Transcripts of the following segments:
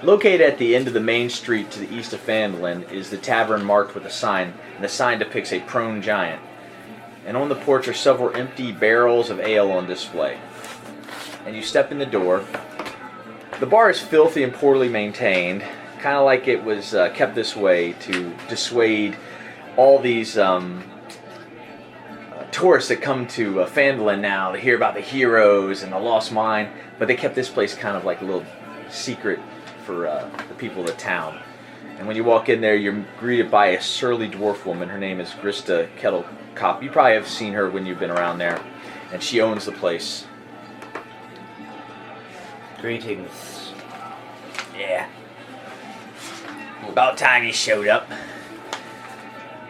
Located at the end of the main street to the east of Phandalin is the tavern marked with a sign, and the sign depicts a prone giant. And on the porch are several empty barrels of ale on display. And you step in the door. The bar is filthy and poorly maintained, kind of like it was kept this way to dissuade all these tourists that come to Phandalin now to hear about the heroes and the lost mine. But they kept this place kind of like a little secret for the people of the town. And when you walk in there, you're greeted by a surly dwarf woman. Her name is Grista Kettlecop. You probably have seen her when you've been around there. And she owns the place. Greetings. Yeah. About time you showed up.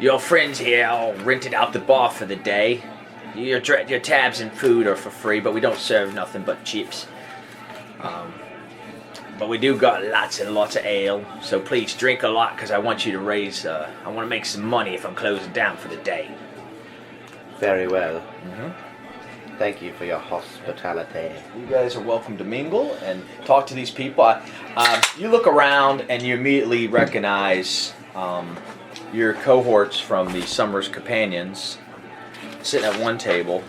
Your friends here all rented out the bar for the day. Your tabs and food are for free, but we don't serve nothing but chips. But we do got lots and lots of ale, so please drink a lot because I want you to raise, I want to make some money if I'm closing down for the day. Very well. Thank you for your hospitality. You guys are welcome to mingle and talk to these people. You look around and you immediately recognize your cohorts from the Summer's Companions sitting at one table.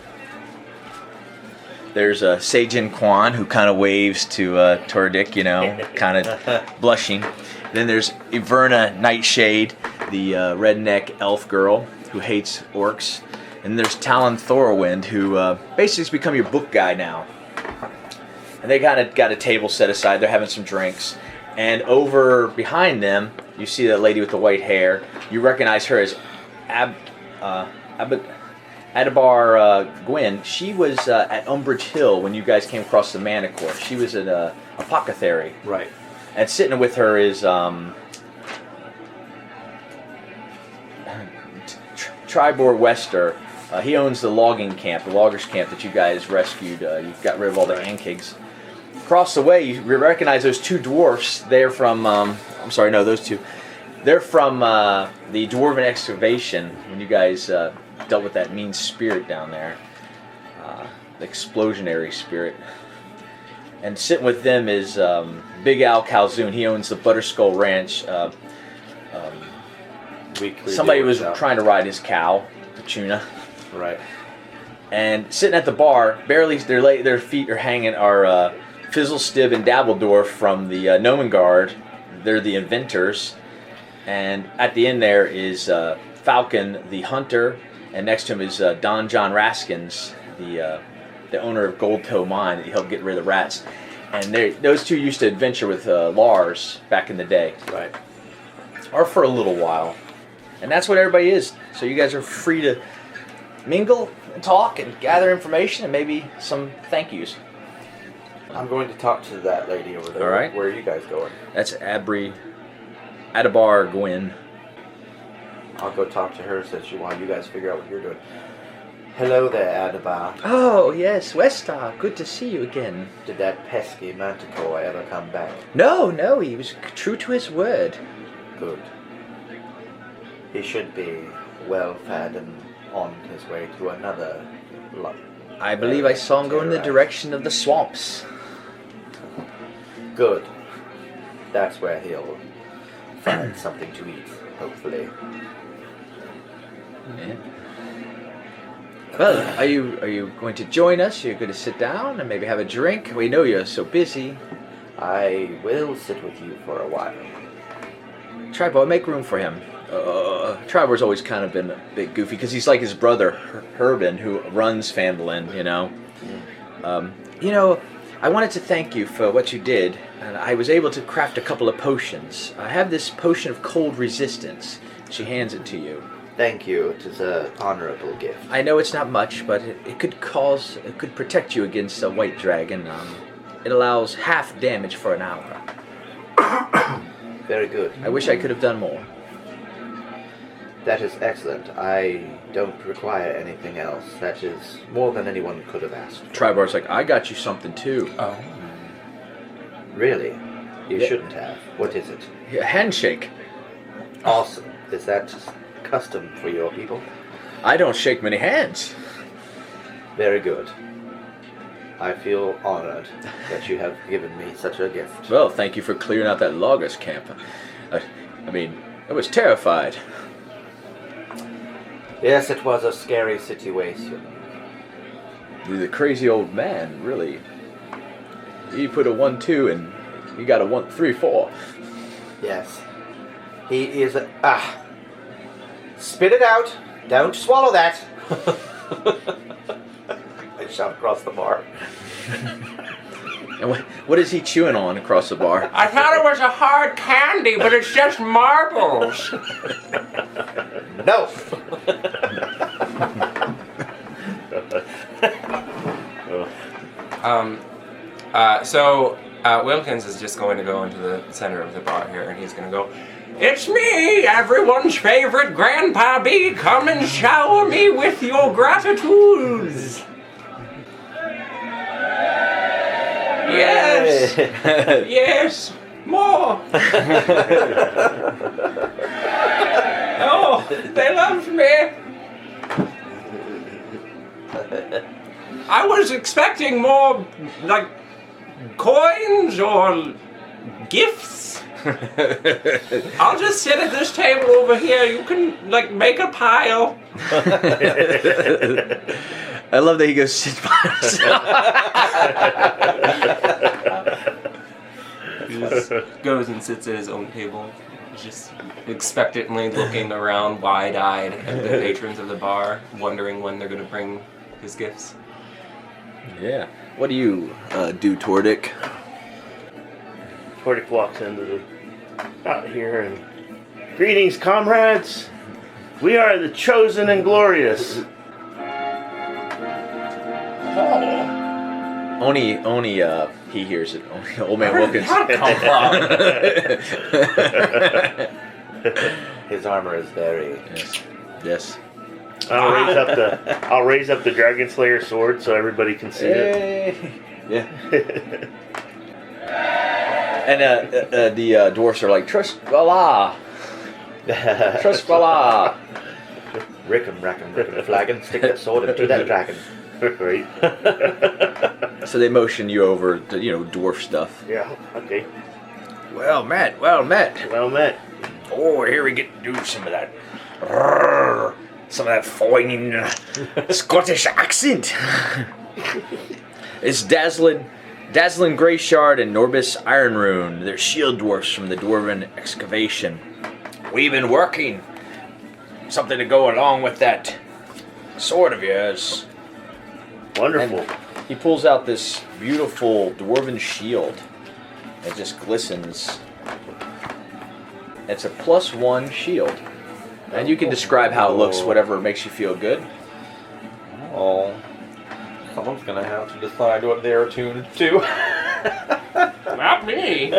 There's Seijin Kwan, who kind of waves to Tordek, you know, kind of blushing. Then there's Iverna Nightshade, the redneck elf girl who hates orcs. And there's Talon Thorwind, who basically has become your book guy now. And they kind of got a table set aside. They're having some drinks. And over behind them, you see that lady with the white hair. You recognize her as Adabar Gwyn. She was at Umbridge Hill when you guys came across the Manticore. She was an apothecary. Right. And sitting with her is Tribor Westar. He owns the logging camp, the loggers camp that you guys rescued. You got rid of all the Ankigs. Across the way, you recognize those two dwarfs. They're from, I'm sorry, no, those two. They're from the Dwarven excavation when you guys dealt with that mean spirit down there. The explosionary spirit. And sitting with them is Big Al Calzoon. He owns the Butterskull Ranch. Somebody was trying to ride his cow, Tuna. Right. And sitting at the bar, barely their feet are hanging, are Fizzlestib and Dabbledorf from the Nomengard. They're the inventors. And at the end there is Falcon, the hunter, and next to him is Don John Raskins, the owner of Gold Toe Mine that helped get rid of the rats. And those two used to adventure with Lars back in the day. Right. Or for a little while. And that's what everybody is. So you guys are free to mingle and talk and gather information and maybe some thank yous. I'm going to talk to that lady over there. All right. Where are you guys going? That's Adabar Gwyn. I'll go talk to her since you guys figure out what you're doing. Hello there, Adabar. Oh, yes, Westar. Good to see you again. Did that pesky manticore ever come back? No, he was true to his word. Good. He should be well fed and on his way to another lot. I believe I saw him go in the direction of the swamps. Good. That's where he'll find something to eat, hopefully. Yeah. Well, are you going to join us? You're going to sit down and maybe have a drink? We know you're so busy. I will sit with you for a while. Tribor, make room for him. Tribor's always kind of been a bit goofy because he's like his brother Herbin, who runs Phandalin. I wanted to thank you for what you did, and I was able to craft a couple of potions. I have this potion of cold resistance. She hands it to you. Thank you. It is an honorable gift. I know it's not much, but it could protect you against a white dragon. It allows half damage for an hour. Very good. I wish I could have done more. That is excellent. I don't require anything else. That is more than anyone could have asked for. Tribar's like, I got you something too. Oh. Really? You shouldn't have. What is it? A handshake. Awesome. Is that custom for your people? I don't shake many hands. Very good. I feel honored that you have given me such a gift. Well, thank you for clearing out that loggers camp. I was terrified. Yes, it was a scary situation. The crazy old man, really. He put a 1-2 and he got a 1-3-4. Yes. He is spit it out. Don't swallow that. I shot across the bar. And what is he chewing on across the bar? I thought it was a hard candy, but it's just marbles. No. So Wilkins is just going to go into the center of the bar here, and he's going to go, "It's me, everyone's favorite Grandpa B. Come and shower me with your gratitudes." Yes. Yes. More. Oh, they loved me. I was expecting more, like, coins or gifts. I'll just sit at this table over here. You can, like, make a pile. I love that he goes sit by himself. He just goes and sits at his own table, just expectantly looking around wide-eyed at the patrons of the bar, wondering when they're going to bring his gifts. Yeah. What do you do, Tordek? Tordek walks out here and greetings, comrades. We are the chosen and glorious. Only he hears it. Only Old Man Welkins. Where did that come from? His armor is very... Yes. I'll raise up the Dragon Slayer sword so everybody can see it. Yeah. And the dwarfs are like, "Trust Allah. Trust Allah." Rickum, flagon, stick that sword into that dragon. Right. So they motion you over to, dwarf stuff. Yeah, okay. Well met. Well met. Oh, here we get to do some of that. Some of that fine Scottish accent. It's Dazzling Greyshard and Norbis Ironrune. They're shield dwarfs from the Dwarven excavation. We've been working something to go along with that sword of yours. Wonderful. And he pulls out this beautiful dwarven shield. It just glistens. It's a +1 shield. And you can describe how it looks, whatever makes you feel good. Oh, someone's gonna have to decide what they're attuned to. Not me.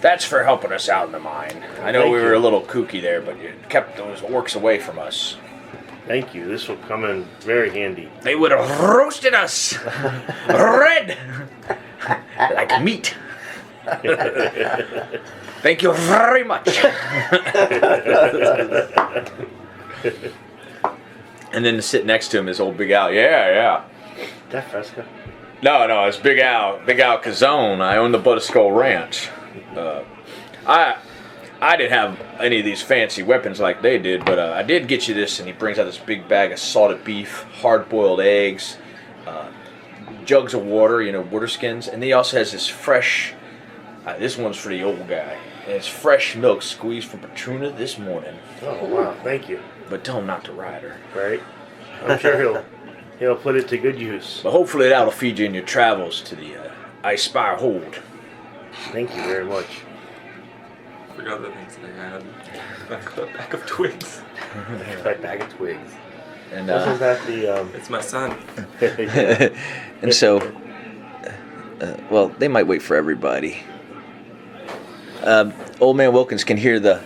That's for helping us out in the mine. I know we were a little kooky there, but you kept those orcs away from us. Thank you. This will come in very handy. They would have roasted us red like meat. Thank you very much. And then to sit next to him is old Big Al. Yeah. That Fresca? No, it's Big Al Cazone. I own the Butterskull Ranch. I didn't have any of these fancy weapons like they did, but I did get you this, and he brings out this big bag of salted beef, hard-boiled eggs, jugs of water, water skins, and he also has this fresh, this one's for the old guy, and it's fresh milk squeezed from Petruna this morning. Oh, wow. Thank you. But tell him not to ride her. Right. I'm sure he'll put it to good use. But hopefully that'll feed you in your travels to the Icespire Hold. Thank you very much. Forgot the things that I had. Back of twigs. Right back at twigs. And Wasn't that the... It's my son. and so, well, they might wait for everybody. Old Man Welkins can hear the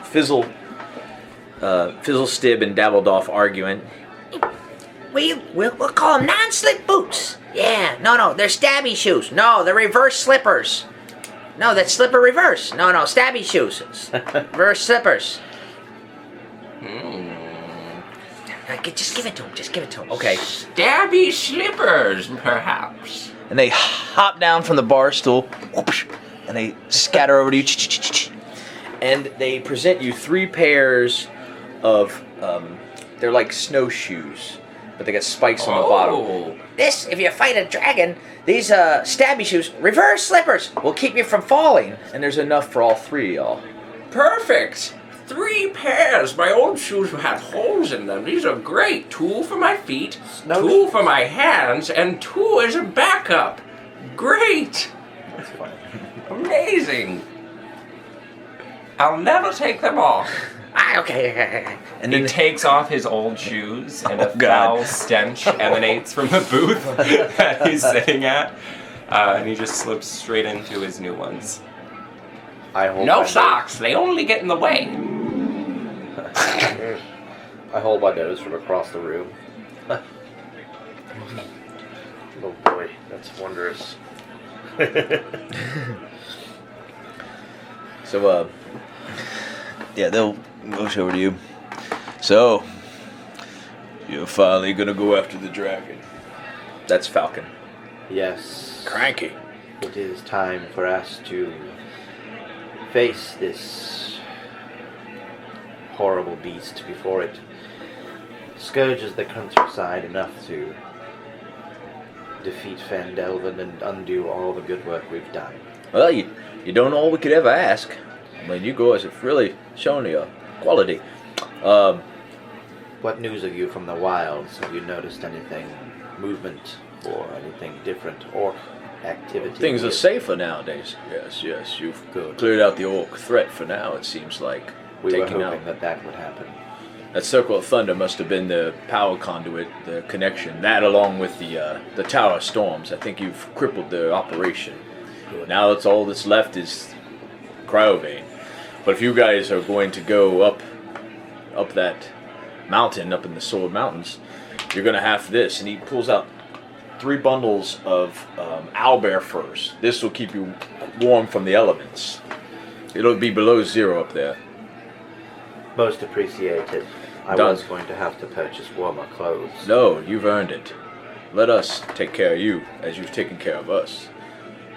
Fizzle Stib and Dabbledoff arguing. We'll call them non-slip boots. Yeah, no, they're stabby shoes. No, they're reverse slippers. No, that's slipper reverse. No, stabby shoes. Reverse slippers. Just give it to him. Just give it to him. Okay. Stabby slippers, perhaps. And they hop down from the bar stool, whoosh, and they scatter over to you. And they present you 3 pairs of, they're like snowshoes, but they got spikes on the bottom. This, if you fight a dragon, these stabby shoes, reverse slippers, will keep you from falling. And there's enough for all 3 of y'all. Perfect. 3 pairs. My old shoes had holes in them. These are great. 2 for my feet, 2 for my hands, and 2 as a backup. Great. That's funny. Amazing. I'll never take them off. Okay. And He then takes off his old shoes, and a Oh, God. foul stench emanates from the booth that he's sitting at, and he just slips straight into his new ones. I hold No my socks, they only get in the way. nose- I hold my nose from across the room. Oh boy, that's wondrous. So, yeah, they'll motion over to you. So, you're finally gonna go after the dragon. That's Falcon. Yes. Cranky. It is time for us to face this horrible beast before it scourges the countryside enough to defeat Phandalin and undo all the good work we've done. Well, you don't know all we could ever ask. I mean, you guys have really shown your quality. What news have you from the wilds? Have you noticed anything, movement, or anything different, orc activity? Things are safer nowadays. Yes, you've cleared out the orc threat for now, it seems like. We were Taking hoping out that would happen. that Circle of Thunder must have been the power conduit, the connection. That along with the Tower of Storms. I think you've crippled the operation. Now all that's left is Cryovain. But if you guys are going to go up that mountain, up in the Sword Mountains, you're going to have this. And he pulls out 3 bundles of owlbear furs. This will keep you warm from the elements. It'll be below 0 up there. Most appreciated. I Done. was going to have to purchase warmer clothes. No, you've earned it. Let us take care of you as you've taken care of us.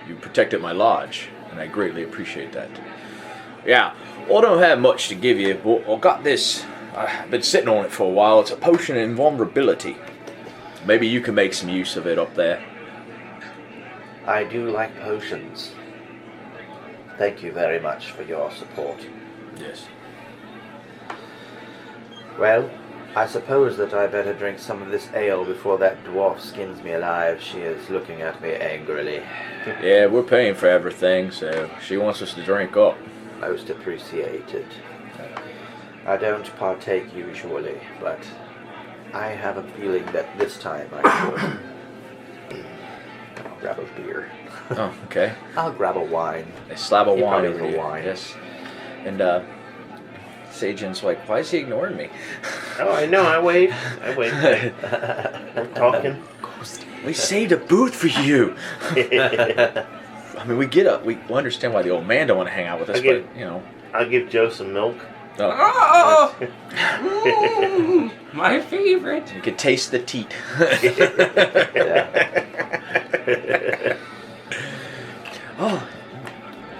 You protected my lodge, and I greatly appreciate that. Yeah, well, I don't have much to give you, but I got this. I've been sitting on it for a while. It's a potion of invulnerability. Maybe you can make some use of it up there. I do like potions. Thank you very much for your support. Yes. Well, I suppose that I better drink some of this ale before that dwarf skins me alive. She is looking at me angrily. Yeah, we're paying for everything, so she wants us to drink up. Most appreciated. I don't partake usually, but I have a feeling that this time I should. I'll grab a beer. Oh, okay. I'll grab a wine. A slab of He wine probably over has a here. wine. Yes. And Sajin's like, why is he ignoring me? Oh, I know. I wait. We're talking. We saved a booth for you. I mean, we understand why the old man don't want to hang out with us, Okay. but you know. I'll give Joe some milk. Oh! My favorite. You can taste the teat. Oh,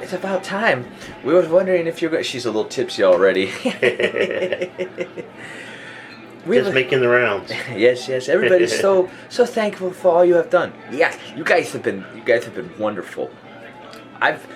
it's about time. We were wondering if you're going. She's a little tipsy already. Just making the rounds. Yes. Everybody's so thankful for all you have done. Yeah, you guys have been wonderful. I've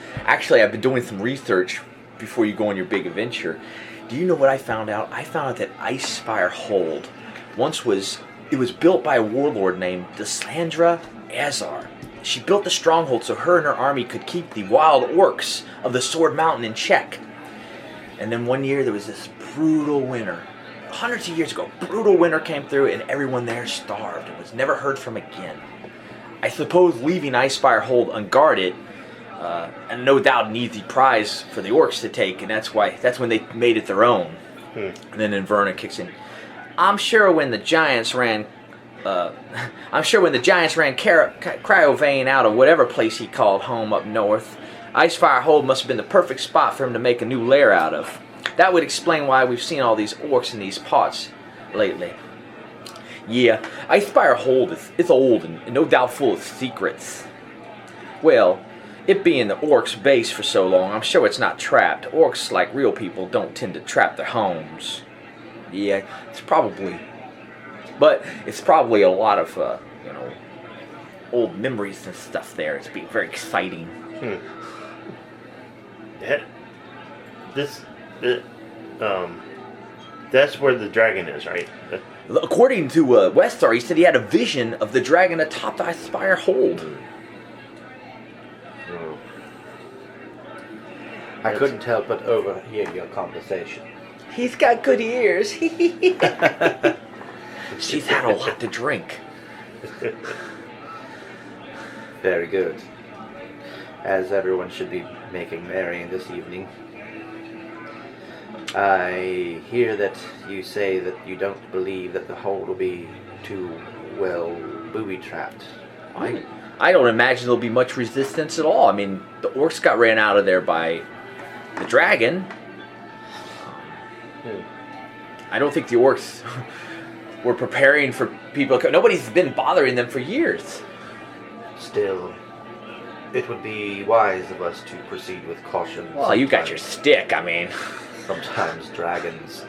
been doing some research before you go on your big adventure. Do you know what I found out? I found out that Icespire Hold was built by a warlord named Deslandra Azar. She built the stronghold so her and her army could keep the wild orcs of the Sword Mountain in check. And then one year there was this brutal winter. Hundreds of years ago, brutal winter came through and everyone there starved and was never heard from again. I suppose leaving Icespire Hold unguarded, and no doubt an easy prize for the orcs to take, and that's when they made it their own. And then Inverna kicks in. I'm sure when the giants ran Cryovain out of whatever place he called home up north, Icespire Hold must have been the perfect spot for him to make a new lair out of. That would explain why we've seen all these orcs in these pots lately. Yeah, Icespire Hold is old and no doubt full of secrets. Well, it being the orcs' base for so long, I'm sure it's not trapped. Orcs, like real people, don't tend to trap their homes. Yeah, it's probably a lot of, old memories and stuff there. It's been very exciting. Yeah. That's where the dragon is, right? According to Westar, he said he had a vision of the dragon atop the Icespire Hold. I couldn't help but overhear your conversation. He's got good ears. She's had a lot to drink. Very good. As everyone should be making merry this evening. I hear that you say that you don't believe that the hold will be too well booby-trapped. I don't imagine there'll be much resistance at all. I mean, the orcs got ran out of there by the dragon. I don't think the orcs were preparing for people. Nobody's been bothering them for years. Still, it would be wise of us to proceed with caution. Well, you got your stick, I mean. Sometimes dragons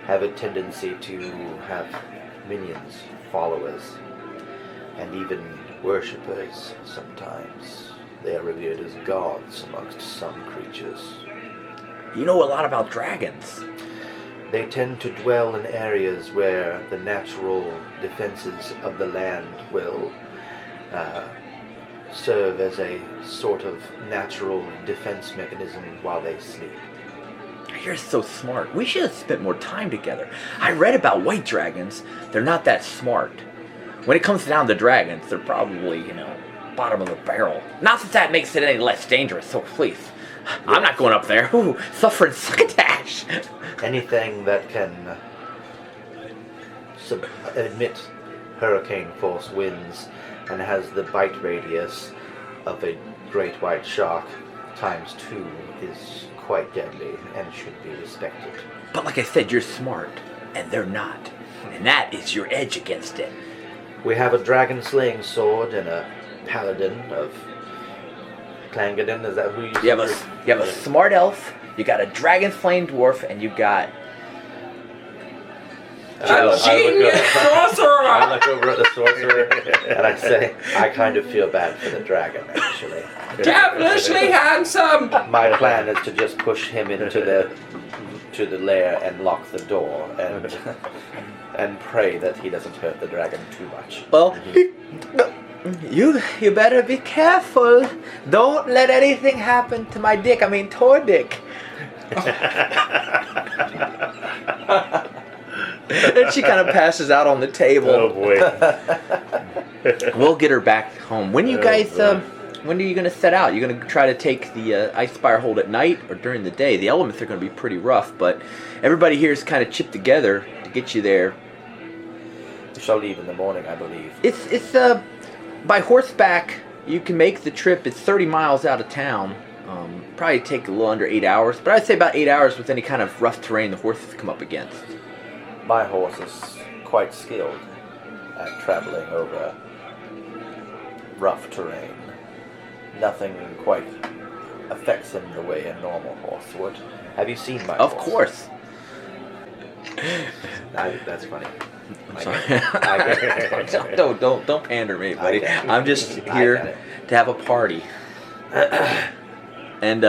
have a tendency to have minions, followers, and even worshippers sometimes. They are revered as gods amongst some creatures. You know a lot about dragons. They tend to dwell in areas where the natural defenses of the land will serve as a sort of natural defense mechanism while they sleep. You're so smart. We should have spent more time together. I read about white dragons. They're not that smart. When it comes down to dragons, they're probably, bottom of the barrel. Not that makes it any less dangerous, so please. Yes. I'm not going up there. Ooh, suffering succotash. Anything that can emit hurricane force winds and has the bite radius of a great white shark times 2 is quite deadly and should be respected. But like I said, you're smart, and they're not. And that is your edge against it. We have a dragon-slaying sword and a paladin of Clangadin. Is that who you You have a smart elf, you got a dragon-slaying dwarf, and you got... Genius sorcerer! I look over at the sorcerer and I say, I kind of feel bad for the dragon, actually. Devilishly handsome! My plan is to just push him into the lair and lock the door and pray that he doesn't hurt the dragon too much. Well, you better be careful. Don't let anything happen to my dick. I mean, Tordek. And she kind of passes out on the table. Oh boy. We'll get her back home. When you guys, when are you going to set out? You going to try to take the Icespire Hold at night or during the day? The elements are going to be pretty rough, but everybody here is kind of chipped together to get you there. We shall leave in the morning, I believe. It's by horseback. You can make the trip. It's 30 miles out of town. Probably take a little under 8 hours, but I'd say about 8 hours with any kind of rough terrain the horses come up against. My horse is quite skilled at traveling over rough terrain. Nothing quite affects him the way a normal horse would. Have you seen my horse? Of course. That's funny. I'm sorry. Don't pander me, buddy. I'm just here to have a party. And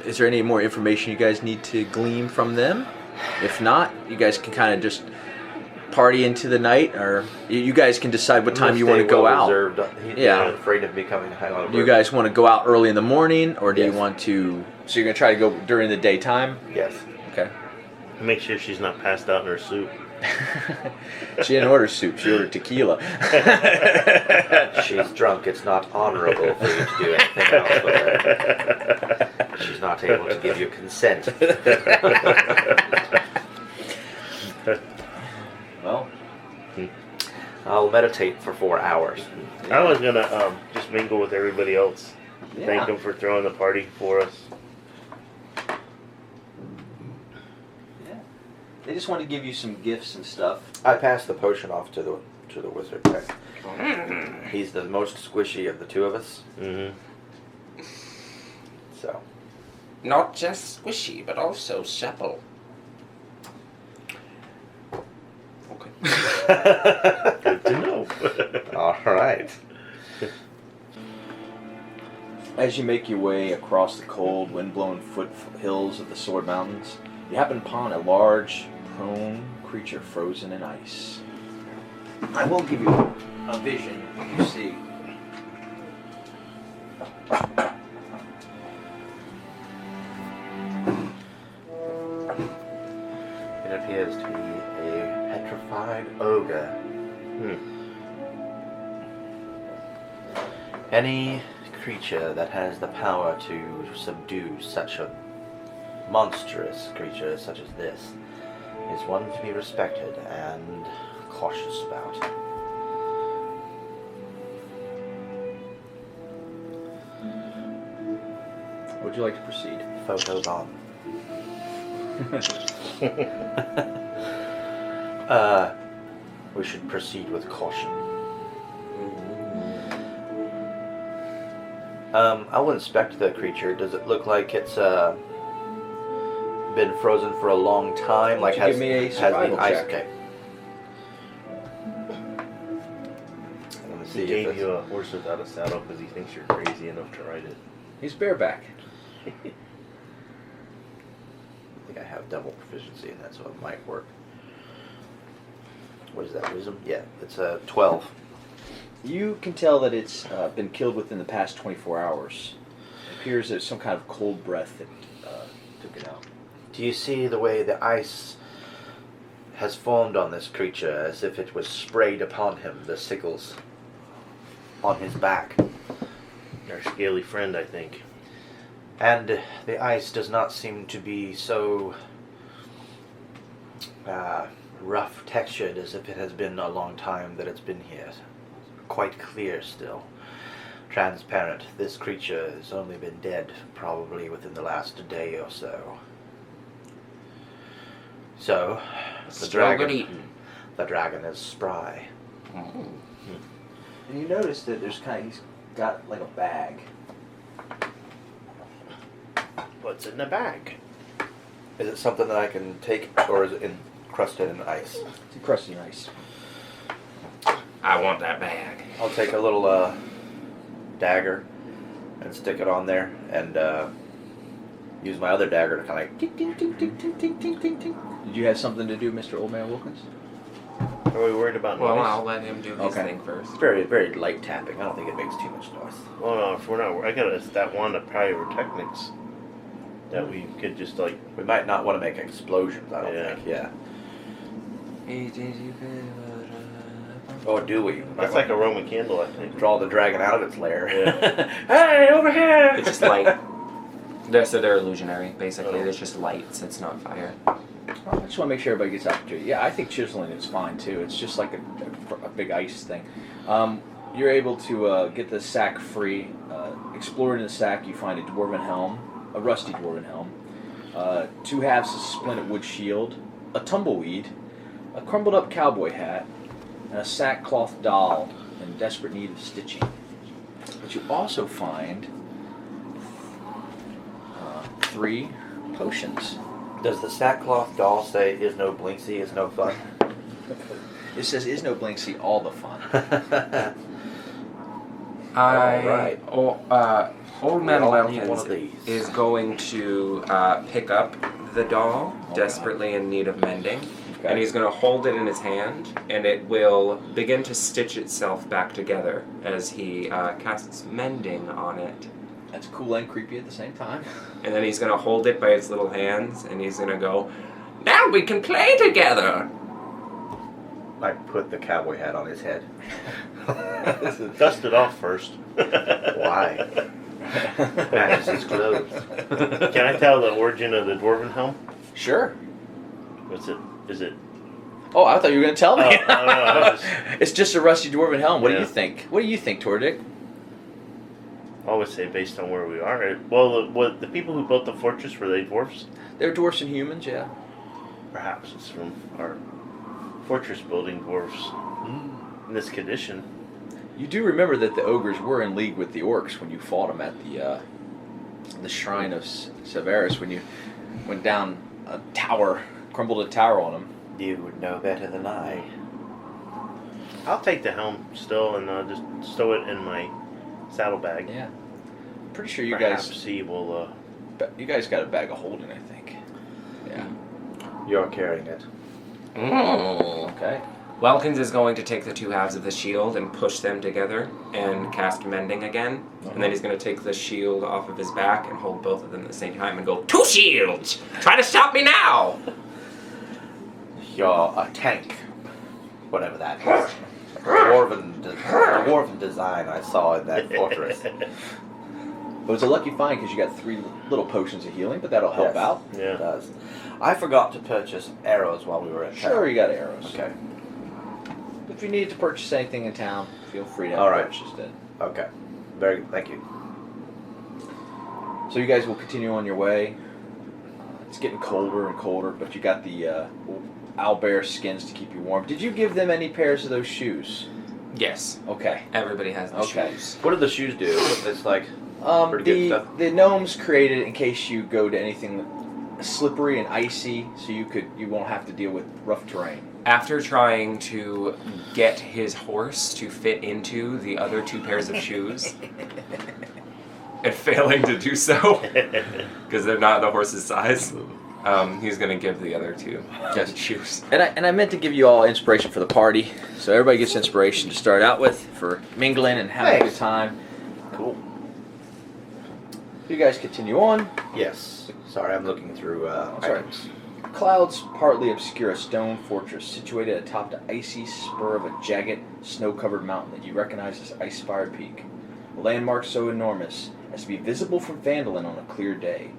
is there any more information you guys need to glean from them? If not, you guys can kind of just party into the night, or you guys can decide what time you want to go out. Yeah, afraid of becoming hangover. Do you guys want to go out early in the morning, or do Yes. you want to? So you're gonna try to go during the daytime? Yes. Okay. Make sure she's not passed out in her soup. She didn't order soup. She ordered tequila. She's drunk. It's not honorable for you to do anything else with her. She's not able to give you consent. Well, I'll meditate for 4 hours. I was gonna just mingle with everybody else. Yeah. Thank them for throwing the party for us. They just want to give you some gifts and stuff. I pass the potion off to the wizard. He's the most squishy of the two of us. Mm-hmm. So. Not just squishy, but also supple. Okay. Good to know. All right. As you make your way across the cold, wind-blown foothills of the Sword Mountains, you happen upon a large, prone creature frozen in ice. I will give you a vision, you see. It appears to be a petrified ogre. Any creature that has the power to subdue such a monstrous creature such as this is one to be respected and cautious about. Would you like to proceed? Photos on. We should proceed with caution. I will inspect the creature. Does it look like it's been frozen for a long time? Like Give me a survival the ice? check. Okay. Let me He see if gave it's, you a horse without a saddle because he thinks you're crazy enough to ride it. He's bareback. I think I have double proficiency in that, so it might work. What is that, wisdom? Yeah, it's a 12. You can tell that it's been killed within the past 24 hours. It appears there's some kind of cold breath that took it out. Do you see the way the ice has formed on this creature as if it was sprayed upon him, the sickles on his back? Our scaly friend, I think. And the ice does not seem to be so rough textured as if it has been a long time that it's been here. Quite clear still. Transparent. This creature has only been dead probably within the last day or so. So, Still good eating. the dragon is spry. Mm. And you notice that he's got like a bag. What's in the bag? Is it something that I can take, or is it encrusted in ice? It's encrusted in ice. I want that bag. I'll take a little dagger and stick it on there, and use my other dagger to kind of like ting, ting, ting, ting, ting, ting, ting, ting, ting. Did you have something to do, Mr. Old Man Welkins? Are we worried about Well, noise? I'll let him do his Okay. thing first. It's very, very light tapping. I don't think it makes too much noise. Well, no, if we're not, I got it's that wand of pyrotechnics that we could just like. We might not want to make explosions, I don't Yeah. think. Yeah. Oh, do we? That's like a Roman candle, I think. Draw the dragon out of its lair. Yeah. Hey, over here! It's just light. They're illusionary, basically. It's just lights. It's not fire. I just want to make sure everybody gets opportunity. Yeah, I think chiseling is fine too. It's just like a big ice thing. You're able to get the sack free. Exploring the sack, you find a dwarven helm, a rusty dwarven helm, 2 halves of splinted wood shield, a tumbleweed, a crumbled up cowboy hat, and a sackcloth doll in desperate need of stitching. But you also find 3 potions. Does the sackcloth doll say, "Is no blinksy, is no fun"? It says, "Is no blinksy, all the fun." Alright. Old Man We all need one Welkins of these. is going to pick up the doll, Okay. desperately in need of mending, Okay. and he's going to hold it in his hand, and it will begin to stitch itself back together as he casts mending on it. That's cool and creepy at the same time. And then he's going to hold it by its little hands, and he's going to go, "Now we can play together!" I put the cowboy hat on his head. Dust it off first. Why? Matches his clothes. Can I tell the origin of the dwarven helm? Sure. What's it? Is it? Oh, I thought you were going to tell me. Oh, no, I was It's just a rusty dwarven helm. What do Yeah. you think? What do you think, Tordek? I always say based on where we are. Well, the people who built the fortress, were they dwarfs? They're dwarfs and humans, yeah. Perhaps it's from our fortress building dwarves in this condition. You do remember that the ogres were in league with the orcs when you fought them at the shrine of Severus, when you went down a tower, crumbled a tower on them. You would know better than I. I'll take the helm still and just stow it in my saddlebag. Yeah. I'm pretty sure you Perhaps he will. guys got a bag of holding, I think. Yeah. You're carrying it. Okay. Welkins is going to take the two halves of the shield and push them together and cast Mending again. And then he's going to take the shield off of his back and hold both of them at the same time and go, 2 shields! Try to stop me now! You're a tank. Whatever that is. Dwarven design I saw in that fortress. But it's a lucky find because you got 3 little potions of healing, but that'll help Yes, out. Yeah. It does. I forgot to purchase arrows while we were at town. Sure, you got arrows. Okay. If you need to purchase anything in town, feel free to have All right. purchased it. Okay. Very good. Thank you. So you guys will continue on your way. It's getting colder and colder, but you got the owlbear skins to keep you warm. Did you give them any pairs of those shoes? Yes. Okay. Everybody has the Okay. shoes. What do the shoes do? It's like pretty good stuff. The gnomes created it in case you go to anything slippery and icy, so you won't have to deal with rough terrain. After trying to get his horse to fit into the other 2 pairs of shoes and failing to do so because they're not the horse's size, he's going to give the other 2 shoes. And I meant to give you all inspiration for the party, so everybody gets inspiration to start out with for mingling and having a good Thanks. time. Cool. You guys continue on. Yes. Sorry, I'm looking through Sorry. items. Clouds partly obscure a stone fortress situated atop the icy spur of a jagged, snow-covered mountain that you recognize as Icespire Peak, a landmark so enormous as to be visible from Phandalin on a clear day.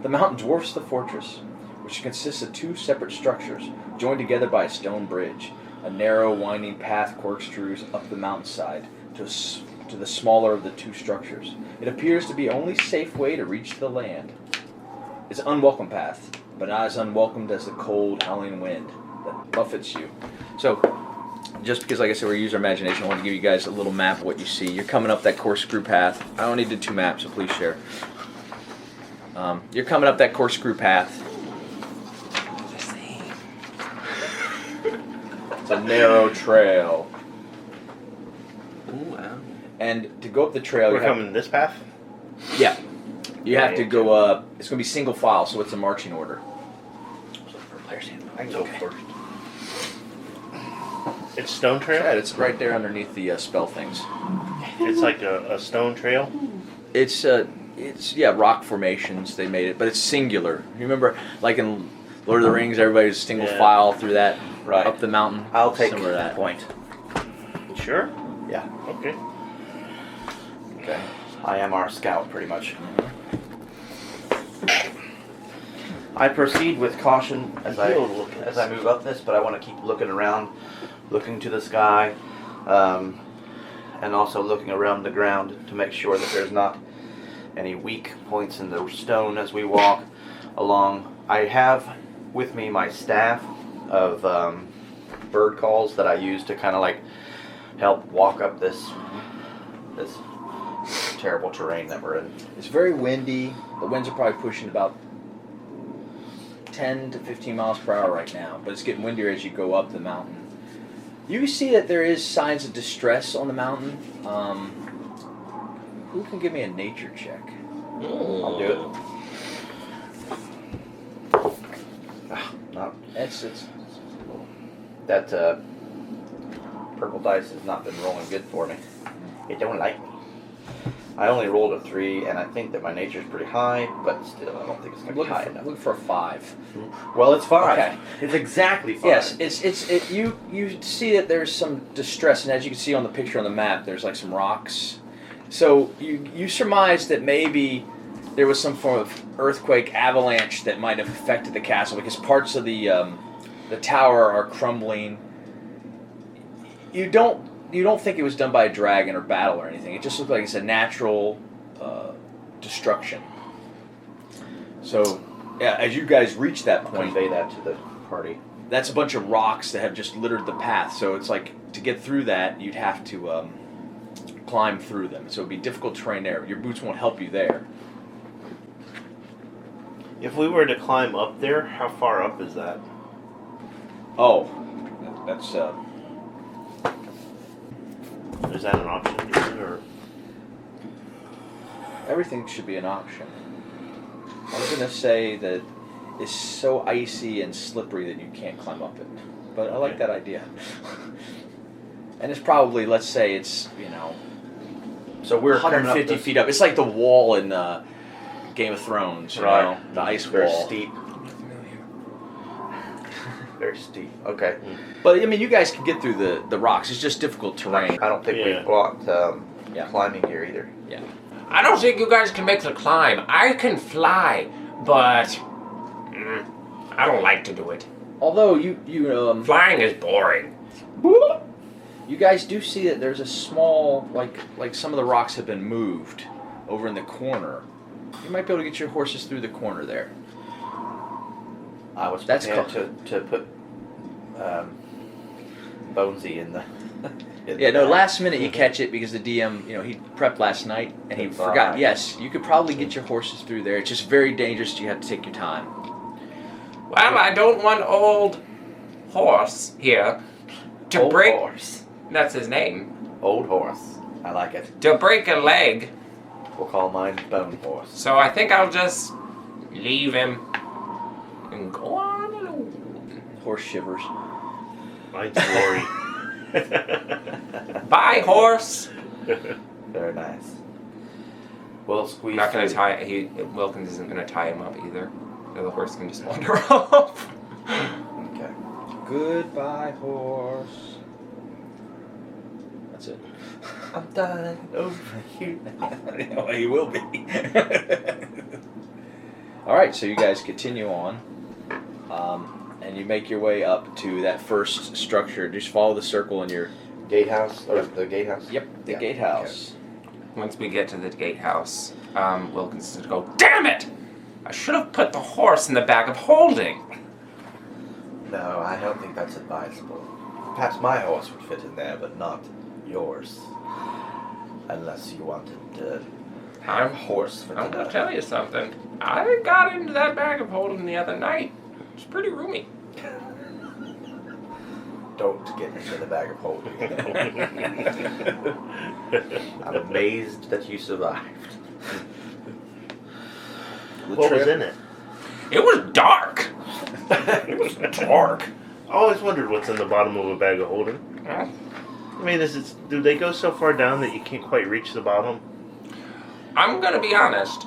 The mountain dwarfs the fortress, which consists of 2 separate structures joined together by a stone bridge. A narrow, winding path corkscrews up the mountainside to the smaller of the 2 structures. It appears to be the only safe way to reach the land. It's an unwelcome path, but not as unwelcomed as the cold, howling wind that buffets you. So, just because, like I said, we're using our imagination, I want to give you guys a little map of what you see. You're coming up that corkscrew path. I only did 2 maps, so please share. You're coming up that corkscrew path. It's a narrow trail. Ooh, wow. And to go up the trail, We're you have, coming this path? yeah, you have to go up. It's going to be single file, so it's a marching order. I can go first. It's stone trail? Yeah, it's right there underneath the spell things. It's like a stone trail? It's rock formations. They made it, but it's singular. You remember, like in Lord of the Rings, everybody's single Yeah. file through that Right. up the mountain. I'll take Similar to that that point. You sure? Yeah. Okay. Okay. I am our scout, pretty much. I proceed with caution as I move up this, but I want to keep looking around, looking to the sky, and also looking around the ground to make sure that there's not any weak points in the stone as we walk along. I have with me my staff of bird calls that I use to kind of like help walk up this terrible terrain that we're in. It's very windy. The winds are probably pushing about 10 to 15 miles per hour right now, but it's getting windier as you go up the mountain. You see that there is signs of distress on the mountain. Who can give me a nature check? I'll do it. Not It's that purple dice has not been rolling good for me. It don't like me. I only rolled a 3, and I think that my nature's pretty high, but still, I don't think it's gonna be high enough. look for a 5. Well, it's 5. Okay. It's exactly 5. Yes, you see that there's some distress, and as you can see on the picture on the map, there's like some rocks. So you surmise that maybe there was some form of earthquake, avalanche that might have affected the castle because parts of the tower are crumbling. You don't think it was done by a dragon or battle or anything. It just looked like it's a natural destruction. So, yeah, as you guys reach that point, Convey that to the party. That's a bunch of rocks that have just littered the path. So it's like to get through that, you'd have to climb through them. So it'd be difficult terrain there. Your boots won't help you there. If we were to climb up there, how far up is that? Oh, that's Is that an option, or? everything should be an option. I was gonna say that it's so icy and slippery that you can't climb up it, but I like that idea. And it's probably, let's say it's, So we're coming up 150 this- feet up. It's like the wall in Game of Thrones, you know, the ice Very wall. steep. Very steep. Okay. But I mean, you guys can get through the rocks. It's just difficult terrain. I don't think Yeah. we've blocked Yeah. climbing here either. Yeah. I don't think you guys can make the climb. I can fly, but I don't like to do it. Although you Flying is boring. you guys do see that there's a small like some of the rocks have been moved over in the corner. You might be able to get your horses through the corner there. I was That's prepared to put Bonesy in the. Yeah, no, last minute you catch it because the DM, he prepped last night and he forgot. Yes, you could probably get your horses through there. It's just very dangerous. You have to take your time. Well, I don't want old horse here to Old break. horse. That's his name. Old horse. I like it. To break a leg. We'll call mine Bone Horse. So I think I'll just leave him and go on alone. Horse shivers. Mine's glory. Bye, horse. Very nice. We'll squeeze. Not gonna through. tie. Wilkins isn't gonna tie him up either. So the horse can just wander off. Okay. Goodbye, horse. That's it. I'm done over you. Well, he will be. All right, so you guys continue on, and you make your way up to that first structure. Just follow the circle in your. Gatehouse or the gatehouse? Yep, the Yeah, gatehouse. Once we get to the gatehouse, Wilkins is gonna go, damn it! I should have put the horse in the bag of holding. No, I don't think that's advisable. Perhaps my horse would fit in there, but not yours. Unless you wanted to have a horse for I'm gonna dinner. tell you something. I got into that bag of holding the other night. It's pretty roomy. Don't get into the bag of holding. I'm amazed that you survived. What was in it? It was dark. It was dark. I always wondered what's in the bottom of a bag of holding. I mean, do they go so far down that you can't quite reach the bottom? I'm gonna be honest.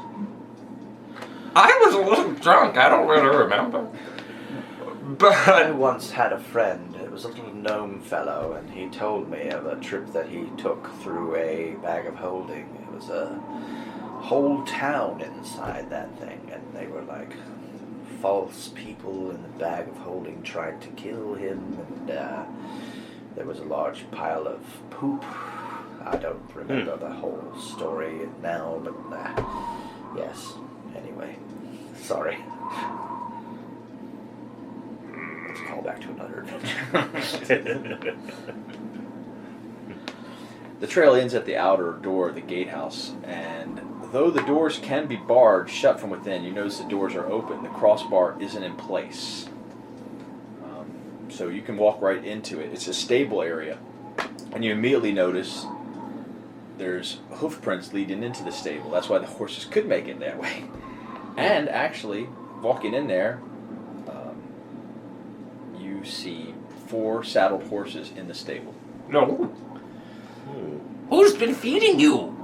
I was a little drunk. I don't really remember. I But once had a friend. It was a little gnome fellow, and he told me of a trip that he took through a bag of holding. It was a whole town inside that thing, and they were like false people in the bag of holding tried to kill him, and there was a large pile of poop. I don't remember the whole story now, but yes. Anyway, sorry. Let's call back to another adventure. The trail ends at the outer door of the gatehouse, and though the doors can be barred shut from within, you notice the doors are open. The crossbar isn't in place. So you can walk right into it. It's a stable area, and you immediately notice there's hoof prints leading into the stable. That's why the horses could make it that way. And actually, walking in there, you see 4 saddled horses in the stable. no. Who's been feeding you?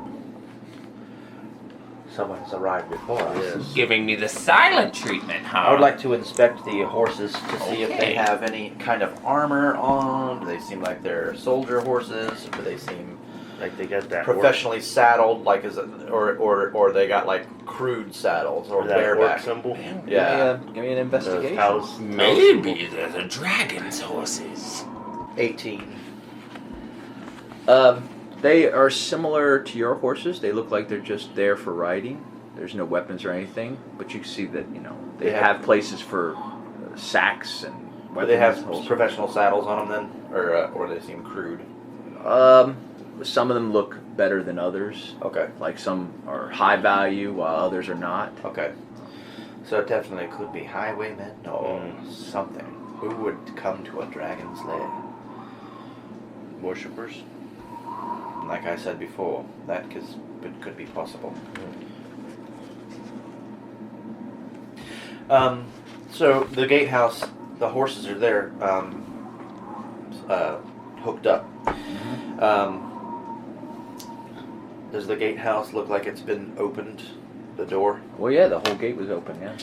Someone's arrived before us. Yes. Giving me the silent treatment, huh? I would like to inspect the horses to see if Okay. they have any kind of armor on. Do they seem like they're soldier horses? Or do they seem Like they got that professionally saddled? Like or they got like crude saddles or orc, that orc bareback? symbol. Yeah. Give me an investigation. Cows. Maybe they're the dragon's horses. 18. They are similar to your horses. They look like they're just there for riding. There's no weapons or anything, but you can see that they They have- have places for sacks and Do they have weapons. professional saddles on them then, or they seem crude? Some of them look better than others. Okay. Like some are high value while others are not. Okay. So it definitely could be highwaymen or something. Who would come to a dragon's lair? Worshippers? Like I said before, that could be possible. So the gatehouse, the horses are there, hooked up. Does the gatehouse look like it's been opened? The door? Well, yeah, the whole gate was open. Yeah.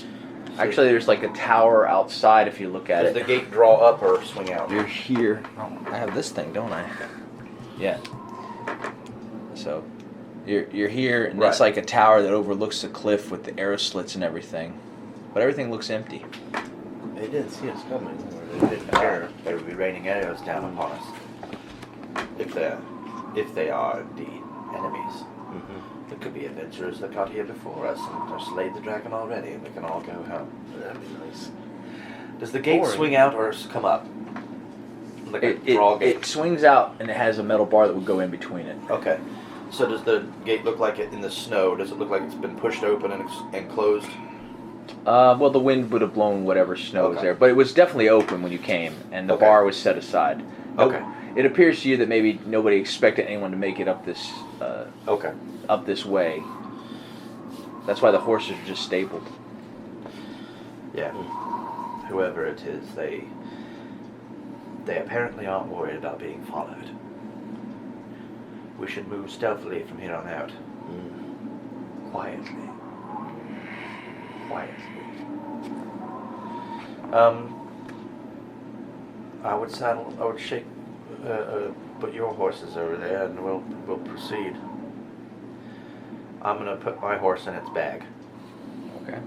Actually, there's like a tower outside if you look at Does it. the gate draw up or swing out? You're here. Oh, I have this thing, don't I? Yeah. So, you're here, and that's Right. like a tower that overlooks the cliff with the arrow slits and everything. But everything looks empty. They didn't see us coming, or they didn't care. They would be raining arrows down upon us. If they are indeed enemies. There could be adventurers that got here before us and have slayed the dragon already, and we can all go home. That'd be nice. Does the gate Boring. swing out or come up? Like a draw gate? It swings out, and it has a metal bar that would go in between it. Okay. So does the gate look like it in the snow? Does it look like it's been pushed open and closed? Well, the wind would have blown whatever snow was Okay. there, but it was definitely open when you came, and the Okay. bar was set aside. Okay. It appears to you that maybe nobody expected anyone to make it up this Okay. way. That's why the horses are just stabled. Yeah. Whoever it is, they apparently aren't worried about being followed. We should move stealthily from here on out. Quietly. I would shake, put your horses over there and we'll proceed. I'm gonna put my horse in its bag. Okay.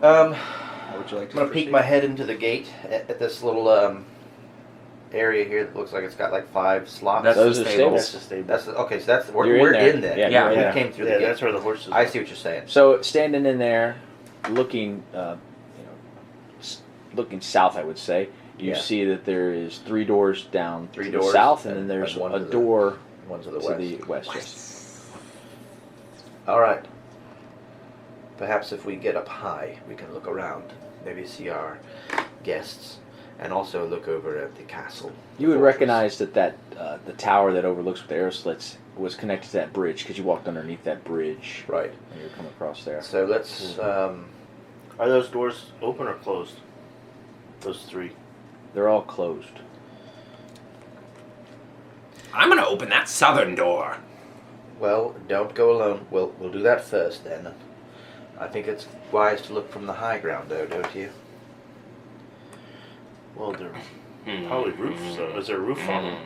How would you like I'm to gonna peek proceed? my head into the gate at this little area here that looks like it's got like 5 slots. Those are That's stables. the stable. That's okay. So that's You're we're in there. in there. Yeah. we yeah. came through Yeah, the gate. that's where the horses I are. see what you're saying. So standing in there, looking, looking south, I would say, you Yeah. see that there is 3 doors down 3 to doors, the south, and and then there's one a to the- door One to the to west. the west. Yes. All right. Perhaps if we get up high, we can look around, maybe see our guests, and also look over at the castle. You would fortress. recognize that the tower that overlooks with the arrow slits was connected to that bridge because you walked underneath that bridge Right. when you come across there. So let's. Are those doors open or closed? Those 3. They're all closed. I'm gonna open that southern door. Well, don't go alone. We'll do that first then. I think it's wise to look from the high ground, though, don't you? Well, they're probably roofs. So is there a roof on them?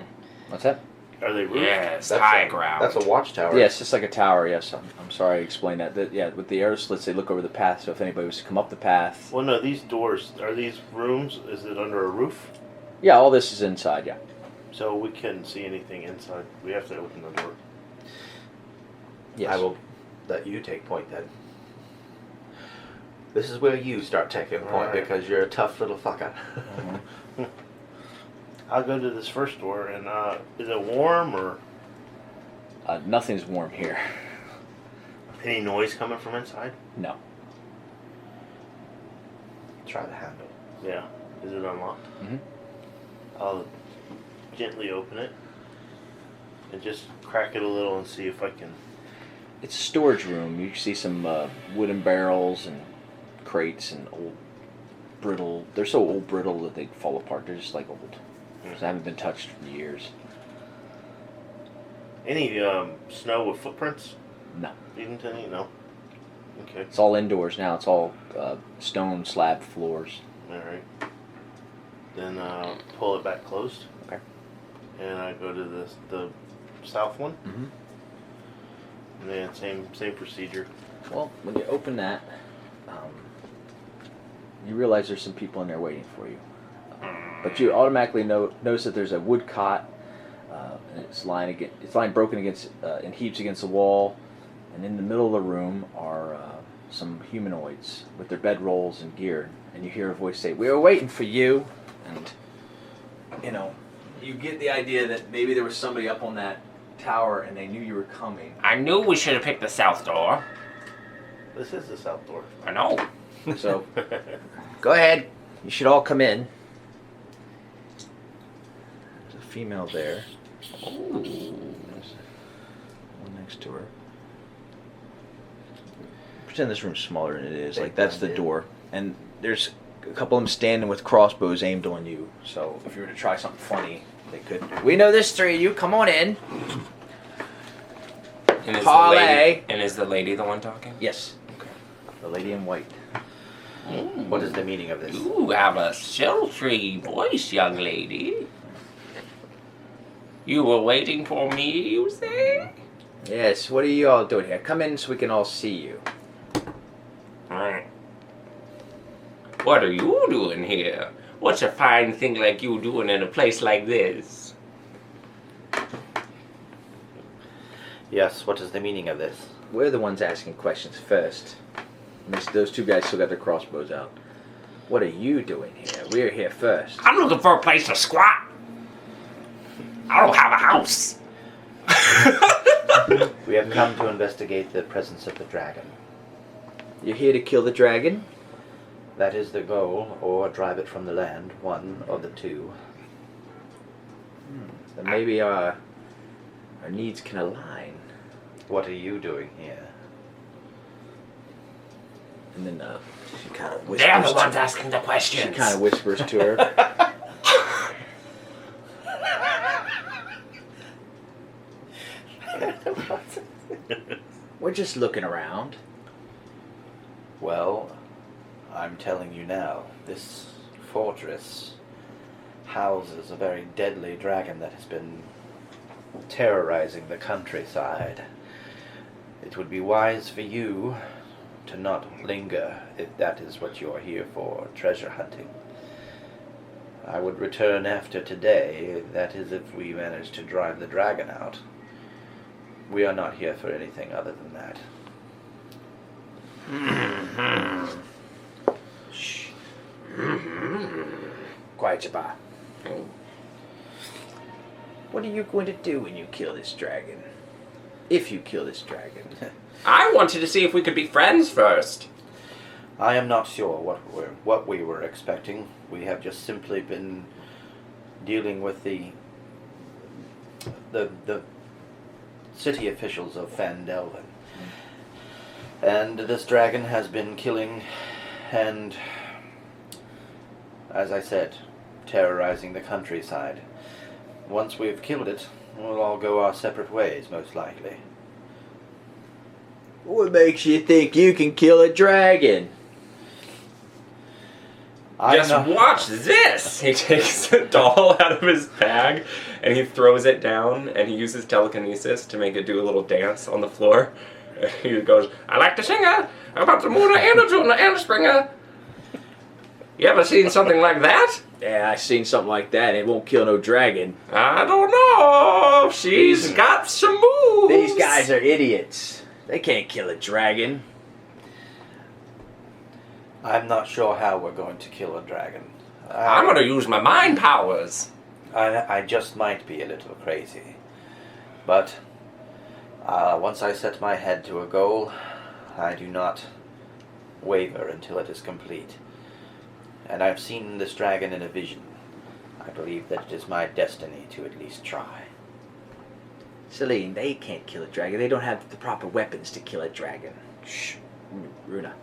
What's that? Are they roofed? Yes, That's high a, ground. That's a watchtower. Yes, it's like a tower. Yes, I'm sorry I explained that. Yeah, with the arrow slits, they look over the path. So if anybody was to come up the path, Well, no, these doors, are these rooms? Is it under a roof? yeah, all this is inside. Yeah. So we couldn't see anything inside. We have to open the door. Yes. I will let you take point then. This is where you start taking point Alright. because you're a tough little fucker. I'll go to this first door, and is it warm or Nothing's warm here. any noise coming from inside? No. Try the handle. Yeah. Is it unlocked? Mhm. I'll gently open it and just crack it a little and see if I can. It's a storage room. You see some wooden barrels and crates and old brittle. They're so old brittle that they fall apart. They're just like old. They haven't been touched for years. Any snow with footprints? No. You didn't any? No. Okay. It's all indoors now. It's all stone slab floors. All right. Then pull it back closed. Okay. And I go to the south one. Mm-hmm. And then same procedure. Well, when you open that, you realize there's some people in there waiting for you. But you automatically notice that there's a wood cot. And it's lying broken against in heaps against the wall, and in the middle of the room are some humanoids with their bedrolls and gear. And you hear a voice say, "We were waiting for you." And you get the idea that maybe there was somebody up on that tower and they knew you were coming. I knew we should have picked the south door. This is the south door. I know. So Go ahead. You should all come in. there's a female there. Ooh. There's one next to her. Pretend this room's smaller than it is. Like, that's the door. And there's a couple of them standing with crossbows aimed on you. So if you were to try something funny, they could. We know there's 3 of you. Come on in. And is, Parlay. is the lady the one talking? Yes. Okay. The lady in white. What is the meaning of this? You have a sultry voice, young lady. You were waiting for me, you say? Yes, what are you all doing here? Come in so we can all see you. What are you doing here? What's a fine thing like you doing in a place like this? Yes, what is the meaning of this? We're the ones asking questions first. And those 2 guys still got their crossbows out. What are you doing here? We're here first. I'm looking for a place to squat. I don't have a house. We have come to investigate the presence of the dragon. You're here to kill the dragon? That is the goal, or drive it from the land, one of the two. Then maybe our needs can align. What are you doing here? And then she kind of whispers. They're the ones asking the She questions. kind of whispers to her. We're just looking around. Well, I'm telling you now, this fortress houses a very deadly dragon that has been terrorizing the countryside. It would be wise for you to not linger if that is what you are here for, treasure hunting. I would return after today, that is if we manage to drive the dragon out. We are not here for anything other than that. Shh. Quiet your bar. What are you going to do when you kill this dragon? If you kill this dragon. I wanted to see if we could be friends first. I am not sure what we were expecting. We have just simply been dealing with the city officials of Phandalin. And this dragon has been killing and, as I said, terrorizing the countryside. Once we've killed it, we'll all go our separate ways, most likely. What makes you think you can kill a dragon? Just watch this! He takes a doll out of his bag and he throws it down and he uses telekinesis to make it do a little dance on the floor. And he goes, I like to sing about the moon and the June and the springer. You ever seen something like that? Yeah, I seen something like that. It won't kill no dragon. I don't know. She's got some moves. These guys are idiots. They can't kill a dragon. I'm not sure how we're going to kill a dragon. I'm going to use my mind powers. I just might be a little crazy. But once I set my head to a goal, I do not waver until it is complete. And I've seen this dragon in a vision. I believe that it is my destiny to at least try. Celine, they can't kill a dragon. They don't have the proper weapons to kill a dragon. Shh. Runa.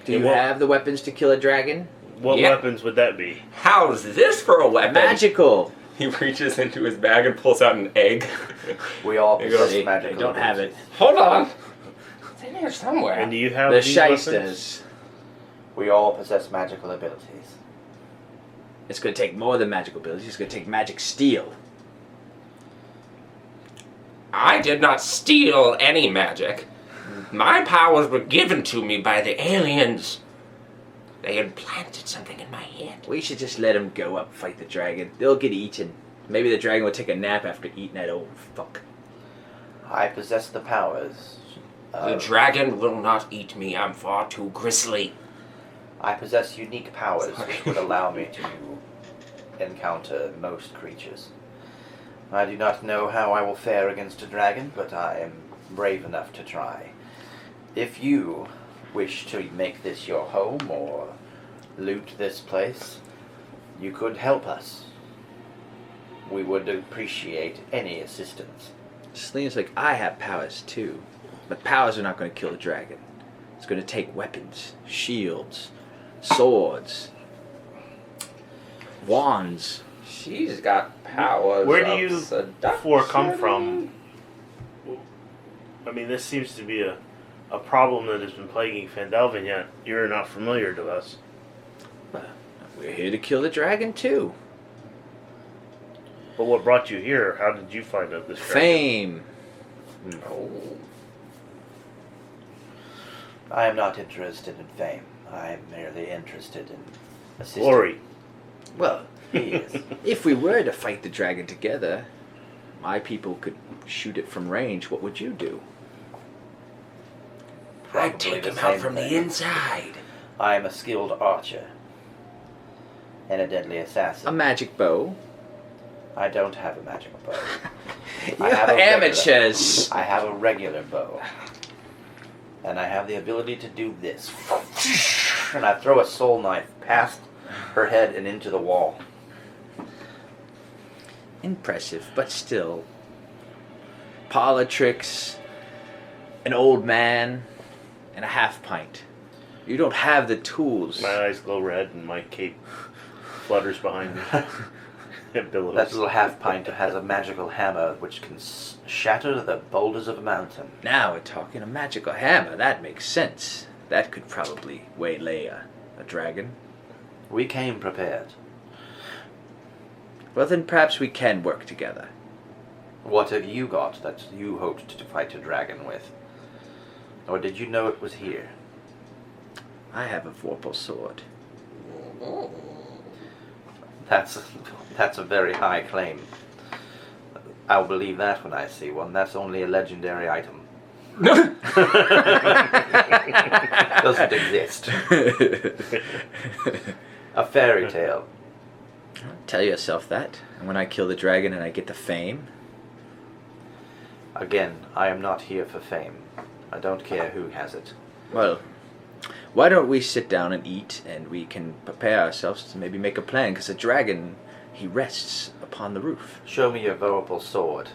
Do you have the weapons to kill a dragon? What Yeah. weapons would that be? How's this for a weapon? Magical. He reaches into his bag and pulls out an egg. We all They possess They magical don't have it. abilities. Hold on. It's in here somewhere. And do you have The these weapons? shysters. We all possess magical abilities. It's going to take more than magical abilities. It's going to take magic steel. I did not steal any magic. My powers were given to me by the aliens. They implanted something in my head. We should just let them go up, fight the dragon. They'll get eaten. Maybe the dragon will take a nap after eating that old fuck. I possess the powers. The dragon will not eat me. I'm far too grisly. I possess unique powers which would allow me to encounter most creatures. I do not know how I will fare against a dragon, but I am brave enough to try. If you wish to make this your home or loot this place, you could help us. We would appreciate any assistance. Selena's like, I have powers too. But powers are not going to kill the dragon. It's going to take weapons, shields, swords, wands. She's got powers. Where do of you seduction. four come from? I mean, this seems to be a problem that has been plaguing Phandalin, yet you're not familiar to us. We're here to kill the dragon too. But what brought you here? How did you find out this dragon? Fame. Oh. I am not interested in fame. I am merely interested in assisting. Glory. Well, Yes. if we were to fight the dragon together, my people could shoot it from range. What would you do? I'd Probably take the him out same from thing. the inside. I am a skilled archer and a deadly assassin. A magic bow. I don't have a magical bow. You're have a regular- amateurs. I have a regular bow. And I have the ability to do this. And I throw a soul knife past her head and into the wall. Impressive, but still. Parlor tricks, an old man, and a half pint. You don't have the tools. My eyes glow red and my cape flutters behind me. It billows. That little half pint has a magical hammer which can shatter the boulders of a mountain. Now we're talking a magical hammer. That makes sense. That could probably waylay a dragon. We came prepared. Well, then perhaps we can work together. What have you got that you hoped to fight a dragon with? Or did you know it was here? I have a vorpal sword. That's a very high claim. I'll believe that when I see one. That's only a legendary item. Doesn't exist. A fairy tale. Tell yourself that. And when I kill the dragon and I get the fame, Again, I am not here for fame. I don't care who has it. well, why don't we sit down and eat and we can prepare ourselves to maybe make a plan? Because the dragon, he rests upon the roof. Show me your verbal sword.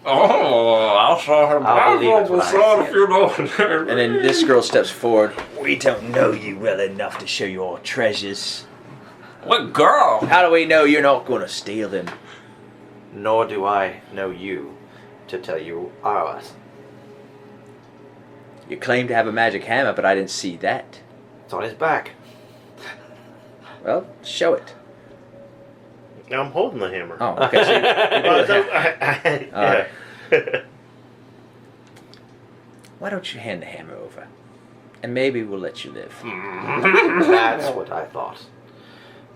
Oh, I'll show her I'll my believe it verbal when I sword see if it. you don't. And then this girl steps forward. We don't know you well enough to show your treasures. What girl? How do we know you're not going to steal them? Nor do I know you to tell you ours. You claim to have a magic hammer, but I didn't see that. It's on his back. Well, show it. Now I'm holding the hammer. Oh, okay. So you Oh, do so have- yeah. Why don't you hand the hammer over? And maybe we'll let you live. That's what I thought.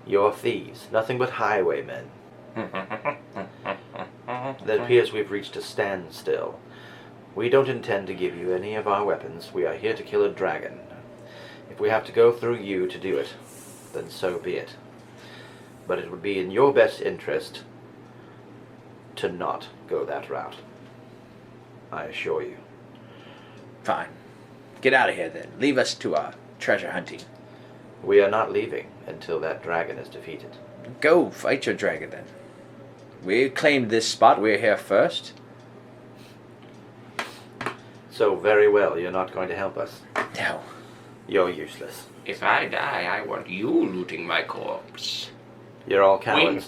You're thieves, nothing but highwaymen. It appears we've reached a standstill. We don't intend to give you any of our weapons. We are here to kill a dragon. If we have to go through you to do it, then so be it. But it would be in your best interest to not go that route. I assure you. Fine. Get out of here then. Leave us to our treasure hunting. We are not leaving until that dragon is defeated. Go fight your dragon then. We claimed this spot. We're here first. So very well, you're not going to help us. No. You're useless. If I die, I want you looting my corpse. You're all cowards.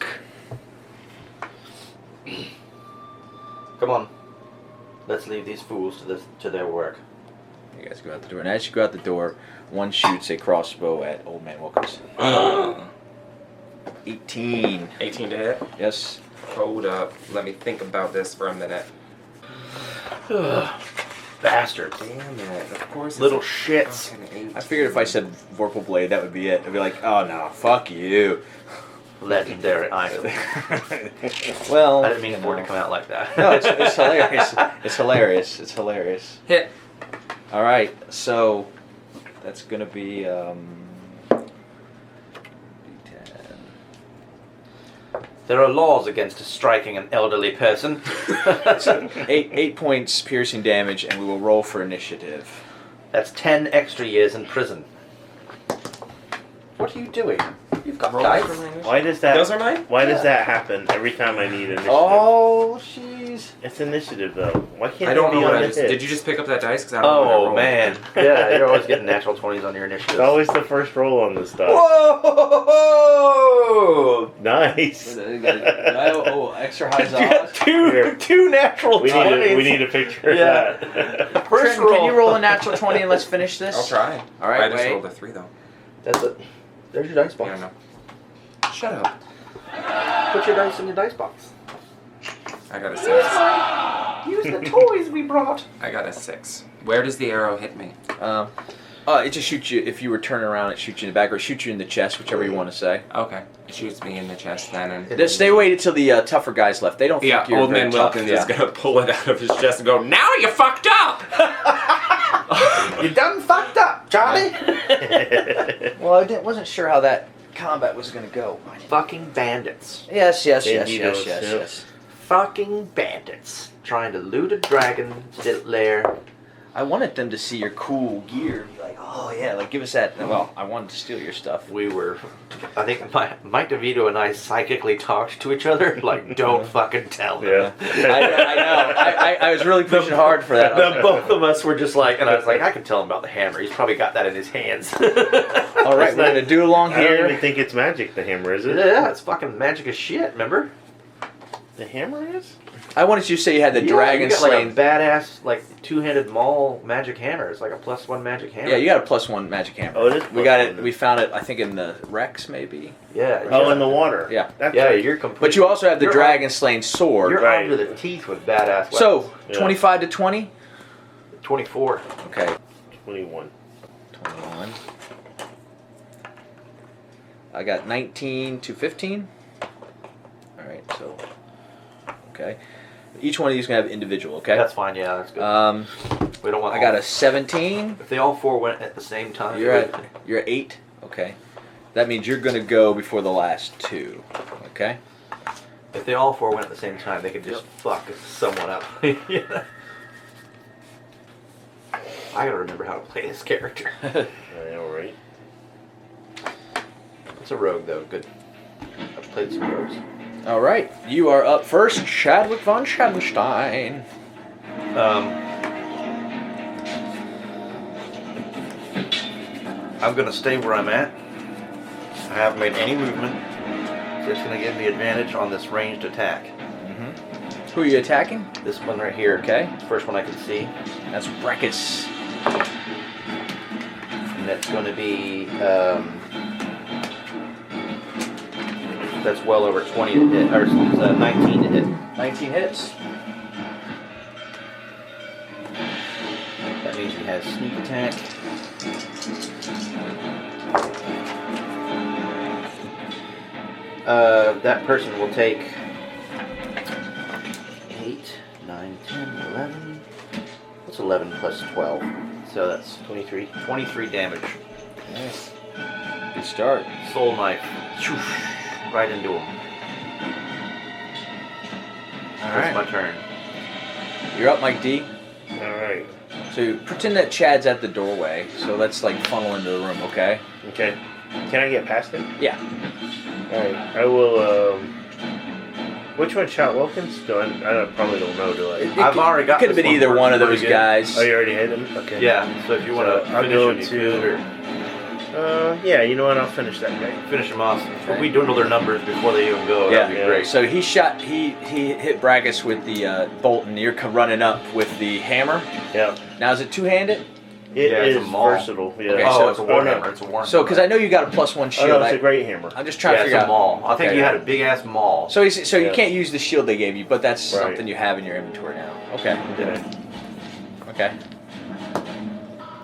Wink. Come on. Let's leave these fools to their work. You guys go out the door. And as you go out the door, one shoots a crossbow at Old Man Welkins. 18. 18 to hit. Yes. Hold up. Let me think about this for a minute. bastards. Damn it. Of course. it's Little a shits. fucking I figured if I said Vorpal Blade, that would be it. I'd be like, oh no, fuck you. Legendary item. Well, I didn't mean for it to come out like that. No, it's hilarious. It's hilarious. It's hilarious. Hit. All right, so that's gonna be D10. There are laws against striking an elderly person. eight points piercing damage, and we will roll for initiative. That's 10 extra years in prison. What are you doing? You've got Roll dice. for my initiative. Why does that? Those are mine? Why does that happen every time I need initiative? Oh, jeez. It's initiative though. Why can't I don't it be know what on I the just. hit? Did you just pick up that dice? Because I don't know what I Oh rolled. man. Yeah, you're always getting natural 20s on your initiative. It's always the first roll on this stuff. Whoa! Nice. Extra high You got Here. two natural We 20s. need a picture Yeah. of that. First Trenton, roll. can you roll a natural 20 and let's finish this? I'll try. All right, I just wait. rolled a 3 though. That's it. There's your dice box. Yeah, no. Shut up. Put your dice in your dice box. I got a 6. Use the toys we brought. I got a 6. Where does the arrow hit me? It just shoots you. If you were turning around, it shoots you in the back, or it shoots you in the chest, whichever you want to say. Okay. It shoots me in the chest then. And Just stay waited till the tougher guys left. They don't think yeah, you're Old very Man tough. Welkins Yeah. is going to pull it out of his chest and go, now you fucked up! You done fucked up, Charlie. Well, I wasn't sure how that combat was going to go. Fucking bandits. Yes. Banditos, Fucking bandits. Trying to loot a dragon's lair. I wanted them to see your cool gear and be like, oh yeah, like give us that. Well, I wanted to steal your stuff. We were, I think Mike DeVito and I psychically talked to each other, like, don't fucking tell them. Yeah. I know. I was really pushing hard for that. The both of us were just like, and I was like, I can tell him about the hammer. He's probably got that in his hands. All right, we're gonna do along I don't even here. think it's magic. The hammer is it? Yeah, it's fucking magic as shit, remember? The hammer is. I wanted you to say you had the dragon you got slaying. like a badass, like, two-handed maul magic hammer. It's like a +1 magic hammer. Yeah, you got a +1 magic hammer. Oh, it is We got +1 it. then. We found it. I think in the Rex maybe. Yeah. Oh, in the water. Yeah. That's Yeah, right. you're complete. But you also have the You're dragon slaying sword. You're Right. armed to the teeth with badass weapons. So Yeah. 25 to 20. 24. Okay. 21. 21. I got 19 to 15. All right. So. Okay. Each one of these is gonna have individual. Okay. That's fine, yeah, that's good. We don't want I got all- a 17. If they all four went at the same time. You're at 8. Okay. That means you're gonna go before the last two. Okay. If they all four went at the same time, they could just fuck someone up. Yeah. I gotta remember how to play this character. I know, right? It's a rogue, though. Good. I've played some rogues. All right. You are up first, Chadwick von Schaddenstein. I'm gonna stay where I'm at. I haven't made any movement. So it's gonna give me advantage on this ranged attack. Who are you attacking? This one right here. Okay. First one I can see. That's Breckus. And that's going to be, that's well over 20 to hit, or 19 to hit. 19 hits. That means he has sneak attack. That person will take 8, 9, 10, 11. What's 11 plus 12? So that's 23. 23 damage. Nice. Good start. Soul knife. Right into him. All That's right. my turn. You're up, Mike D. Alright. So pretend that Chad's at the doorway. So let's like funnel into the room, okay? Okay. Can I get past him? Yeah. Alright. I will, Which one shot Wilkins? I probably don't know, do I? I've already got Could have this been either working one of pretty those good. guys. Oh, you already hit him? Okay. Yeah, so if you want to I'll finish go him, you to- could, or Yeah, you know what? I'll finish that guy. finish him off. If we dwindle their numbers before they even go, that'd be Yeah. great. So he shot. He hit Brackus with the bolt, and you're running up with the hammer. Yeah. Now is it two-handed? It Yeah, it's is a maul. versatile. Yeah. Okay, Oh, so- it's a oh, war no. hammer. It's a war So, because I know you got a +1 Oh, shield. no, it's a great hammer. I'm just trying yeah, to it's figure a out. maul. I think Okay. you had a big ass maul. So you Yeah. can't use the shield they gave you, but that's Right. something you have in your inventory now. Okay. Okay. Okay.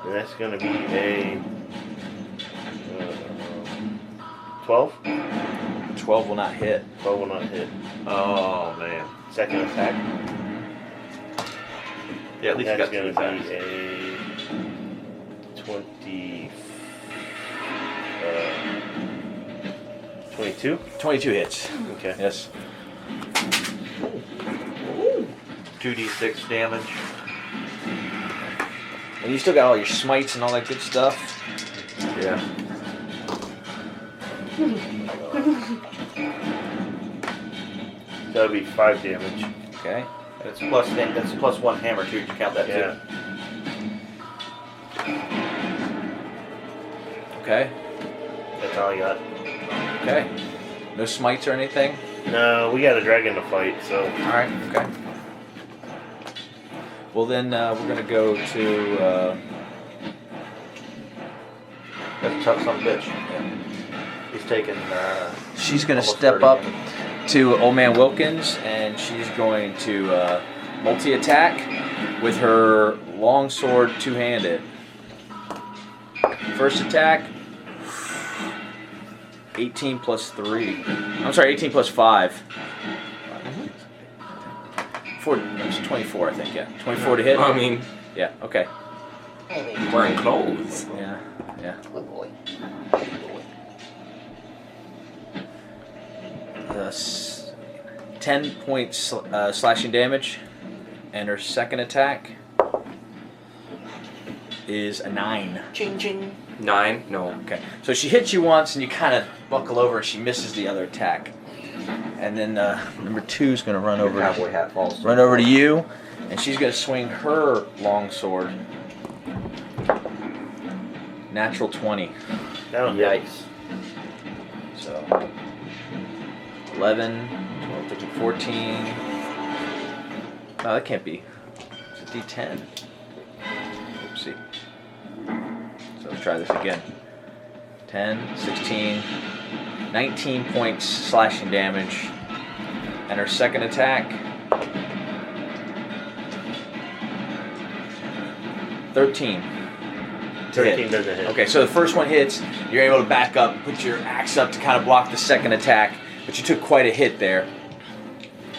And that's going to be a 12. 12 will not hit. 12 will not hit. Oh man. Second attack. Yeah, at least you That's got two going to be attacks. a 22. 22 hits. Okay. Yes. 2d6 damage. And you still got all your smites and all that good stuff. Yeah. That'll be 5 damage. Okay. That's plus 1 hammer too. Did you count that Yeah. too? Okay. That's all I got. Okay. No smites or anything? No, we got a dragon to fight, so. Alright, okay. Well then, we're gonna go to, That's a tough son of a bitch. He's taking. she's gonna almost step 30 up damage. to Old Man Welkins, and she's going to multi-attack with her longsword two-handed. First attack, 18 plus 3. I'm sorry, 18 plus 5. 24, I think, yeah. 24 to hit? I mean, Yeah, okay. wearing clothes. Yeah, yeah. Good boy. 10 points slashing damage, and her second attack is a 9. Ching ching. 9? No. Okay, so she hits you once, and you kind of buckle over, and she misses the other attack. And then number 2 is going to run over. Cowboy hat falls. Run over to you, and she's going to swing her longsword. Natural 20. That'll hit. Yikes. So 11, 12, 13, 14. No, that can't be. It's a D10. Oopsie. So let's try this again. 10, 16, 19 points slashing damage. And her second attack, 13. To 13 hit. doesn't hit. Okay, so the first one hits, you're able to back up, put your axe up to kind of block the second attack, but you took quite a hit there.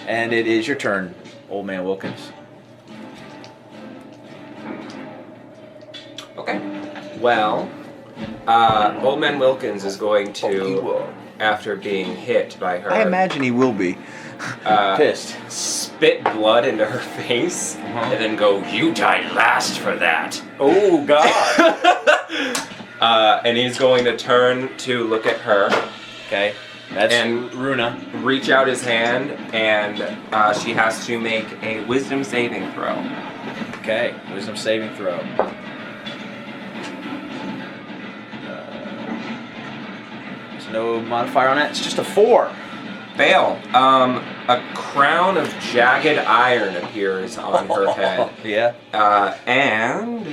And it is your turn, Old Man Wilkins. Okay. Well, Old Man Wilkins is going to, after being hit by her, I imagine he will be pissed. spit blood into her face, and then go, "You died last for that." Oh God. And he's going to turn to look at her, Okay, that's And- Runa. reach out his hand, and she has to make a wisdom saving throw. Okay, wisdom saving throw. There's no modifier on that. It's just a 4. Fail. A crown of jagged iron appears on her head. Yeah. And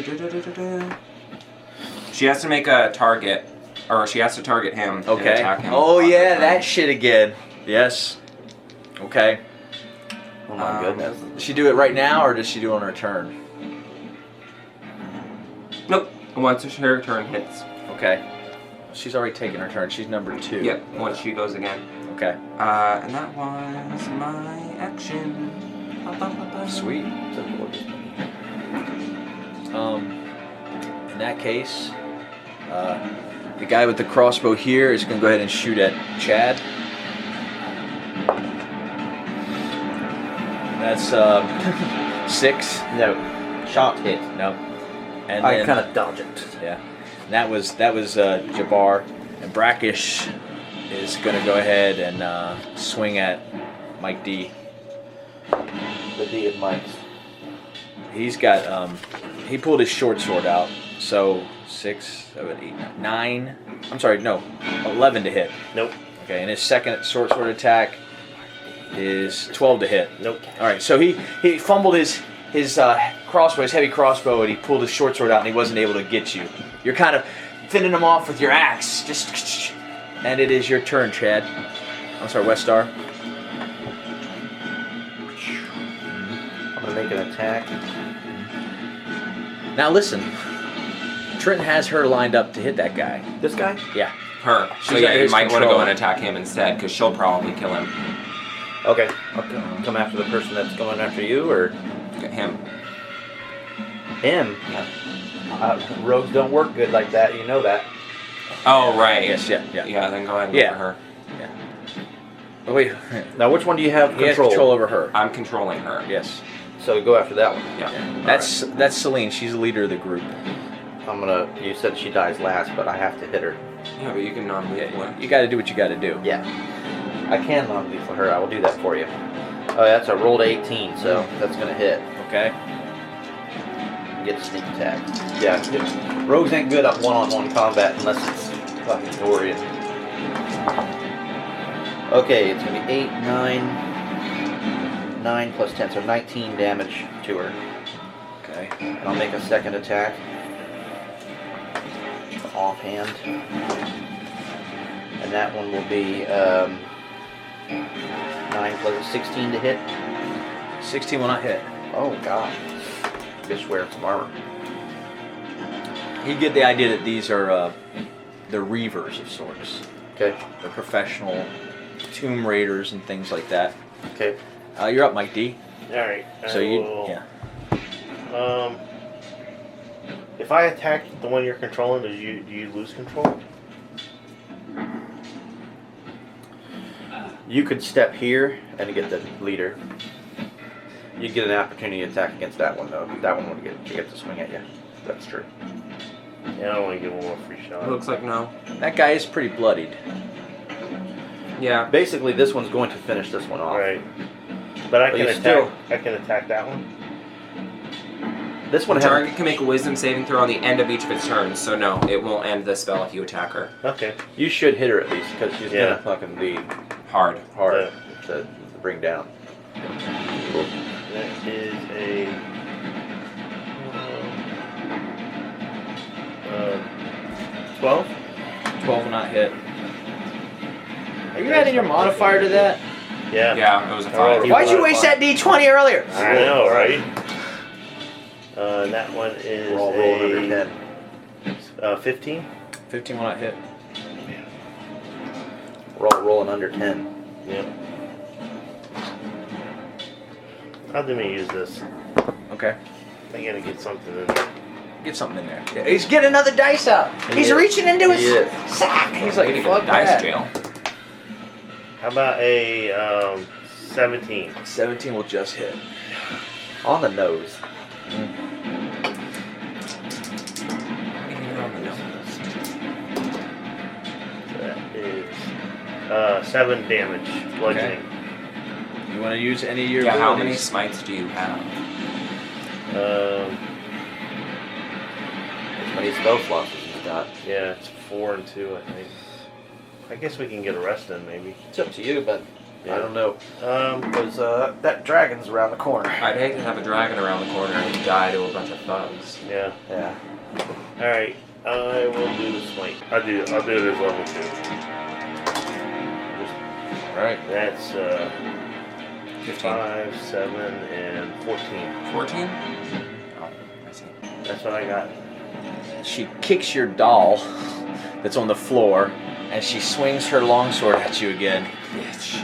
she has to make a target, or she has to target him and Okay. attack him. Oh on her yeah, turn. that shit again. Yes. Okay. Oh my goodness. Does she do it right now, or does she do it on her turn? Nope. Once her turn hits. Okay. She's already taken her turn. She's number 2. Yep. Once she goes again. Okay. And that was my action. Ba-ba-ba-ba. Sweet. In that case, the guy with the crossbow here is going to go ahead and shoot at Chad. That's 6. No. Shot hit. No. And I then, kind of dodge it. yeah. And that was Jabbar, and Brackish is going to go ahead and swing at Mike D. The D of Mike's. He's got he pulled his short sword out, so 6, 7, 8, 9. I'm sorry, no, 11 to hit. Nope. Okay, and his second short sword attack is 12 to hit. Nope. All right, so he fumbled his crossbow, his heavy crossbow, and he pulled his short sword out, and he wasn't able to get you. You're kind of thinning him off with your axe, and it is your turn, Chad. I'm sorry, Westar. I'm gonna make an attack. Now listen, Trenton has her lined up to hit that guy. This guy? Yeah. Her. So She's yeah, under you his might want to control. go and attack him instead, because she'll probably kill him. Okay. I'll come after the person that's going after you, or Get him. him. Yeah. Rogues don't work good like that. You know that. Oh, right. Yes, yeah. Yeah, then go ahead and Yeah. go for her. Oh, wait. Now, which one do you have He has control? control over her. I'm controlling her. Yes. So go after that one. Yeah. That's Celine. She's the leader of the group. I'm gonna. You said she dies last, but I have to hit her. Yeah, but you can non-lethal her. You got to do what you got to do. Yeah. I can non-lethal her. I will do that for you. Oh, that's a rolled 18, so that's gonna hit. Okay. Get a sneak attack. Yeah. Rogues ain't good at one-on-one combat unless it's fucking Dorian. Okay, it's gonna be 8, 9 plus 10, so 19 damage to her. Okay. And I'll make a second attack. Offhand. And that one will be 9 plus 16 to hit. 16 will not hit. Oh god. Just wearing some armor. You get the idea that these are the reavers of sorts. Okay. They're professional tomb raiders and things like that. Okay. You're up, Mike D. Alright. So yeah. If I attack the one you're controlling, do you lose control? You could step here and get the leader. You'd get an opportunity attack against that one though. That one would get to swing at you. That's true. Yeah, I don't want to give one more free shot. It looks like no. That guy is pretty bloodied. Yeah. Basically, this one's going to finish this one off. Right. But I But can you attack. still- I can attack that one. This The one target has. can make a wisdom saving throw on the end of each of its turns, so no, it won't end the spell if you attack her. Okay. You should hit her at least because she's Yeah. gonna fucking be Hard. hard to bring down. That is a 12. 12 will not hit. Are you adding your modifier to that? Yeah. Yeah, it was a Oh, 5. you- Why'd you waste that D20 earlier? I know, right? That one is We're all rolling under 10. 15. 15 will not hit. We're all rolling under 10. Yep. How do we use this? Okay. I gotta get something in there. Get something in there. He's getting another dice out. He's is. reaching into his He is. sack. He's Way like, to get fuck the dice that. jail. How about a 17? 17 will just hit. On the nose. That is 7 damage, bludgeoning. You want to use any of your Yeah, how many abilities? smites do you have? How many spell slots has he got? Yeah, it's 4 and 2, I think. I guess we can get a rest in, maybe. It's up to you, but Yeah. I don't know. Um, Because that dragon's around the corner. I'd hate to have a dragon around the corner and die to a bunch of thugs. yeah. Yeah. All right, I will do the smite. I'll do it as level 2. Alright. That's 15. 5, 7, and 14. 14? Oh, I see. That's what I got. She kicks your doll that's on the floor, and she swings her longsword at you again. Bitch.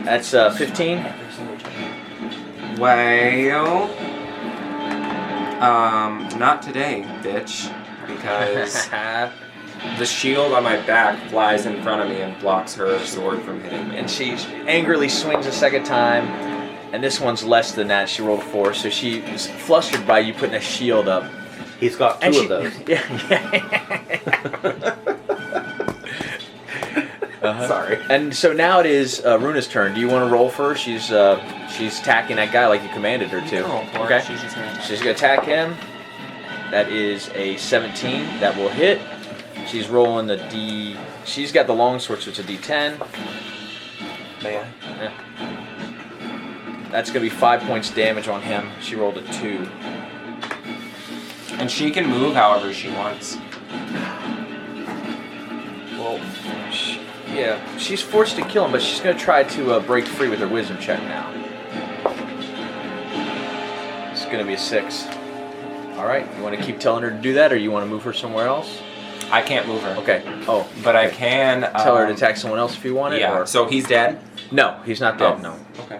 That's 15. Well, not today, bitch, because the shield on my back flies in front of me and blocks her sword from hitting me. And she angrily swings a second time, and this one's less than that. She rolled a 4, so she is flustered by you putting a shield up. He's got And two she, of those. Yeah. Sorry. And so now it is Runa's turn. Do you want to roll for her? She's attacking that guy like you commanded her to. Oh, boy, Okay. she's just gonna- She's gonna attack him. That is a 17. That will hit. She's rolling the D. She's got the longsword, so it's a D10. Man. Yeah. That's gonna be 5 points damage on him. She rolled a 2. And she can move however she wants. Well, yeah, she's forced to kill him, but she's gonna try to break free with her wisdom check now. It's gonna be a 6. All right. You want to keep telling her to do that, or you want to move her somewhere else? I can't move her. Okay. Oh, But I can tell her to attack someone else if you want it. Yeah. Or? So he's dead. No, he's not dead. Oh. No. Okay.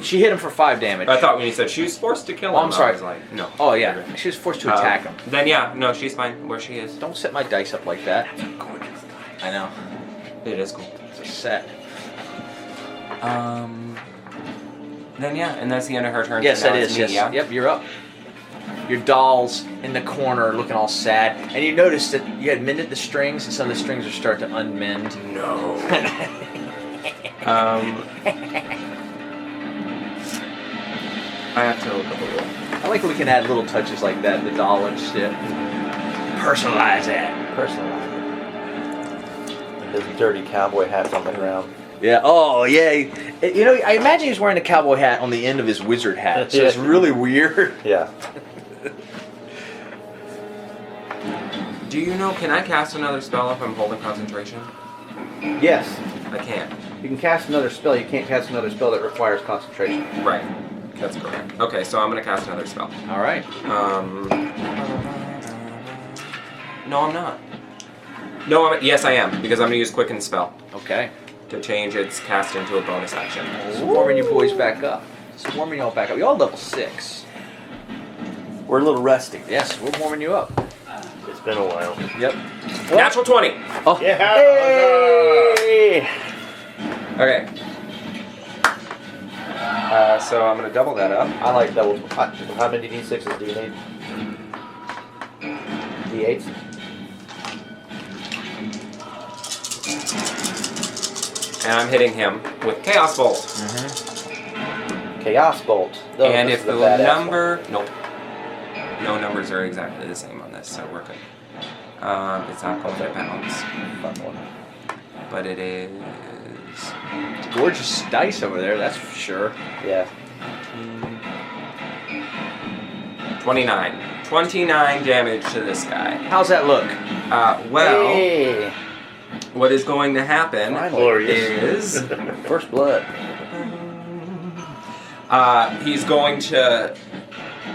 She hit him for 5 damage. I thought when you said she was forced to kill him, Oh, I'm sorry. I was like, no. Oh yeah, she was forced to attack him. Then yeah, no, she's fine where she is. Don't set my dice up like that. I know. It is cool. It's a set. Then yeah, and that's the end of her turn. Yes, so now that it's is. me, Yes. Yeah? Yep, you're up. Your doll's in the corner looking all sad, and you notice that you had mended the strings, and some of the strings are starting to unmend. No. I have to look up a little. I like when we can add little touches like that in the doll and shit. Personalize that. Personalized. His dirty cowboy hat's on the ground. Yeah. Oh, yeah. You know, I imagine he's wearing a cowboy hat on the end of his wizard hat, so it's really weird. Yeah. Do you know, can I cast another spell if I'm holding concentration? Yes. I can't. You can cast another spell. You can't cast another spell that requires concentration. Right. That's correct. Okay, so I'm going to cast another spell. All right. No, I'm not. No, yes, I am, because I'm going to use Quicken Spell Okay. to change its cast into a bonus action. So warming you boys back up. So warming you all back up. You all level 6. We're a little rusty. Yes, we're warming you up. It's been a while. Yep. Natural 20. Oh. Yeah. Hey! Okay. So I'm going to double that up. I like double. How many d6s do you need? D8s? And I'm hitting him with Chaos Bolt. Chaos Bolt. Oh, And this if is a the badass number... Nope. No numbers are exactly the same on this, so we're good. It's not going to bounce. one. Fun one. But it is... Gorgeous dice over there, that's for sure. Yeah. 29. 29 damage to this guy. How's that look? Well, Hey! what is going to happen Glorious. is... First blood. He's going to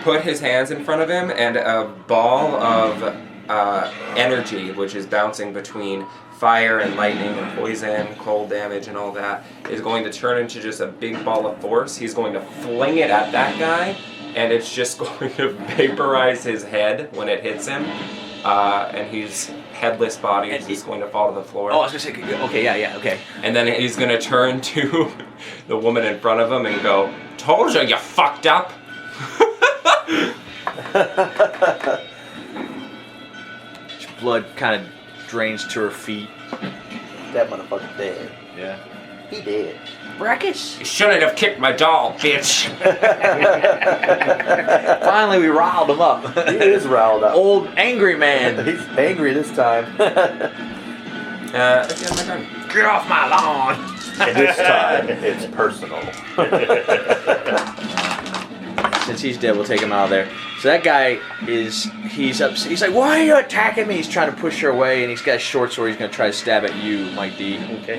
put his hands in front of him, and a ball of energy, which is bouncing between fire and lightning and poison, cold damage and all that, is going to turn into just a big ball of force. He's going to fling it at that guy, and it's just going to vaporize his head when it hits him. And his headless body is just going to fall to the floor. Oh, I was gonna say, okay, yeah, okay. And then he's going to turn to the woman in front of him and go, "Told you, you fucked up." Blood kind of drains to her feet. That motherfucker dead. Yeah. He dead. Brackets. You shouldn't have kicked my doll, bitch. Finally, we riled him up. He is riled up. Old angry man. He's angry this time. That's the end of my turn. Get off my lawn. And this time, it's personal. Since he's dead, we'll take him out of there. So that guy he's upset. He's like, why are you attacking me? He's trying to push her away, and he's got a short sword. He's going to try to stab at you, Mike D. Okay.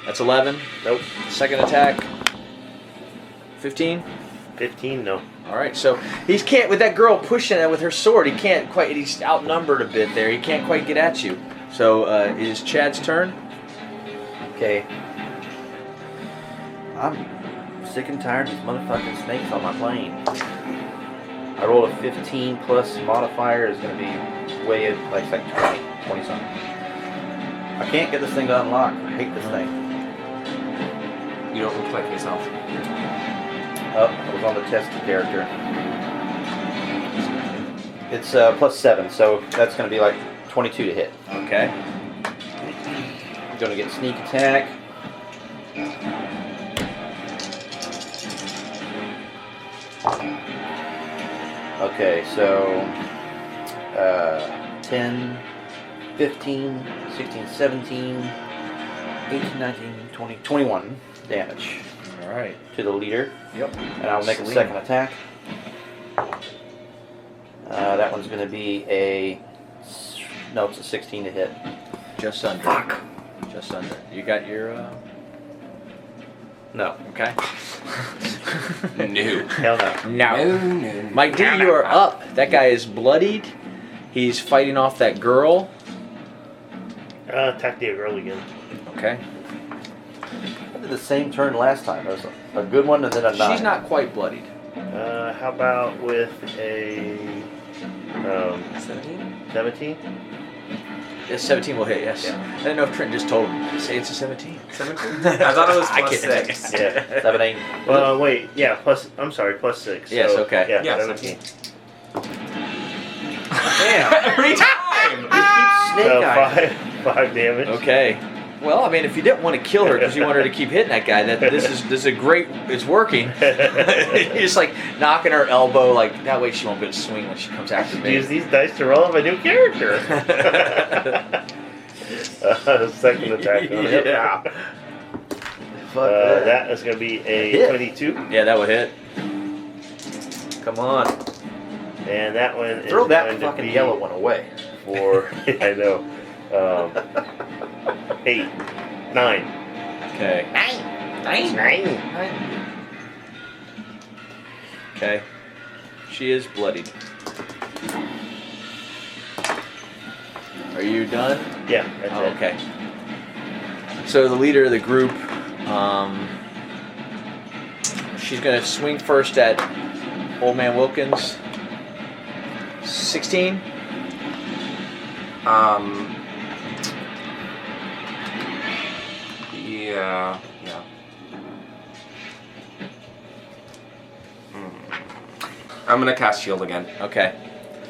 That's 11. Nope. Second attack. 15. 15, no. All right, so he can't, with that girl pushing it with her sword, he can't quite, he's outnumbered a bit there. He can't quite get at you. So it is Chad's turn. Okay. I'm sick and tired of these motherfucking snakes on my plane. I rolled a 15 plus modifier is going to be way, like 20 something. I can't get this thing to unlock. I hate this thing. You don't look like yourself. Oh, I was on the test character. It's plus 7, so that's going to be like 22 to hit. Okay. I'm going to get sneak attack. Okay, so 10, 15, 16, 17, 18, 19, 20, 21 damage All right. to the leader. Yep. And I'll make a Sweet. second attack. That one's going to be no, it's a 16 to hit. Just under. Fuck. Just under. You got your No. Okay. No. Hell no. No. No. Mike D, you are up. That guy is bloodied. He's fighting off that girl. Attack the girl again. Okay. I did the same turn last time. It was a good one and then a 9. She's not quite bloodied. How about with a 17? Yes, 17 will hit, yes. Yeah. I didn't know if Trent just told him. Say it's a 17. 17? I thought it was I plus can't- 6. Yeah. 17. Well, wait. Yeah. I'm sorry. Plus 6. Yes, so, okay. Yeah. Yeah, 17. Damn. Every time! Snake So eyes. 5 damage. Okay. Well, I mean, if you didn't want to kill her because you want her to keep hitting that guy, this is a great. It's working. You're just like knocking her elbow, like that way she won't be able to swing when she comes after me. Use these dice to roll my new character. Second attack. On it. Yeah. Fuck that. That is going to be a Hit. 22, Yeah, that would hit. Come on. and that one is Throw that going to fucking be yellow one away. for I know 8, 9. Okay. 9. Okay. She is bloodied. Are you done? Yeah, that's Oh, it. okay. So the leader of the group, she's gonna swing first at Old Man Welkins. 16. Yeah. I'm gonna cast shield again. Okay.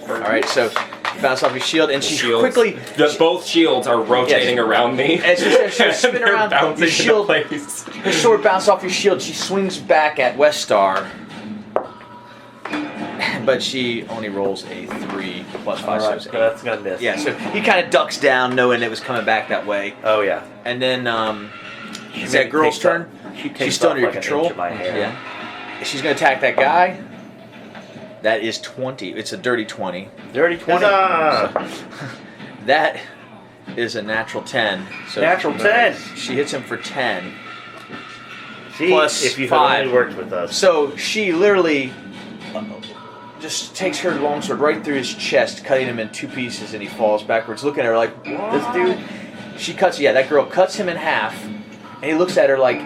All right. So you bounce off your shield, and she Shields. quickly. Both shields are rotating Yes. around me. And she'll spin They're around bouncing the shield. into place. Her sword bounces off your shield. She swings back at Westar, but she only rolls a 3 plus 5, Alright, so so it's 8. that's going to miss. Yeah, so he kind of ducks down, knowing it was coming back that way. Oh, yeah. And then it's maybe that girl's takes turn. up- She takes She's still off under your like an control. inch of my hair. Yeah. She's gonna attack that guy. That is 20. It's a dirty 20. Dirty 20. Huzzah! That is a natural 10. So Natural 10. she hits him for 10. See, Plus if you 5. had only worked with us. So she literally just takes her longsword right through his chest, cutting him in 2 pieces, and he falls backwards, looking at her like, this dude. She cuts, that girl cuts him in half, and he looks at her like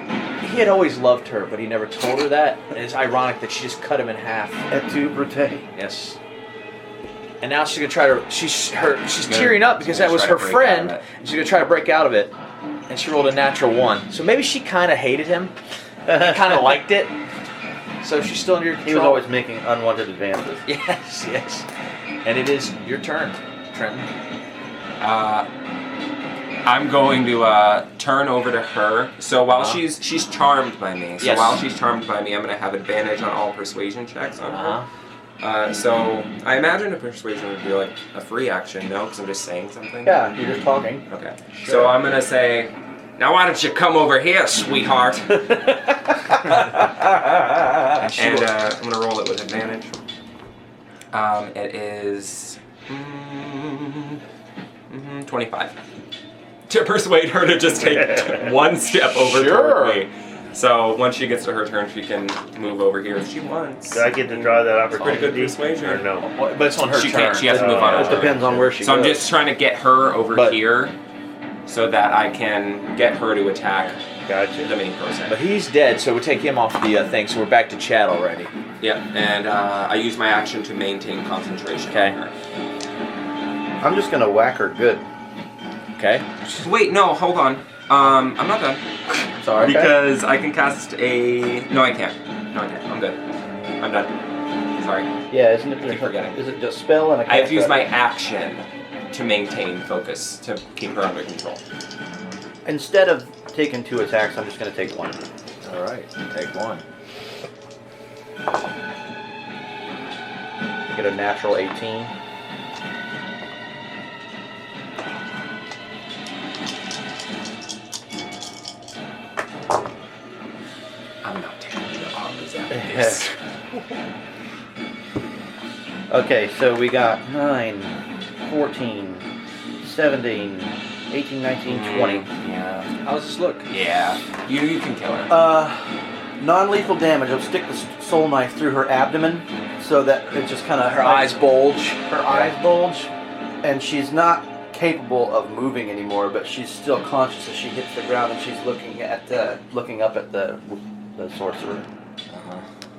he had always loved her, but he never told her that. And it's ironic that she just cut him in half. Et tu, Brute? Yes. And now she's gonna try to. She's tearing up because that was try to her break friend. out of it. And she's gonna try to break out of it, and she rolled a natural 1. So maybe she kind of hated him, kind of liked it. So she's still under your control. He was always making unwanted advances. Yes, yes. And it is your turn, Trenton. I'm going to turn over to her. So while she's charmed by me. So Yes. while she's charmed by me, I'm going to have advantage on all persuasion checks on Uh-huh. her. So I imagine a persuasion would be like a free action, no? Because I'm just saying something. Yeah, you're just talking. Okay. So I'm going to say, now why don't you come over here, sweetheart? And I'm going to roll it with advantage. It is 25. To persuade her to just take 1 step over Sure. toward me. So once she gets to her turn, she can move over here if she wants. Do I get to draw that Pretty good opportunity? persuasion. Or no? But it's on her She turn. can't. She has to move on her It It turn. depends on where she So goes. I'm just trying to get her over But- here, so that I can get her to attack the Gotcha. main person. But he's dead, so we'll take him off the thing. So we're back to chat already. Yeah, and I use my action to maintain concentration. Okay. On her. I'm just going to whack her good. Okay. Wait, no, hold on. I'm not done. Sorry. Because I can cast a. No, I can't. No, I can't. I'm good. I'm done. Sorry. Yeah, isn't it? Keep forgetting. Is it just spell and a I have to use my cantrip? action to maintain focus to keep her under control. Instead of taking 2 attacks, I'm just going to take 1. All right. Take 1. Get a natural 18. I'm not taking the arms out of this. Okay, so we got 9, 14, 17, 18, 19, 20. Yeah. How does this look? Yeah. You can kill her. Non-lethal damage. I'll stick the soul knife through her abdomen so that it just kind of... Her eyes bulge. Her eyes bulge, and she's not capable of moving anymore, but she's still conscious as she hits the ground, and she's looking up at the sorcerer.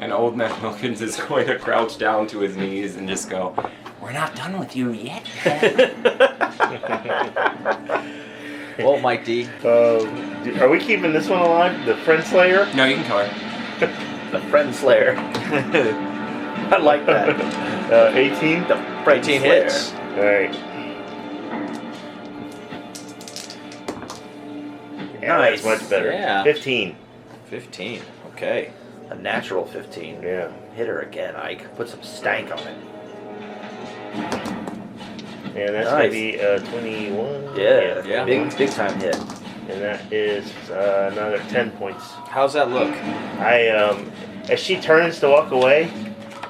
And Old Man Welkins is going to crouch down to his knees and just go, "We're not done with you yet." Well, Mike D. Are we keeping this one alive? The Friend Slayer? No, you can kill her. The Friend Slayer. I like that. 18? The Friend 18 Slayer. hits. Alright. Yeah, Nice. that's much better. Yeah. 15. 15. Okay. A natural 15. Yeah. Hit her again, Ike. Put some stank on it. And that's Nice. going to be 21. Yeah. Big time hit. And that is another 10 points. How's that look? As she turns to walk away,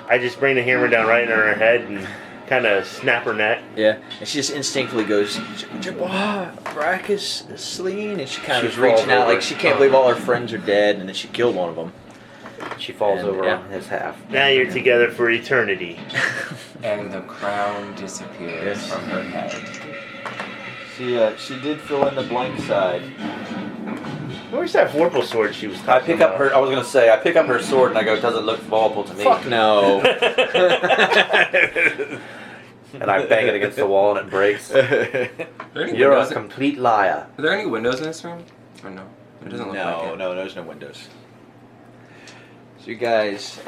I just bring the hammer down right in her head and kind of snap her neck. Yeah. And she just instinctively goes, Brackus, Celine. And she kind of She is reaching falls out over. like she can't believe all her friends are dead and then she killed one of them. She falls And, over yeah. on his half. Now you're together for eternity. And the crown disappears Yes. from her head. She did fill in the blank side. Where's that Vorpal sword she was talking about? I was going to say, I pick up her sword and I go, "Does it look vulnerable to me?" Fuck no. And I bang it against the wall and it breaks. Are there any You're a windows? complete liar. Are there any windows in this room? Or no? It doesn't look like it. No, there's no windows. So you guys,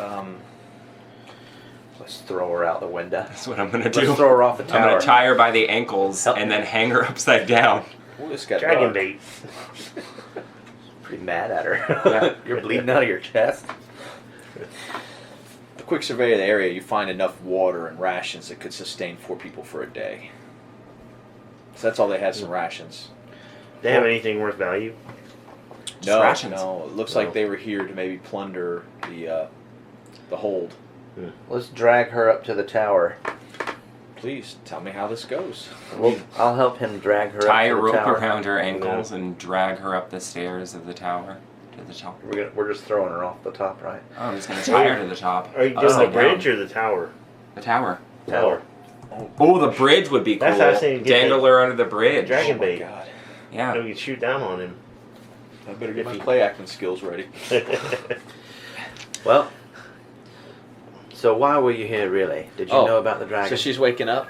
Let's throw her out the window. That's what I'm gonna Let's do. throw her off the I'm tower. gonna tie her by the ankles Help. and then hang her upside down. ooh, this got Dragon dark. bait. Pretty mad at her. Yeah. You're bleeding out of your chest. A quick survey of the area, you find enough water and rations that could sustain 4 people for a day. So that's all they had, some rations. They have anything worth value? Just rations. No. It looks like they were here to maybe plunder the hold. Let's drag her up to the tower. Please tell me how this goes. I'll help him drag her Tie a up to the rope tower. around her ankles and drag her up the stairs of the tower to the top. We're just throwing her off the top, right? Oh, I'm just gonna tie her to the top. Are you doing Upside the bridge down. or the tower? The tower? Tower. Oh, the bridge would be cool. That's what I was saying, get Dangle her under the bridge. Dragon Oh my bait. god. Yeah. No, you can shoot down on him. I better get my play acting skills ready. Well, so why were you here, really? Did you Oh, know about the dragon? So she's waking up?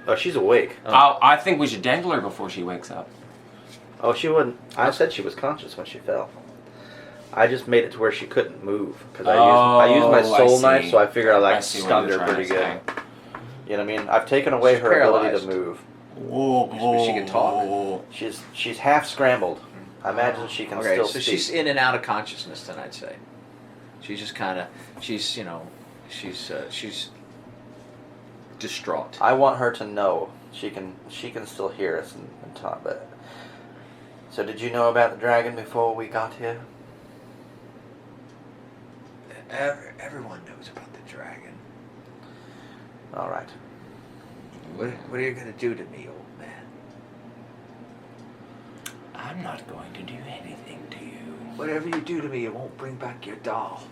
Oh, she's awake. I think we should dangle her before she wakes up. Oh, she wouldn't. I said she was conscious when she fell. I just made it to where she couldn't move because I used my Oh, I soul see. knife, so I figured I I see what stunned you're her trying pretty to good. say. You know what I mean? I've taken away She's her ability paralyzed. to move. Whoa, She can talk. She's half scrambled. I imagine she can Okay, still so speak. she's in and out of consciousness then, I'd say. She's just kind of, she's distraught. I want her to know she can still hear us and talk. But so, did you know about the dragon before we got here? Everyone knows about the dragon. All right. What are you going to do to me, old man? I'm not going to do anything to you. Whatever you do to me, it won't bring back your doll.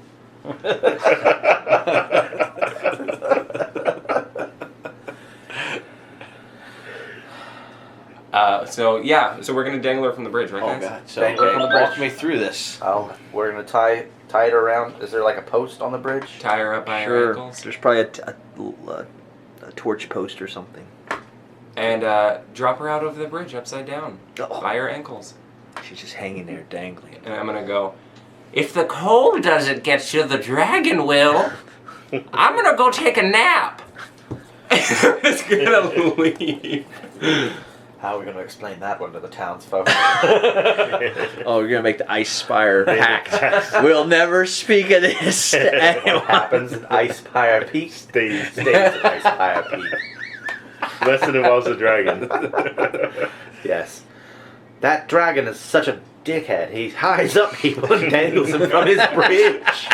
So we're gonna dangle her from the bridge, right, Oh guys? god. So Dangle from the bridge. walk me through this. We're gonna tie it around. Is there like a post on the bridge? Tie her up by her ankles There's probably a torch post or something. and drop her out over the bridge upside down by her ankles. She's just hanging there dangling. And I'm gonna go. If the cold doesn't get you, the dragon will. I'm gonna go take a nap. It's gonna leave. How are we going to explain that one to the townsfolk? Oh, we're gonna make the Icespire Pact. We'll never speak of this to What anyone. happens in Icespire Peak Stays. stays at Icespire Peak. Unless it involves a dragon. Yes. That dragon is such a dickhead. He hides up people and dangles them from his bridge.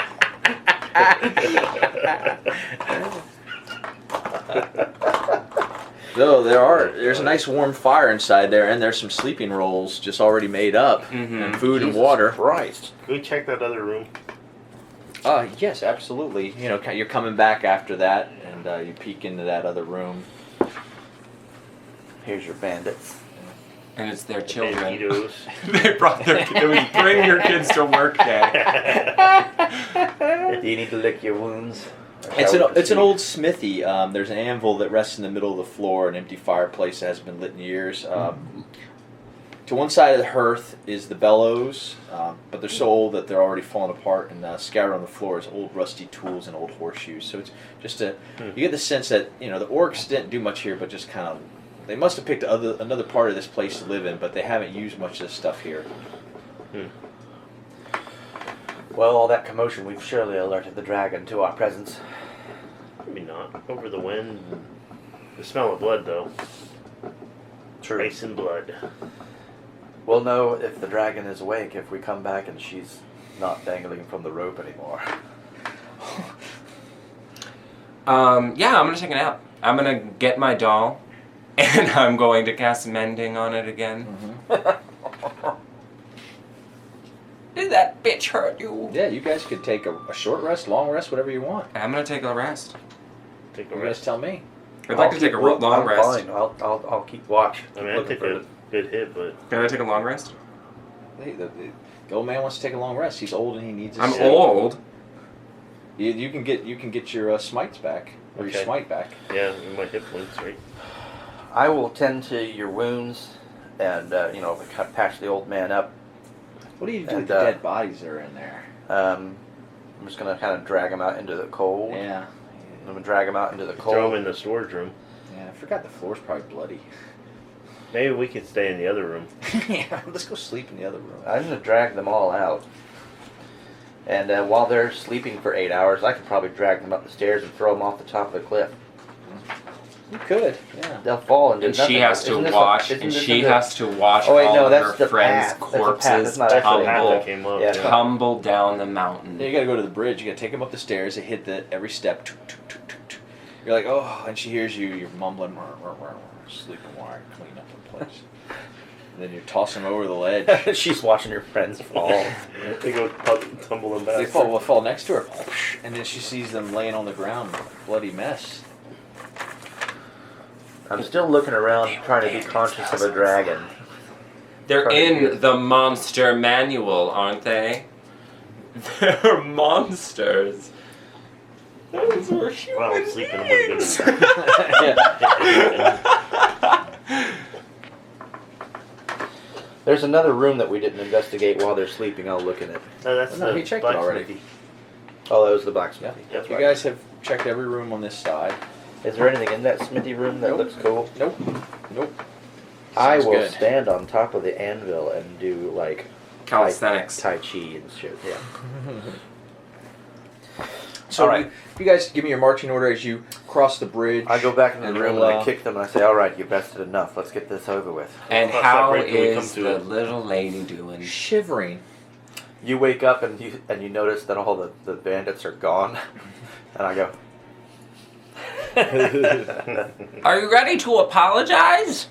Though there's a nice warm fire inside there, and there's some sleeping rolls just already made up, and food and water. Christ. Can we check that other room? Yes, absolutely. You know, you're coming back after that, and you peek into that other room. Here's your bandits. And it's their children. Banditos. They brought their kids. It was bring your kids to work day. Do you need to lick your wounds? It's an old smithy. There's an anvil that rests in the middle of the floor, an empty fireplace that hasn't been lit in years. To one side of the hearth is the bellows, but they're so old that they're already falling apart, and scattered on the floor is old rusty tools and old horseshoes. So it's just you get the sense that the orcs didn't do much here, but just kind of they must have picked another part of this place to live in, but they haven't used much of this stuff here. Well, all that commotion, we've surely alerted the dragon to our presence. Maybe not. Over the wind. The smell of blood, though. True. Ice and blood. We'll know if the dragon is awake if we come back and she's not dangling from the rope anymore. Yeah, I'm gonna take a nap. I'm gonna get my doll, and I'm going to cast mending on it again. Did that bitch hurt you? Yeah, you guys could take a short rest, long rest, whatever you want. I'm gonna take a rest. Take a You guys rest. tell me. I'd like to take a long I'm rest. Fine. I'll keep watch. I mean, I Looking took for a good hit, but Can I take a long rest? Hey, the old man wants to take a long rest. He's old and he needs. I'm sleep. old. You can get your smites back or your Okay. smite back. yeah, my hit points, right? I will tend to your wounds and patch the old man up. What do you do And, with the dead bodies that are in there? I'm just gonna kind of drag him out into the cold. Yeah. I'm gonna drag him out into the Throw him cold. in the storage room. Yeah, I forgot the floor's probably bloody. Maybe we could stay in the other room. Yeah, let's go sleep in the other room. I'm gonna drag them all out. And while they're sleeping for 8 hours, I could probably drag them up the stairs and throw them off the top of the cliff. You could, yeah. They'll fall and do And nothing. she has to Isn't this watch. isn't And this she in the- has to watch Oh, wait, all no, of that's her the friends' path. That's the path. corpses That's not actually- The path tumble, that came up. Yeah. tumble down the mountain. Yeah, you gotta go to the bridge. You gotta take them up the stairs. They hit every step. You're like, oh, and she hears you. You're mumbling, sleeping wire, clean up the place. And then you toss them over the ledge. She's watching her friends fall. They go tumbling back. They fall next to her, and then she sees them laying on the ground, bloody mess. I'm still looking around, trying to be conscious of a dragon. They're in the monster manual, aren't they? They're monsters. Those were Well, humans. sleeping was good. There's another room that we didn't investigate while they're sleeping. I'll look in it. No, that's No, the he checked it already. blacksmithy. Oh, that was the Yeah, blacksmithy. That's you right. guys have checked every room on this side. Is there anything in that smithy room that Nope. looks cool? Nope. Nope. I Sounds will good. stand on top of the anvil and do like Calisthenics. Tai Chi and shit. Yeah. So All right. you guys give me your marching order as you cross the bridge. I go back into And the room we'll, and I kick them and I say, "All right, you've rested enough. Let's get this over with." And Cross how that bridge when we come is to the it. little lady doing? shivering. You wake up and you notice that all the bandits are gone, and I go, Are you ready to apologize?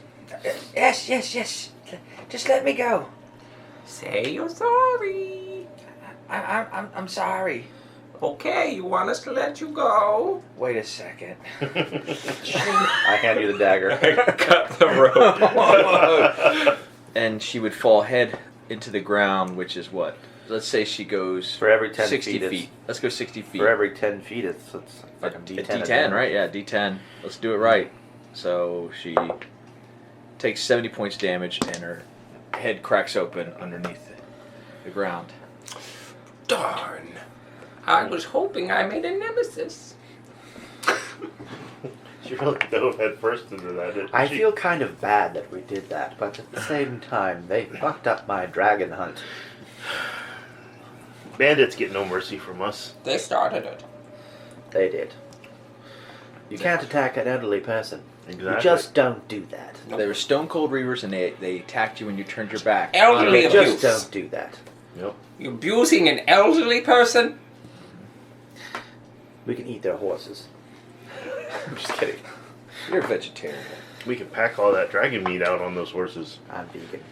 Yes, yes, yes. Just let me go. Say you're sorry. I'm sorry. Okay, you want us to let you go? Wait a second. I hand you the dagger. Cut the rope. And she would fall head into the ground, which is what? Let's say she goes For every 10 60 feet, feet. Let's go 60 feet. For every 10 feet, it's A fucking D10. D10, again. right? Yeah, D10. Let's do it right. So she takes 70 points damage, and her head cracks open underneath the ground. Darn. I was hoping I made a nemesis. She really dove head first into that, didn't I she? feel kind of bad that we did that, but at the same time, they fucked up my dragon hunt. Bandits get no mercy from us. They started it. They did. You can't attack an elderly person. Exactly. You just don't do that. They were stone cold reavers, and they attacked you when you turned your back. Elderly You abuse. just don't do that. Yep. You abusing an elderly person? We can eat their horses. I'm just kidding. You're a vegetarian. We could pack all that dragon meat out on those horses. I'm vegan.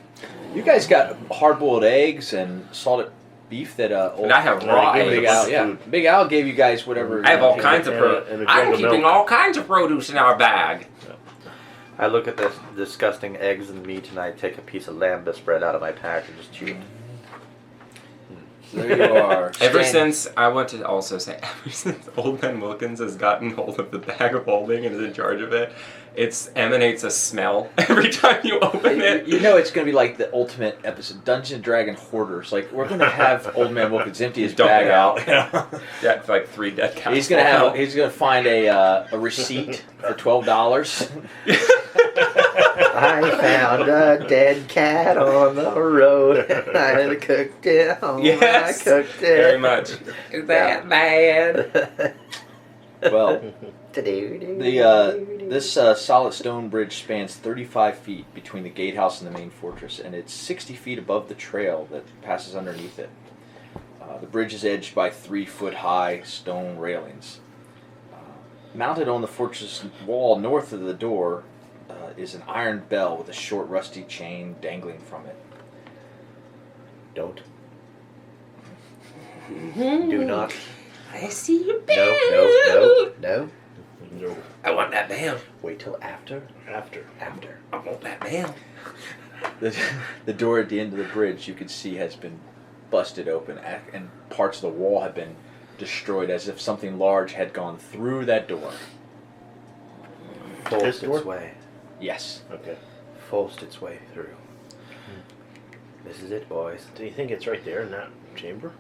You guys got hard-boiled eggs and salted beef that old And I have raw give me Big eggs. Al, yeah. food. Big Al gave you guys whatever. I have all you kinds of and a produce. jug I'm of keeping milk. all kinds of produce in our bag. I look at this disgusting eggs and meat, and I take a piece of lambda spread out of my pack and just chew it. There you are. Ever Stand- since, I want to also say, ever since Old Man Welkins has gotten hold of the bag of holding and is in charge of it, it emanates a smell every time you open it. You know it's going to be like the ultimate episode, Dungeons and Dragon Hoarders. Like, we're going to have Old Man Wilkins empty his Dump bag it out. out. Yeah, it's like 3 dead cats. He's gonna find a receipt for $12. I found a dead cat on the road. I cooked it. Oh, Yes, I cooked it. very much. Is that bad? Well, this solid stone bridge spans 35 feet between the gatehouse and the main fortress, and it's 60 feet above the trail that passes underneath it. The bridge is edged by 3-foot-high stone railings. Mounted on the fortress wall north of the door is an iron bell with a short rusty chain dangling from it. Don't. Do not. I see you, No. No. I want that bell. Wait till after. After. I want that bell. The door at the end of the bridge you can see has been busted open, and parts of the wall have been destroyed as if something large had gone through that door. Forced This door? its way. Yes. Okay. Forced its way through. This is it, boys. Do you think it's right there in that chamber?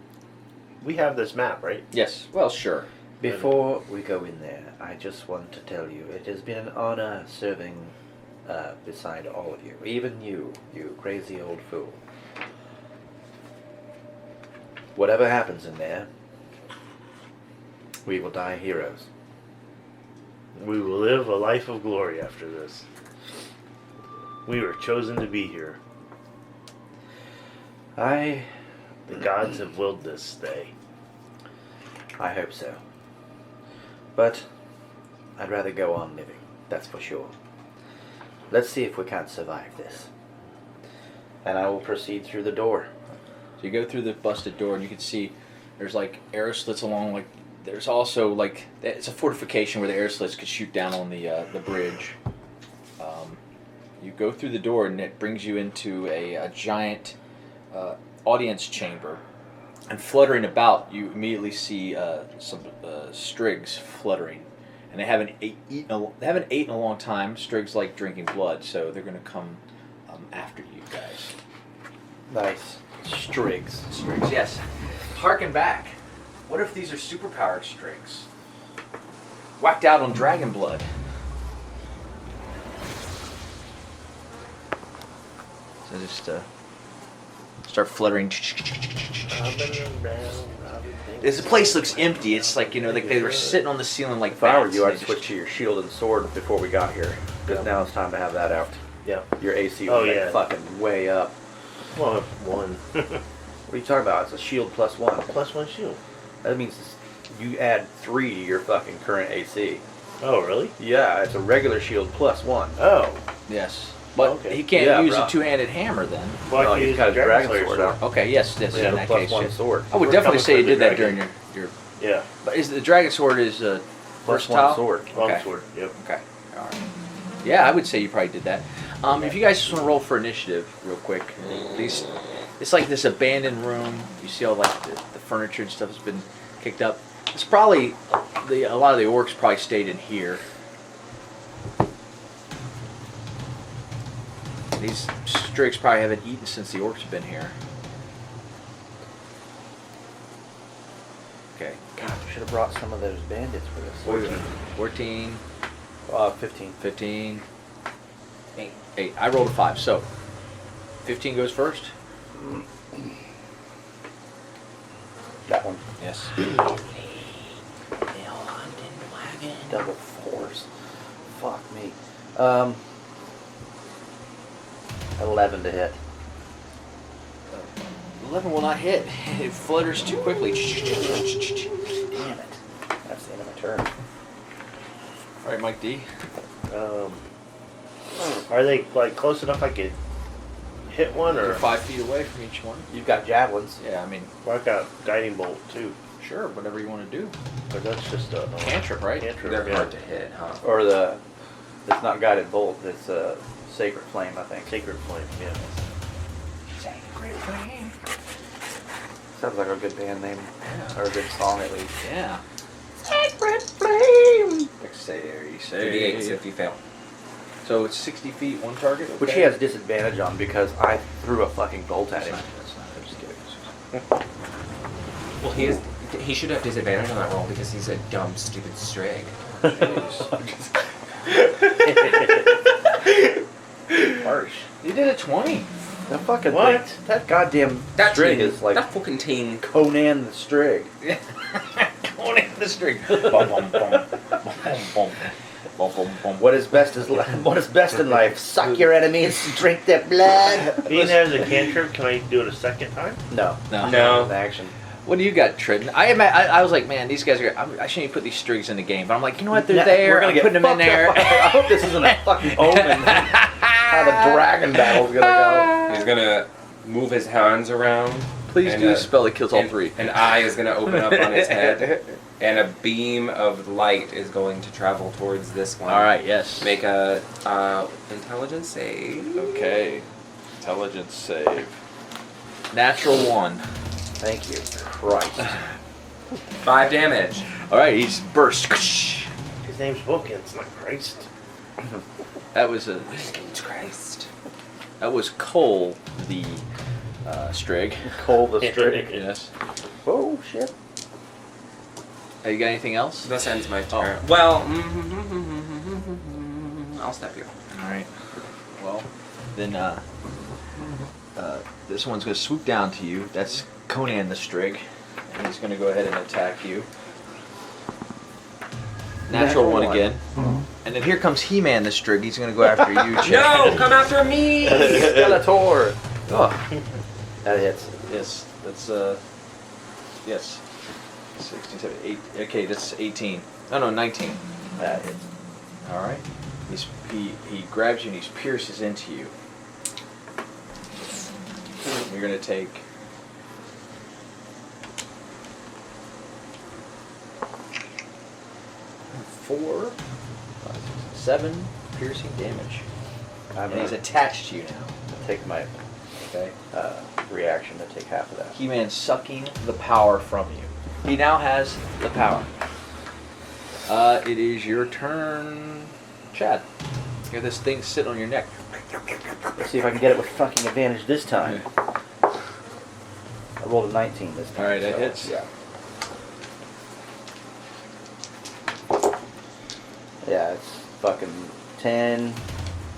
We have this map, right? Yes. Well, sure. Before we go in there, I just want to tell you it has been an honor serving beside all of you. Even you, you crazy old fool. Whatever happens in there, we will die heroes. We will live a life of glory after this. We were chosen to be here. The gods have willed this day. I hope so. But I'd rather go on living, that's for sure. Let's see if we can't survive this. And I will proceed through the door. So you go through the busted door, and you can see there's like arrow slits along. Like there's also like it's a fortification where the arrow slits could shoot down on the bridge. You go through the door, and it brings you into a giant audience chamber. And fluttering about, you immediately see some strigs fluttering, and they haven't eaten in a long time. Strigs like drinking blood, so they're going to come after you guys. Nice. Strigs. Strigs, yes. Harken back. What if these are superpowered strigs? Whacked out on dragon blood. So just start fluttering. This place looks empty. It's like, like they were sitting on the ceiling like If I were bats, you, and I'd they switch to your shield and sword before we got here. Because now it's time to have that out. Yeah. Your AC Oh, was yeah. fucking way up. Well, one. What are you talking about? It's a shield plus 1. Plus 1 shield. That means you add 3 to your fucking current AC. Oh, really? Yeah, it's a regular shield plus 1. Oh. Yes. But Okay. he can't Yeah, use bro. a two-handed hammer then. Well, No, I could he's use got the his Dragon Slayer Sword out. Okay, yes, Yeah, in that plus case. 1 yeah. sword. I would We're definitely coming say you for the did that dragon. during your. Yeah. But is the dragon sword is Plus versatile? 1 sword. Long Okay. sword. Yep. Okay. All right. Yeah, I would say you probably did that. If you guys just want to roll for initiative real quick, it's like this abandoned room. You see all like the furniture and stuff has been kicked up. It's probably a lot of the orcs probably stayed in here. These strigs probably haven't eaten since the orcs have been here. Okay. God, we should have brought some of those bandits with us. 14, 15. 15, 8. I rolled a 5, so 15 goes first. That one. Yes. Double 4s. Fuck me. 11 to hit. 11 will not hit. It flutters too quickly. Damn it. That's the end of my turn. All right, Mike D. Are they like close enough I could hit one, You're or 5 feet away from each one. You've got javelins. Yeah, I mean, well, I got guiding bolt too? sure, whatever you want to do. But that's just a Cantrip, right? cantrip. They're Yeah. hard to hit, huh? Or it's not guided bolt, it's a sacred flame, I think. Sacred flame. Yeah. Sounds like a good band name. Or a good song at least. Yeah. Sacred flame! Dexterity 2d8 save. if you fail. So it's 60 feet, one target? Which he okay? has disadvantage on because I threw a fucking bolt at him. That's not, I'm just kidding. Well, he should have disadvantage on that roll because he's a dumb, stupid strig. Harsh. You did a 20. The fucking What? thing, that goddamn That strig team, is like that fucking team. Conan the Strig. Going in the string. Bum, bum, bum, bum, bum, bum, bum, bum. What is best in life? Suck your enemies, drink their blood. Being there's a cantrip, can I do it a second time? No. No. An action. What do you got, Tridden? I was like, man, these guys are. I shouldn't even put these strigs in the game, but I'm like, you know what? They're Nah, there. We're gonna I'm get putting them in there. fucked up. I hope this isn't a fucking omen. How the dragon battle's gonna He's gonna move his hands around. Please and do a spell that kills all three. An eye is gonna open up on his head, and a beam of light is going to travel towards this one. All right. Yes. Make a intelligence save. Okay. Intelligence save. Natural 1. go. Thank you, Christ. 5 damage. All right. He's burst. His name's Wilkins, not Christ. That was a. Wilkins Christ. That was Cole, the strig. Cole the Strig. Yes. Oh shit. Have you got anything else? This ends my Oh. turn. Well, I'll step here. All right. Well, then this one's going to swoop down to you. That's Conan the Strig, and he's going to go ahead and attack you. Natural one again. And then here comes He-Man the Strig. He's going to go after you, Chad. No, come after me! Skeletor. Oh, That hits. yes. That's yes. 16, 17, 8. Okay, that's 18. No, 19. That hits. All right. He grabs you and he pierces into you. You're going to take 4, 5, 6, 7 piercing damage. I'm And he's gonna attached to you now. take my Okay. reaction to take half of that. He-Man sucking the power from you. He now has the power. It is your turn, Chad. You have this thing sitting on your neck. Let's see if I can get it with fucking advantage this time. I rolled a 19 this time. Alright, that so, hits. Yeah. Yeah, it's fucking 10,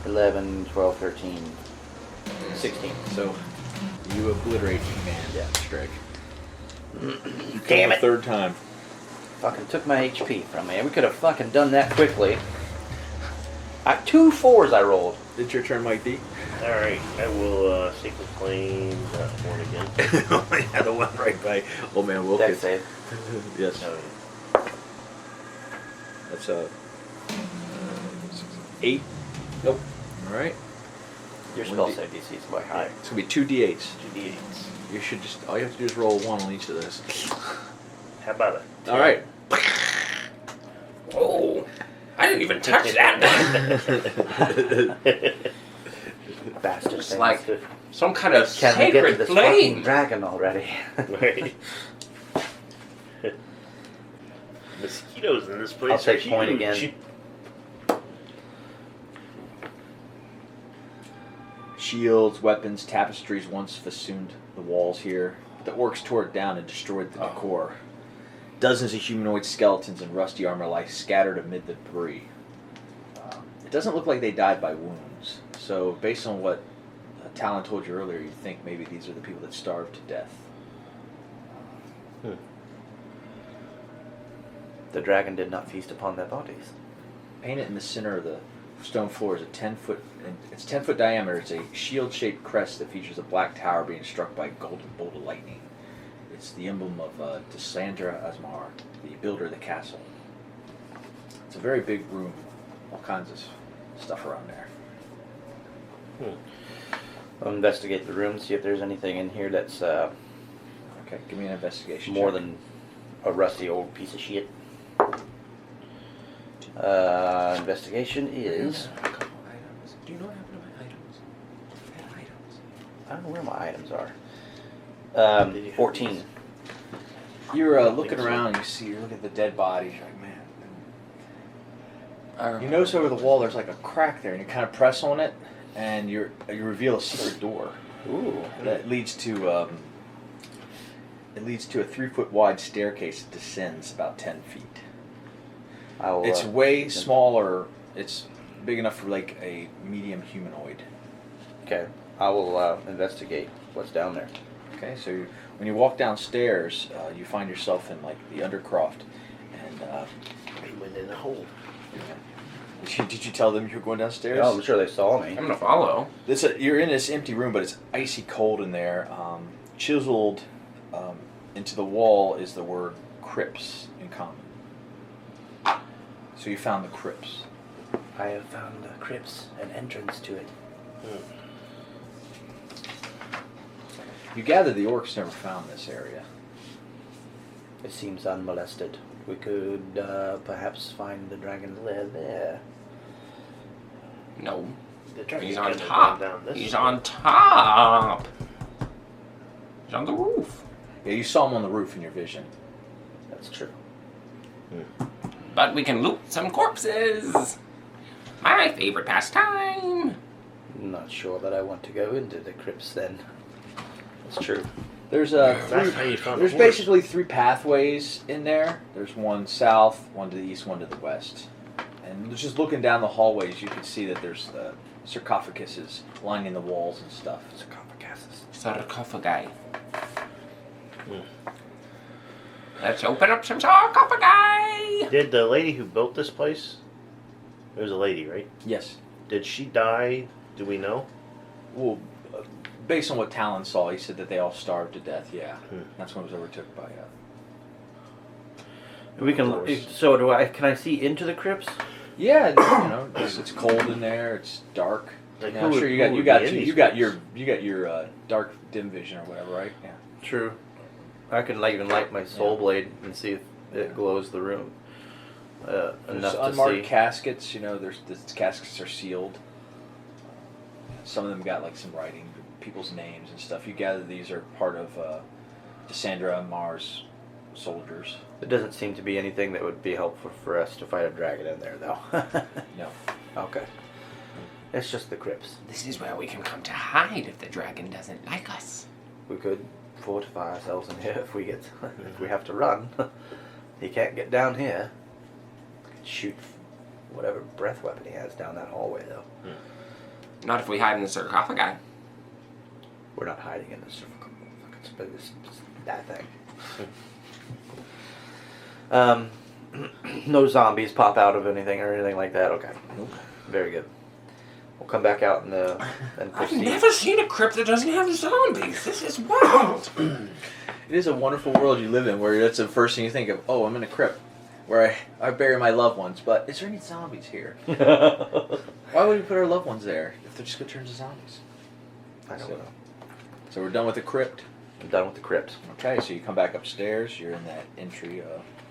11, 12, 13, 16. So you obliterate He-Man, Yeah. Strig. Damn it. Third time. Fucking took my HP from me. We could have fucking done that quickly. 2 4s I rolled. It's your turn, Mike D. Alright, I will Sacred Flame that one again. Only had the one right by Old Man Dex Welkins. save. Yes. Oh, That's 8. Nope. All right. Your One spell D- save DC is quite high. It's gonna be 2 d8s. 2d8s. You should just all you have to do is roll 1 on each of those. How about it? All right. Oh, I didn't even touch that. Bastard It's things. like some kind of Can we get to sacred this fucking flame. dragon already? Right. Mosquitoes in this place. I'll take are point huge. again. Shields, weapons, tapestries once festooned the walls here. The orcs tore it down and destroyed the decor. Dozens of humanoid skeletons in rusty armor lie scattered amid the debris. It doesn't look like they died by wounds. So, based on what Talon told you earlier, you think maybe these are the people that starved to death. The dragon did not feast upon their bodies. Painted in the center of the stone floor is a 10-foot, it's 10-foot diameter. It's a shield-shaped crest that features a black tower being struck by a golden bolt of lightning. It's the emblem of Dysandra Asmar, the builder of the castle. It's a very big room, all kinds of stuff around there. I'll investigate the room, see if there's anything in here that's Okay, give me an investigation. more check. than a rusty old piece of shit. Investigation is. A couple items. Do you know what happened to my items? I had items. I don't know where my items are. 14. You're looking around. You look at the dead bodies. You're like, man. You notice over the wall there's like a crack there, and you kind of press on it, and you reveal a secret door. Ooh. That leads to a 3-foot wide staircase that descends about 10 feet. It's way smaller. It's big enough for like a medium humanoid. Okay. I will investigate what's down there. Okay, so when you walk downstairs, you find yourself in like the undercroft, and We went in a hole. did you tell them you were going downstairs? Yeah, I'm sure they saw me. I'm gonna follow. You're in this empty room, but it's icy cold in there. Chiseled into the wall is the word crypts in common. So you found the crypts. I have found the crypts, an entrance to it. You gather the orcs never found this area. It seems unmolested. We could perhaps find the dragon's lair there. No. The dragon He's on couldn't have top. gone down this He's way. on top. He's on the roof. Yeah, you saw him on the roof in your vision. That's true. But we can loot some corpses. My favorite pastime. I'm not sure that I want to go into the crypts then. That's true. There's That's how you found the there's horse. basically 3 pathways in there. There's one south, one to the east, one to the west. And just looking down the hallways, you can see that there's sarcophaguses lining the walls and stuff. Sarcophaguses. Sarcophagi. Let's open up some sarcophagi. Did the lady who built this place? It was a lady, right? Yes. Did she die? Do we know? Well, based on what Talon saw, he said that they all starved to death. Yeah, Hmm. that's when it was overtook by. We can. Doors. So do I? Can I see into the crypts? Yeah, you know, it's cold in there. It's dark. Like, Yeah, I'm who sure would- you who got would be in these you got places? your dark dim vision or whatever, right? Yeah. True. I can even light my soul blade and see if it glows the room There's enough to unmarked see. caskets. You know, the caskets are sealed. Some of them got like some writing, people's names and stuff. You gather these are part of Cassandra Mars soldiers. It doesn't seem to be anything that would be helpful for us to fight a dragon in there, though. No. Okay. It's just the crypts. This is where we can come to hide if the dragon doesn't like us. We could fortify ourselves in here if we get if we have to run. He can't get down here. Shoot whatever breath weapon he has down that hallway, though. Not if we hide in the sarcophagi. We're not hiding in this that thing. No zombies pop out of anything or anything like that. Okay. Nope. Very good. We'll come back out and I've proceed. never seen a crypt that doesn't have zombies. This is wild. It is a wonderful world you live in where that's the first thing you think of. Oh, I'm in a crypt where I bury my loved ones. But is there any zombies here? Why would we put our loved ones there if they're just going to turn to zombies? I don't So- know. So we're done with the crypt. I'm done with the crypt. Okay, so you come back upstairs. You're in that entry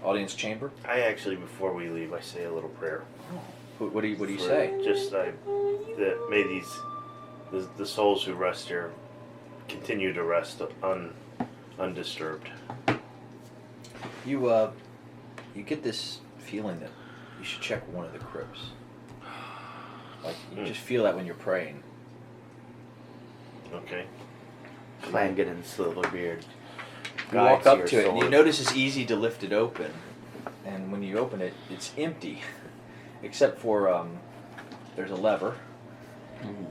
audience chamber. I actually, before we leave, I say a little prayer. What do you For say? Just that may the souls who rest here continue to rest undisturbed. You get this feeling that you should check one of the crypts. Like you just feel that when you're praying. Okay. Clan get in Silverbeard. You walk up to it and you notice it's easy to lift it open. And when you open it, it's empty. Except for there's a lever.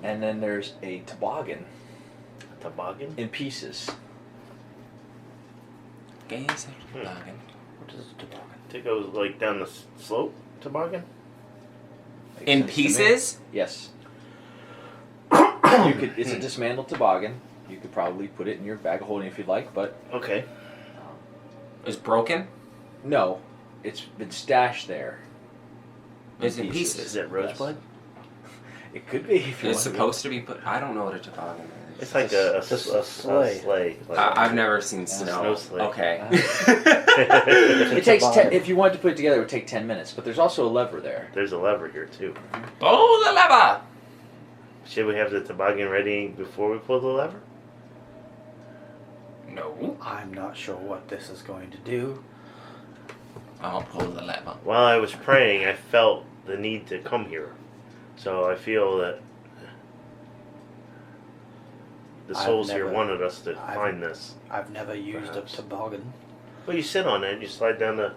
And then there's a toboggan Toboggan? in pieces. Gaze at the toboggan. What is a toboggan? To go like down the slope toboggan? Makes In sense to me. pieces? Yes. It's a dismantled toboggan. You could probably put it in your bag of holding if you'd like, but Okay. Is broken? no, it's been stashed there. Is in Is pieces? it rosebud? It could be if you It's want to. supposed to be put. I don't know what a toboggan is. It's like a sleigh. sleigh. I've never seen snow snow. sleigh. Okay. It takes if you wanted to put it together, it would take 10 minutes. But there's also a lever there. There's a lever here too. Pull the lever. Should we have the toboggan ready before we pull the lever? No. I'm not sure what this is going to do. I'll pull the lever. While I was praying, I felt the need to come here. So I feel that the I've souls here never- wanted us to I've- find this. I've never used Perhaps. a toboggan. Well, you sit on it and you slide down the...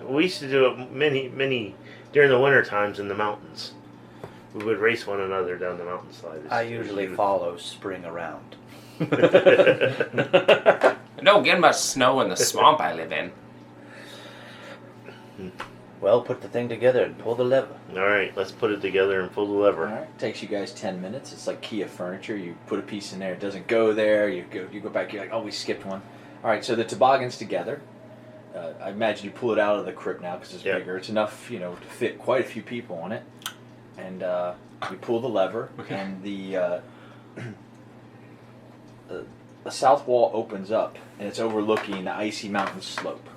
We used to do it many during the winter times in the mountains. We would race one another down the mountainside. I usually follow spring around. It don't get much snow in the swamp I live in. Well, put the thing together and pull the lever. Alright, let's put it together and pull the lever. All right. Takes you guys 10 minutes. It's like Kia furniture. You put a piece in there, it doesn't go there. You go back. You're like, oh, we skipped one. All right. So the toboggan's together. I imagine you pull it out of the crypt now because it's Yeah. bigger. It's enough, to fit quite a few people on it. And we pull the lever, and the south wall opens up, and it's overlooking the icy mountain slope.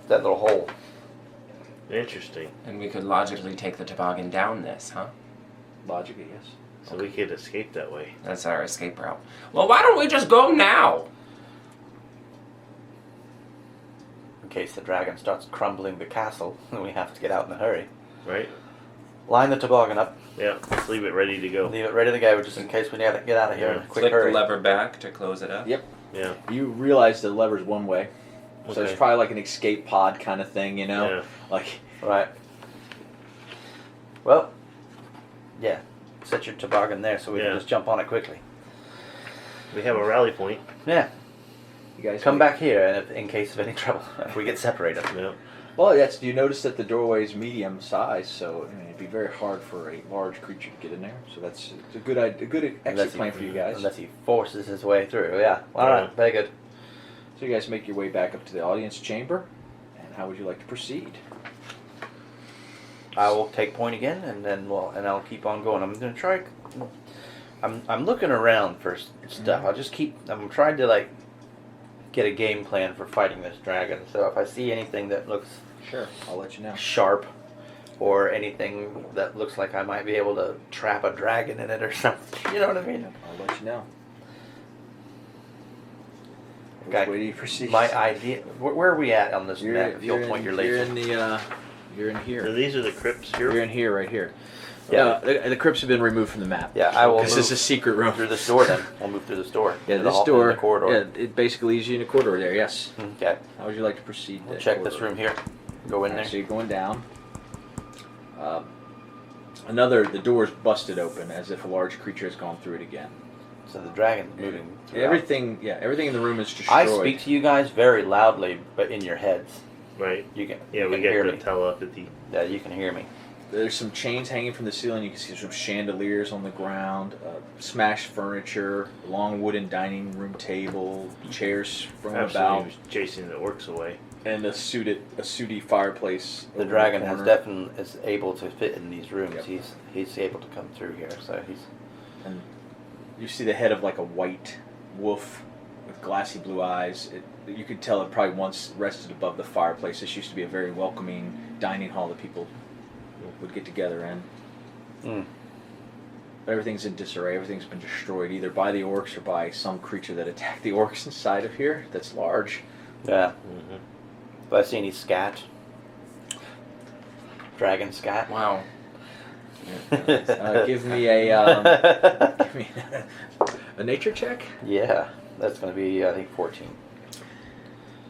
That little hole. Interesting. And we could logically take the toboggan down this, huh? Logically, yes. So we could escape that way. That's our escape route. Well, why don't we just go now? In case the dragon starts crumbling the castle, and we have to get out in a hurry. Right? Line the toboggan up. Yeah, let's leave it ready to go. Leave it ready to go, just in case we have to get out of here in a quick Flick hurry. the lever back to close it up. Yep. Yeah. You realize the lever's one way, so Okay. it's probably like an escape pod kind of thing, Yeah. Like Right. Well, yeah. Set your toboggan there so we Yeah. can just jump on it quickly. We have a rally point. Yeah. you guys Come back here and in case of any trouble, if we get separated. Yeah. Well, yes. You notice that the doorway is medium size, so it'd be very hard for a large creature to get in there. So it's a good exit plan for you guys. Unless he forces his way through, yeah. All right, very good. So you guys make your way back up to the audience chamber, and how would you like to proceed? I will take point again, and then I'll keep on going. I'm gonna try. I'm looking around for stuff. I'm trying to get a game plan for fighting this dragon. So if I see anything that looks Sure, I'll let you know. sharp, or anything that looks like I might be able to trap a dragon in it or something, you know what I mean? I'll let you know. Okay. Which way do you proceed? My idea. Where are we at on this map? If you'll point your You're laser. in the. You're in So here. these are the crypts here. You're in here, right here. Yeah. The crypts have been removed from the map. Yeah, I will This is a secret room. through this door. Then we'll move through this door. Yeah, Into the this hall- door. into the corridor. Yeah, it basically leads you in a corridor there. Yes. Okay. How would you like to proceed? We'll that check this corridor? room here. Go in Alright, there. so you're going down. The door's busted open as if a large creature has gone through it again. So the dragon's moving. throughout. Everything in the room is destroyed. I speak to you guys very loudly, but in your heads. Right. You can. Yeah, you we can get hear the me. telepathy. Yeah, you can hear me. There's some chains hanging from the ceiling. You can see some chandeliers on the ground, smashed furniture, long wooden dining room table, chairs thrown about, Absolutely chasing the orcs away. and a sooty fireplace. The over dragon corner. has definitely is able to fit in these rooms. Yep. He's able to come through here. So he's. And you see the head of like a white wolf with glassy blue eyes. You could tell it probably once rested above the fireplace. This used to be a very welcoming dining hall that people would get together in. But everything's in disarray. Everything's been destroyed either by the orcs or by some creature that attacked the orcs inside of here that's large. Yeah. Mm-hmm. But I see any scat. Dragon scat. Wow. Give me a a nature check. Yeah, that's going to be I think 14.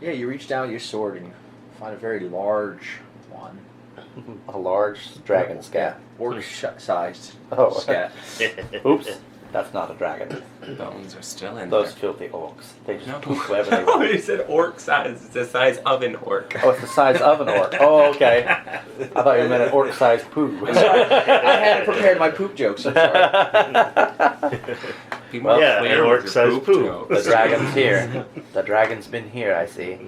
Yeah, you reach down with your sword and you find a very large one. A large dragon scat. Yeah, orc-sized Oh. scat. Oops, that's not a dragon. Bones are still in Those there. filthy orcs. They just No. poop wherever they Oh, want. you said orc size. It's the size of an orc. Oh, it's the size of an orc. Oh, okay. I thought you meant an orc-sized poo. I'm sorry, I hadn't prepared my poop jokes. I'm sorry. Be more Yeah, clear an with orc-sized your poop. jokes. The dragon's here. The dragon's been here, I see.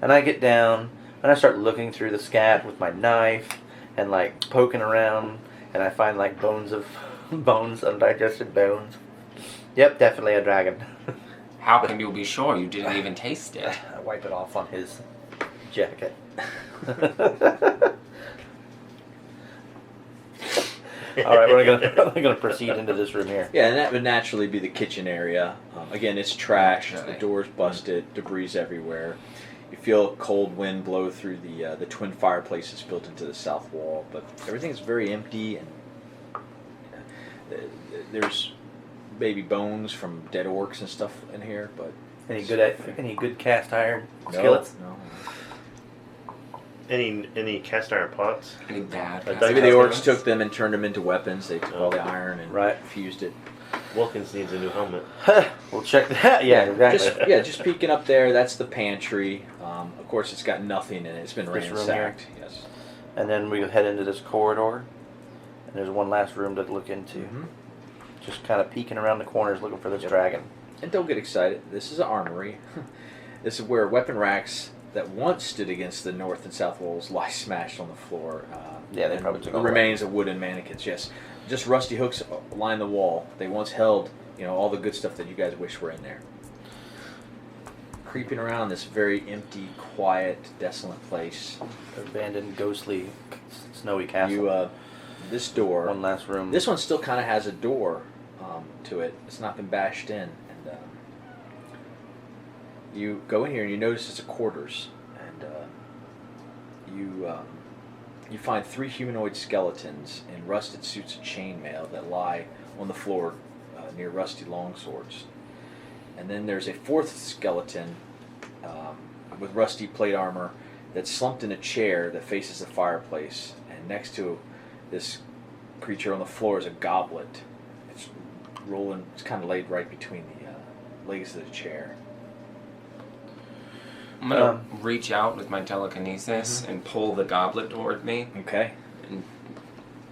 And I get down And I start looking through the scat with my knife and like poking around, and I find like bones, undigested bones. Yep, definitely a dragon. How can you be sure? You didn't even taste it. I wipe it off on his jacket. All right, we're gonna proceed into this room here. Yeah, and that would naturally be the kitchen area. Again, it's trashed. Okay. The door's busted. Debris everywhere. You feel a cold wind blow through the twin fireplaces built into the south wall, but everything's very empty, and there's maybe bones from dead orcs and stuff in here. But Any good cast iron no, skillets? no. Any cast iron pots? Any bad? Maybe Maybe the cast orcs irons? took them and turned them into weapons. They took all the iron and Right. fused it. Wilkins needs a new helmet. We'll check that. Yeah, exactly. Just peeking up there. That's the pantry. Of course, it's got nothing in it. It's been This room ransacked. Yes. And then we head into this corridor, and there's one last room to look into. Mhm. Just kind of peeking around the corners looking for this Yep. dragon. And don't get excited. This is an armory. This is where weapon racks that once stood against the north and south walls lie smashed on the floor. Yeah, they and probably took the all remains of wooden mannequins. Yes, just rusty hooks line the wall. They once held, all the good stuff that you guys wish were in there. Creeping around this very empty, quiet, desolate place. Abandoned, ghostly, snowy castle. This door. One last room. This one still kind of has a door to it. It's not been bashed in. And you go in here and you notice it's a quarters. And you find 3 humanoid skeletons in rusted suits of chainmail that lie on the floor near rusty longswords. And then there's a 4th skeleton with rusty plate armor that's slumped in a chair that faces the fireplace. And next to this creature on the floor is a goblet. It's rolling. It's kind of laid right between the legs of the chair. I'm gonna reach out with my telekinesis and pull the goblet toward me. Okay. And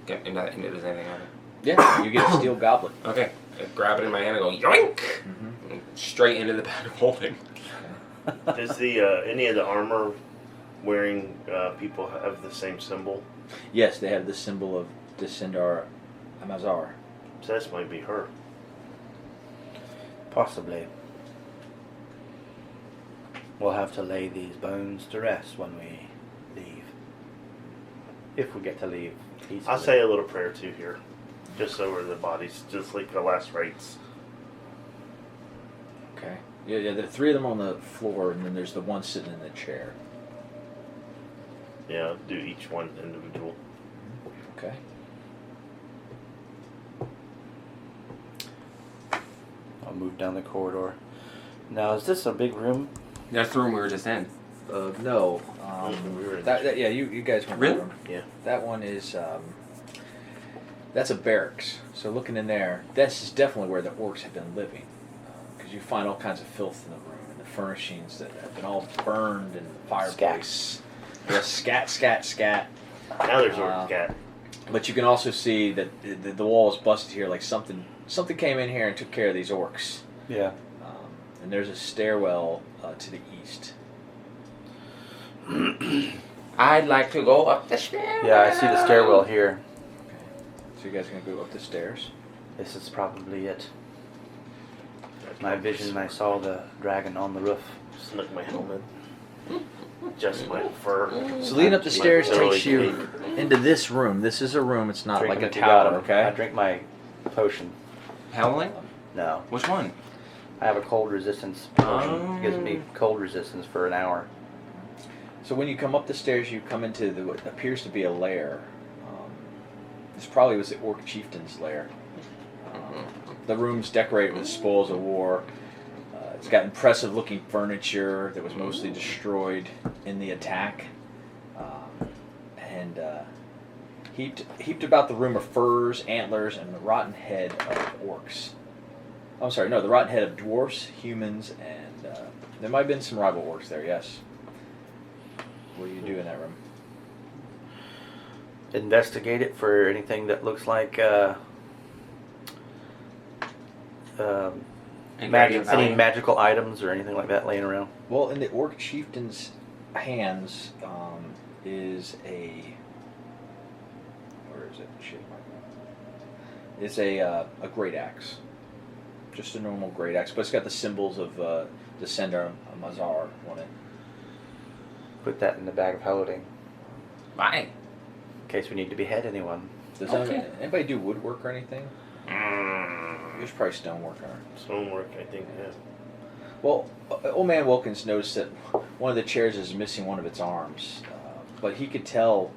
get into does anything on it? Yeah, you get a steel goblet. Okay. I grab it in my hand and go yoink! Mm-hmm. And straight into the bag of holding. Does the any of the armor wearing people have the same symbol? Yes, they have the symbol of Descendar Amazar. So this might be her. Possibly. We'll have to lay these bones to rest when we leave. If we get to leave peacefully. I'll say a little prayer too here, just over the bodies, just like the last rites. Okay. Yeah, there are 3 of them on the floor, and then there's the one sitting in the chair. Yeah, do each one individual. Okay. I'll move down the corridor. Now, is this a big room? That's the room we were just in. No. We were in Yeah, you guys went Really? in the room. Yeah. That one is that's a barracks. So looking in there, this is definitely where the orcs have been living, because you find all kinds of filth in the room and the furnishings that have been all burned in the fireplace. Yeah, scat. Now there's Orc Cat. But you can also see that the wall is busted here, like something came in here and took care of these orcs. Yeah. And there's a stairwell to the east. I'd like to go up the stairs. Yeah, I see the stairwell here. So you guys are gonna go up the stairs. This is probably it. My vision, I saw the dragon on the roof. Snuck my helmet. Just my fur. So leading up the stairs My takes billy you into this room. This is a room. It's not Drink like them a if you got tower, 'em. okay? I drink my potion. Howling? No. Which one? I have a cold resistance potion. Oh. It gives me cold resistance for an hour. So when you come up the stairs, you come into what appears to be a lair. This probably was the Orc Chieftain's lair. The room's decorated with spoils of war. It's got impressive-looking furniture that was mostly destroyed in the attack. And heaped about the room are furs, antlers, and the rotten head of orcs. I'm sorry, no, the rotten head of dwarfs, humans, and there might have been some rival orcs there, yes. What do you do in that room? Investigate it for anything that looks like any magical items or anything like that laying around. Well, in the Orc Chieftain's hands is a. Where is it? Shit. It's a great axe. Just a normal great axe, but it's got the symbols of Descender Mazar on it. Put that in the bag of holding Why? in case we need to behead anyone. Does Okay. anybody do woodwork or anything? There's probably stonework on it. Stonework, I think. Yeah. Well, Old Man Welkins noticed that one of the chairs is missing one of its arms, but he could tell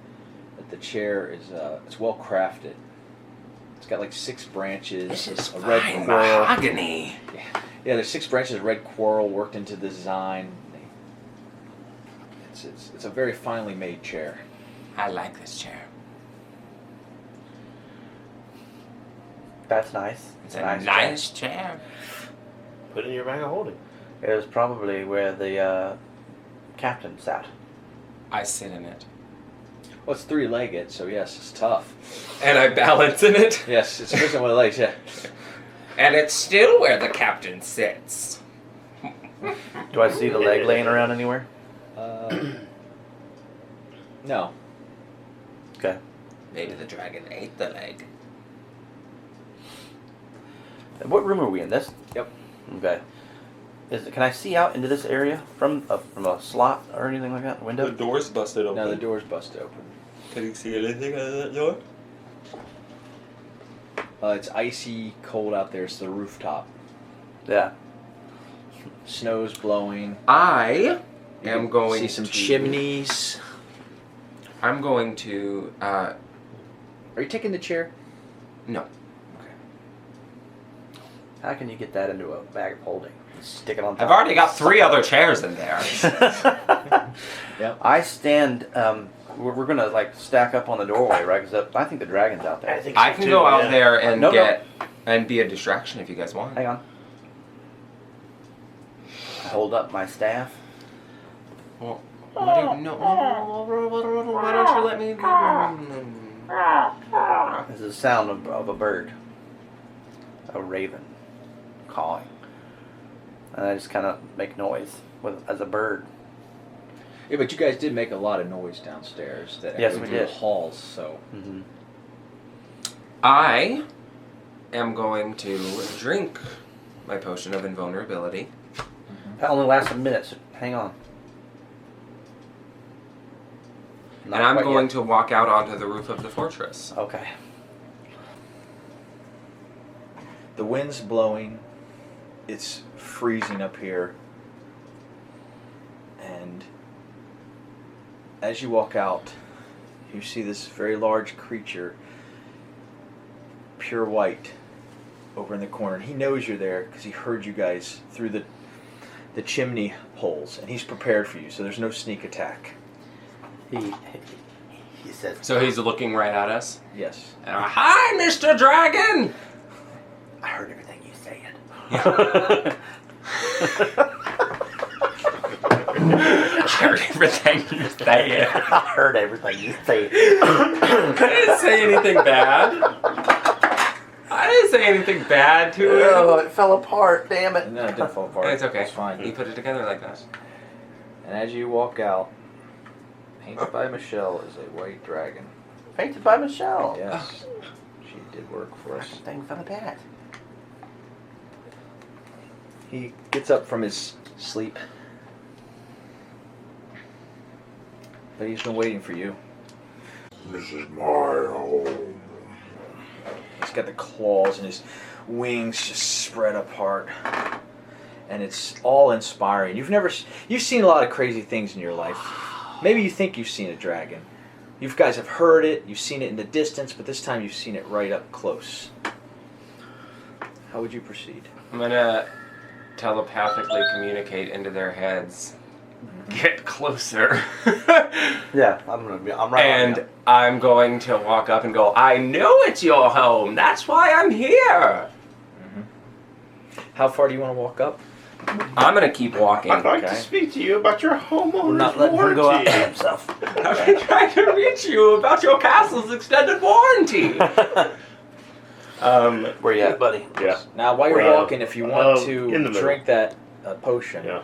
that the chair is it's well crafted. It's got like 6 branches, This is a red fine coral. mahogany. Yeah, there's 6 branches of red coral worked into the design. It's a very finely made chair. I like this chair. That's nice. It's a Nice nice chair. Put it in your bag of holding. It was probably where the captain sat. I sit in it. Well, it's 3-legged, so yes, it's tough. And I balance in it. Yes, it's missing one of the legs. Yeah. And it's still where the captain sits. Do I see the leg laying around anywhere? No. Okay. Maybe the dragon ate the leg. What room are we in? This? Yep. Okay. Can I see out into this area from a slot or anything like that? Window? The door's busted open. No, the door's busted open. Can you see anything out of that door? It's icy cold out there. It's the rooftop. Yeah. Snow's blowing. I You am can going see some to... chimneys. I'm going to... Are you taking the chair? No. How can you get that into a bag of holding? Stick it on top. I've already got 3 other chairs in there. Yep. I stand. We're gonna like stack up on the doorway, right? Because I think the dragon's out there. I think I so can too, go out yeah. there and No, get... And be a distraction if you guys want. Hang on. I hold up my staff. Well, what do you... No. Why don't you let me... This is the sound of a bird, a raven, cawing, and I just kind of make noise as a bird. Yeah, but you guys did make a lot of noise downstairs. That Yes, echoed we through did. the halls. So Mm-hmm. I am going to drink my potion of invulnerability. That only lasts a minute. So hang on. And I'm going to walk out onto the roof of the fortress. Okay. the wind's blowing. It's freezing up here. And as you walk out, you see this very large creature, pure white, over in the corner. And he knows you're there because he heard you guys through the chimney holes, and he's prepared for you, so there's no sneak attack. He says, So he's looking right at us. Yes. And hi, Mr. Dragon! I heard everything you said. I heard everything you said. I heard everything you said. I didn't say anything bad. I didn't say anything bad to him. Oh, it fell apart, damn it. No, it didn't fall apart. It's okay. It's fine. You put it together like that. And as you walk out, painted by Michelle is a white dragon. Painted by Michelle. Yes. She did work for us. Thing fell apart. He gets up from his sleep. But he's been waiting for you. This is my home. He's got the claws and his wings just spread apart. And it's all inspiring. You've seen a lot of crazy things in your life. Maybe you think you've seen a dragon. You guys have heard it, you've seen it in the distance, but this time you've seen it right up close. How would you proceed? I'm gonna telepathically communicate into their heads. Get closer. Yeah, I'm right on And you. I'm going to walk up and go, I know it's your home. That's why I'm here. How far do you want to walk up? I'm going to keep walking. I'd like to Okay. speak to you about your homeowner's We're not letting him go out warranty. by himself. I've been trying to reach you about your castle's extended warranty. Where you at, buddy? Yeah. Now, while you're walking, if you want in the to middle. drink that potion, Yeah.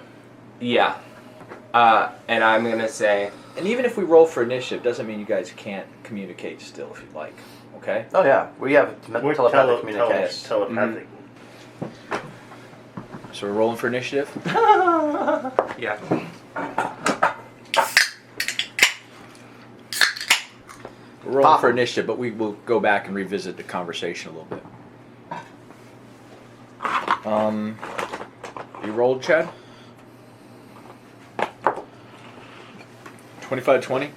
Yeah. And I'm gonna say, And even if we roll for initiative, doesn't mean you guys can't communicate still if you'd like. Okay? Oh yeah, we have We're telepathic communication. telepathic. So we're rolling for initiative? yeah. We're rolling for initiative, but we will go back and revisit the conversation a little bit. You rolled, Chad? 25-20?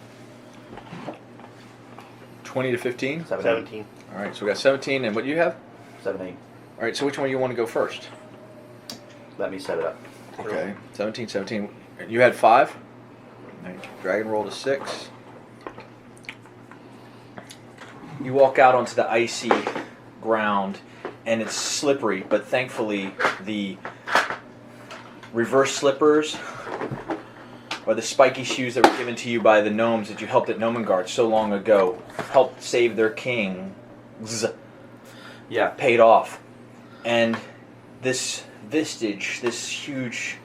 20 to 15? 17. All right, so we got 17, and what do you have? 17. All right, so which one do you want to go first? Let me set it up. Okay, 17. You had 5? All right, Dragon rolled a 6. You walk out onto the icy ground, and it's slippery, but thankfully the reverse slippers or the spiky shoes that were given to you by the gnomes that you helped at Gnomengard so long ago helped save their king. Yeah. Paid off. And this vestige, this huge,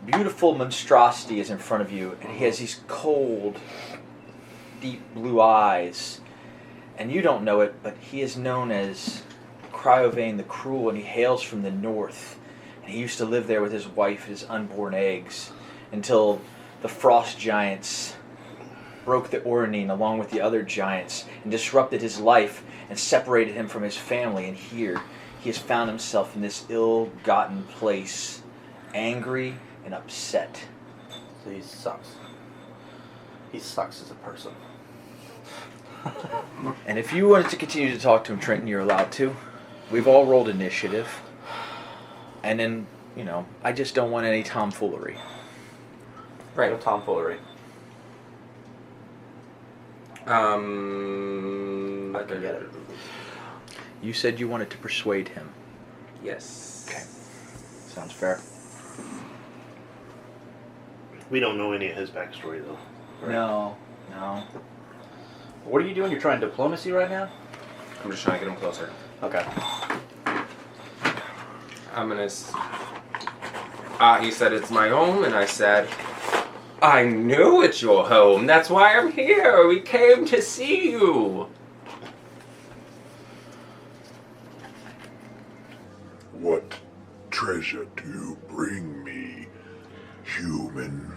beautiful monstrosity is in front of you, and he has these cold, deep blue eyes. And you don't know it, but he is known as Cryovain the Cruel, and he hails from the north. And he used to live there with his wife and his unborn eggs until the frost giants broke the Oranine along with the other giants and disrupted his life and separated him from his family. And here he has found himself in this ill-gotten place, angry and upset. So he sucks. He sucks as a person. And if you wanted to continue to talk to him, Trenton, you're allowed to. We've all rolled initiative. And then, I just don't want any tomfoolery. Right. No tomfoolery. I can get it. You said you wanted to persuade him. Yes. Okay. Sounds fair. We don't know any of his backstory, though. Right. No. What are you doing? You're trying diplomacy right now? I'm just trying to get him closer. Okay. I'm gonna. He said it's my home, and I said, I knew it's your home. That's why I'm here. We came to see you. What treasure do you bring me, human?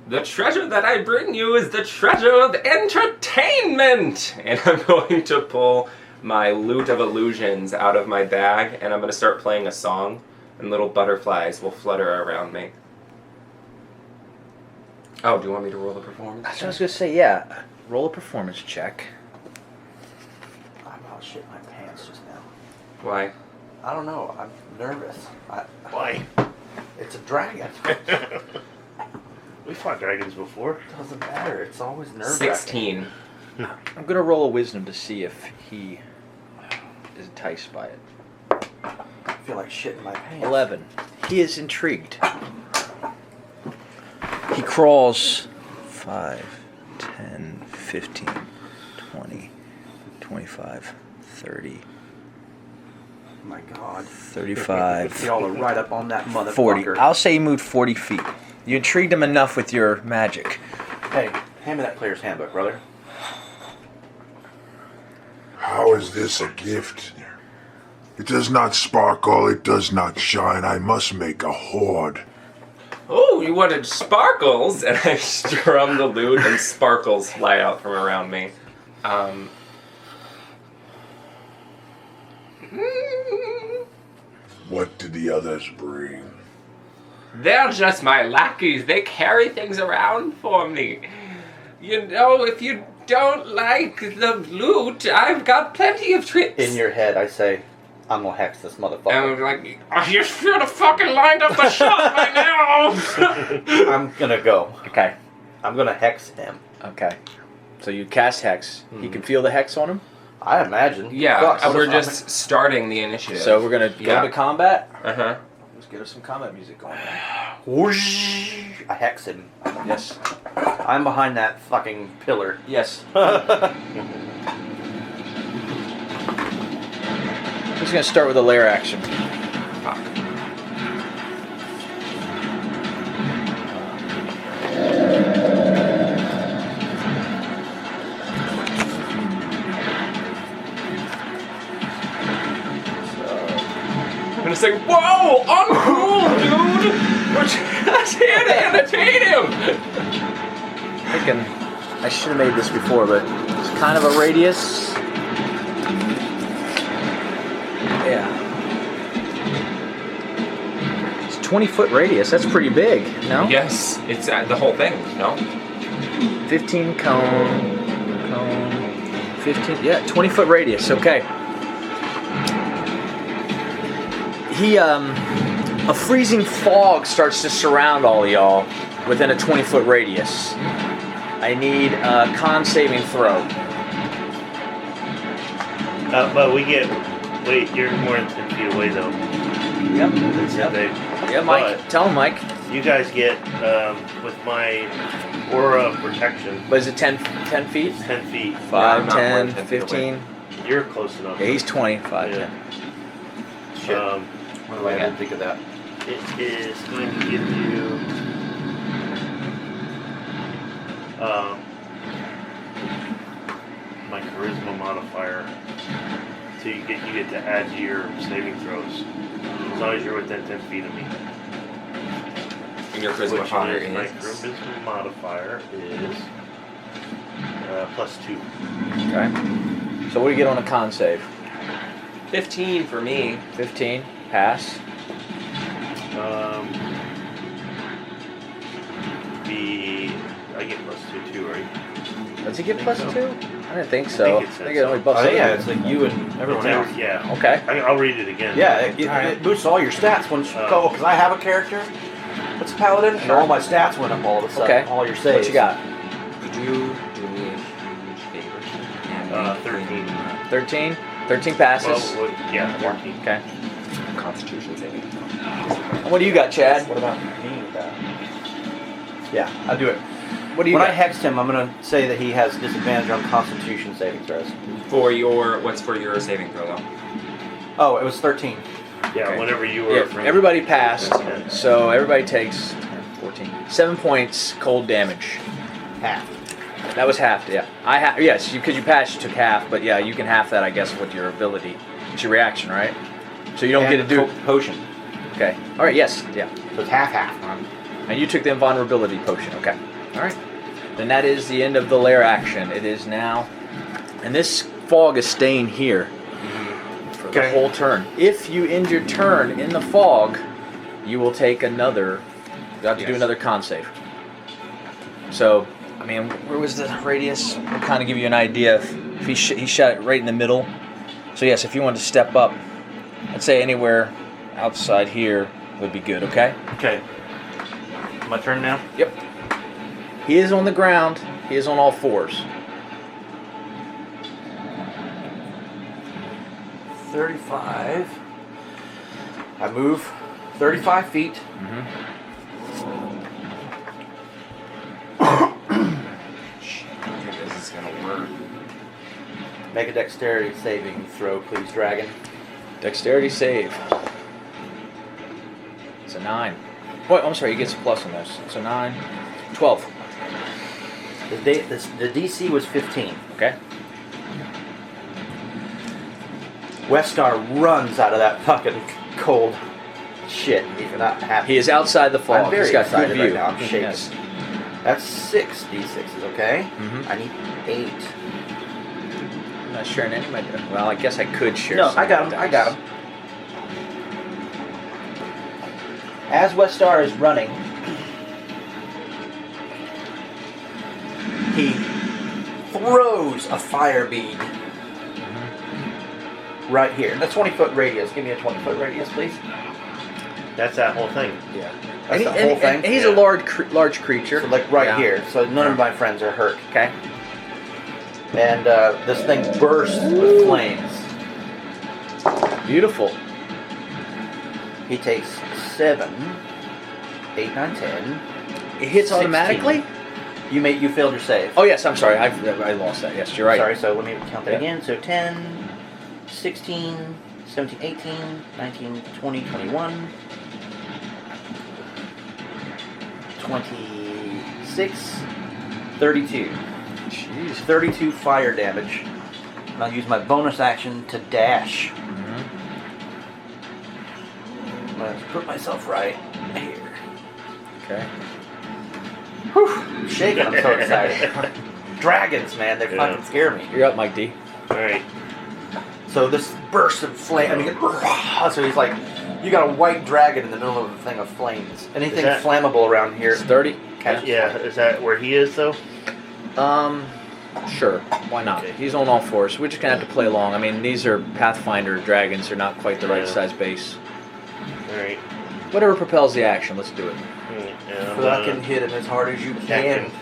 The treasure that I bring you is the treasure of entertainment! And I'm going to pull my lute of illusions out of my bag, and I'm going to start playing a song, and little butterflies will flutter around me. Oh, do you want me to roll the performance? That's what I was going to say, yeah. Roll a performance check. I about shit my pants just now. Why? I don't know. I'm nervous. Why? It's a dragon. We fought dragons before. Doesn't matter. It's always nerve-wracking. 16. I'm going to roll a wisdom to see if he is enticed by it. I feel like shit in my pants. 11. He is intrigued. He crawls 5, 10, 15, 20, 25, 30, Oh my god. 35, Y'all are right up on that motherfucker. 40. I'll say he moved 40 feet. You intrigued him enough with your magic. Hey, hand me that player's handbook, brother. How is this a gift? It does not sparkle, it does not shine. I must make a hoard. Oh, you wanted sparkles? And I strum the lute and sparkles fly out from around me. What did the others bring? They're just my lackeys. They carry things around for me. You know, if you don't like the loot, I've got plenty of tricks. In your head, I say, I'm gonna hex this motherfucker. And I'm like, oh, you should have fucking lined up the shot by now. I'm gonna go. Okay. I'm gonna hex him. Okay. So you cast Hex. He can feel the Hex on him. I imagine. Yeah, Fuck, we're just starting the initiative. So we're going to go into combat. Uh-huh. Let's get us some combat music going. Whoosh! I hex him. Yes. I'm behind that fucking pillar. Yes. Just going to start with a lair action. just like, whoa, uncool, dude! We're just here to entertain him! I should have made this before, but it's kind of a radius. Yeah. It's 20-foot radius. That's pretty big, no? Yes, it's the whole thing, no? 15 cone, 15, yeah, 20-foot radius, okay. A freezing fog starts to surround all of y'all within a 20-foot radius. I need a con saving throw. But we get. Wait, you're more than 10 feet away though. Yep. Yeah, Mike. But Tell him, Mike. you guys get with my aura of protection. But is it 10 feet? 10 feet. 5, I'm not more 10, than 10 feet 15. You're close enough. Yeah, he's 20, 5, Yeah. 10. Shit. Um, What do I didn't think of that? it is going to give you. My charisma modifier. So you get to add to your saving throws as long as you're within 10 feet of me. And your charisma Which modifier is my is charisma modifier is +2. Okay. So what do you get on a con save? 15 for me. 15. Pass. I get +2 too, right? Does he get I plus think 2? so. I didn't think so. I think it said I think it only buffs Oh yeah, you. it's like you and everyone else. Yeah. Okay. I'll read it again. Yeah, it boosts all your stats when go because I have a character that's a paladin, and all my stats went up all of a sudden. Okay. All your saves. What you got? Could you do me a huge favor? 13. 13? 13 passes. Well, yeah, 13. Okay. Constitution saving. And what do you got, Chad? What about me? Yeah, I'll do it. What do you When got? I hex him, I'm gonna say that he has disadvantage on Constitution saving throws. What's for your saving throw though? Oh, it was 13. Yeah, Okay. whenever you were. Yeah, afraid. everybody passed, Yeah. so everybody takes 14. 7 points cold damage. Half. That was half, yeah. Yes, because you passed, you took half, but yeah, you can half that, I guess, with your ability. It's your reaction, right? So you don't And get to do. potion. Okay. All right. Yes. Yeah. So it's half. And you took the invulnerability potion. Okay. All right. Then that is the end of the lair action. It is now, and this fog is staying here for the whole turn. If you end your turn in the fog, you will take another. You have to do Yes. another con save. So, I mean, where was the radius? I'll kind of give you an idea. If he shot it right in the middle. So yes, if you wanted to step up, I'd say anywhere outside here would be good. Okay. Okay. My turn now? Yep. He is on the ground. He is on all fours. 35. I move 35 feet. This is gonna work. Make a dexterity saving throw, please, dragon. Dexterity save. It's a 9. Wait, I'm sorry, he gets a plus on this. It's a 9. 12. The DC was 15. Okay. Westar runs out of that fucking cold shit. He's not happy. He is outside the fog. I'm very He's got excited good view. right now. I'm shaking. Yes. That's 6 D6s, okay? Mhm. I need 8. I'm not sharing any of my. Well, I guess I could share. No, some I got of him. my I got dice. him. As Westar is running, he throws a fire bead right here. The 20-foot radius. Give me a 20-foot radius, please. That's that whole thing. Yeah. That's And, the he- whole and- thing. and he's Yeah. a large creature. So like right Yeah. here. So none of my friends are hurt. Okay. And this thing bursts with flames. Beautiful. He takes 7, 8, 9, 10. It hits 16. automatically. You failed your save. Oh yes, I'm sorry. I lost that. Yes, you're right. Sorry, so let me count that Yeah. again. So 10, 16, 17, 18, 19, 20, 21, 26, 32. Jeez. 32 fire damage. And I'll use my bonus action to dash. gonna put myself right here. Okay. Whew, I'm shaking. I'm so excited. Dragons, man, they Yeah. fucking scare me. You're up, Mike D. All right. So this burst of flame. I mean, so he's like, you got a white dragon in the middle of a thing of flames. Anything Is that- flammable around here? It's 30. Catch Yeah, is that where he is though? Sure. Why not? Okay. He's on all fours. We're just gonna have to play along. I mean, these are Pathfinder dragons. They're not quite the right Yeah. size base. All right. Whatever propels the action. Let's do it. And I'm Fucking gonna hit him as hard as you attack can. him.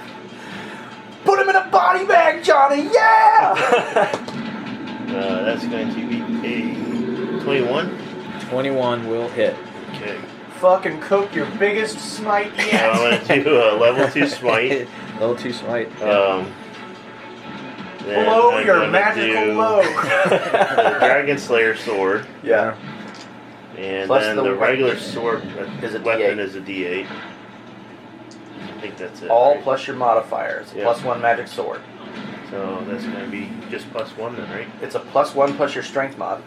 Put him in a body bag, Johnny. Yeah. That's going to be a 21. 21 will hit. Okay. Fucking cook your biggest smite So yet. I'm going to do a level 2 smite. Level 2 smite. Then Blow I'm your gonna magical do load. the Dragon Slayer sword. Yeah. And Plus then the the regular weapon sword is a weapon D8. is a D8. I think that's it. All right? plus your modifiers. Yeah. Plus 1 magic sword. So that's going to be just +1 then, right? It's a plus 1 plus your strength mod.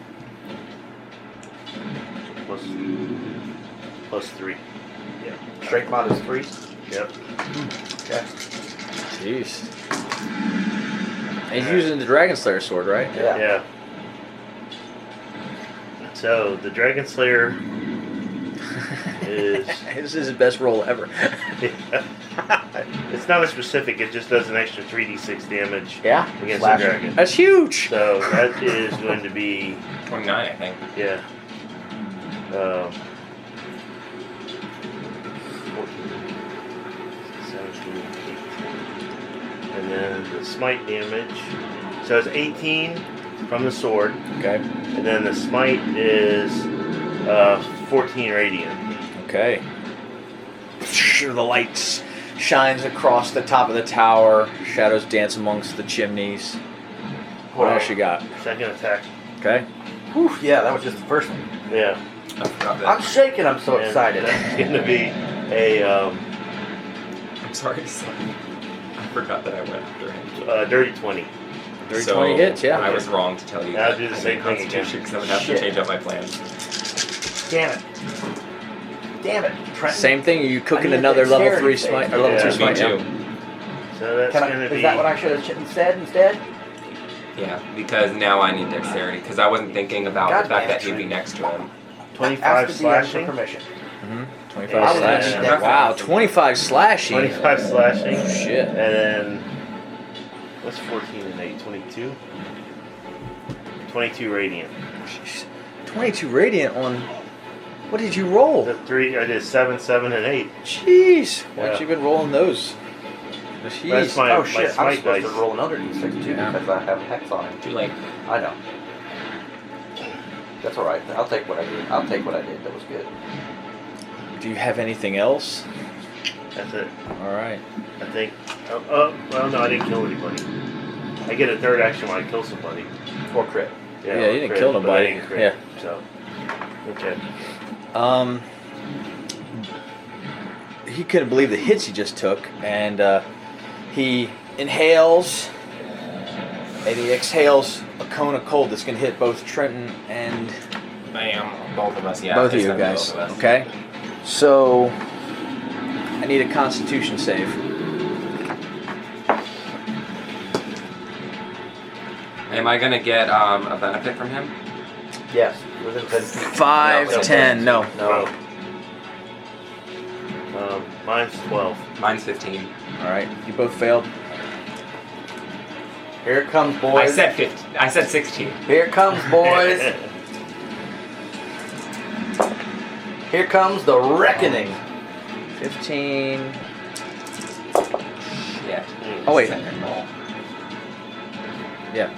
Plus 3. Yeah. Strength mod is 3. Yep. Okay. Jeez. And he's using the Dragon Slayer sword, right? Yeah. Yeah. So the Dragon Slayer is. This is his best roll ever. It's not a specific. It just does an extra 3d6 damage Yeah. against Slash. the dragon. That's huge. So that is going to be 29, I think. yeah. 14, 17, 18. And then the smite damage. So it's 18 from the sword, Okay. and then the smite is 14 radiant. Okay. The lights shines across the top of the tower. Shadows dance amongst the chimneys. What else you got? Second attack. Okay. Whew, yeah, that was just the first one. Yeah. I forgot that. I'm shaking. I'm so And excited. That's going to be a I'm sorry, son. I forgot that I went after him. dirty 20. Dirty So, 20 hits, yeah. I was wrong to tell you I'll that. do the I same did thing Constitution again. because I would have Shit. to change up my plans. Damn it. Damn it. Trenton. Same thing. Are you cooking I need a another level dexterity 3 smite or save. level 2 Yeah. Me smite? too. Yeah. So that's Can I, going to be. is that what I should have said instead? Yeah, because now I need dexterity because I wasn't thinking about God the fact damn that it, he'd be Trent. next to him. 25 Ask the DM for slashing. permission. Mm-hmm. I 25 would slashing. need that. Wow, 25 slashing. 25 slashing. Shit. And then. What's 14 and 8? 22? 22 radiant. Jeez. 22 radiant on. What did you roll? The 3, I did 7, 7, and 8. Jeez. Why Yeah. you been rolling those? Jeez. That's my, Oh my shit, I'm smite supposed dice. to roll another d6 too Yeah. because I have hex on it. Too late. I know. That's alright. I'll take what I did. I'll take what I did. That was good. Do you have anything else? That's it. All right. I think. Well, no, I didn't kill anybody. I get a third action when I kill somebody. Or crit. Yeah, you didn't crit, kill but I nobody. didn't crit, Yeah. So. Okay. He couldn't believe the hits he just took, and he inhales, and he exhales a cone of cold that's going to hit both Trenton and Bam. Both of us, yeah. both of it's you gonna be guys. both of us. Okay? So, I need a Constitution save. Am I gonna get a benefit from him? Yes. Within 10 feet. 5, No, 10, no. No. Mine's 12. Mine's 15. All right, you both failed. Here it comes, boys. I said 15. I said 16. Here it comes, boys. Here comes the reckoning. 15. Yeah. Oh, wait. Second roll. Yeah.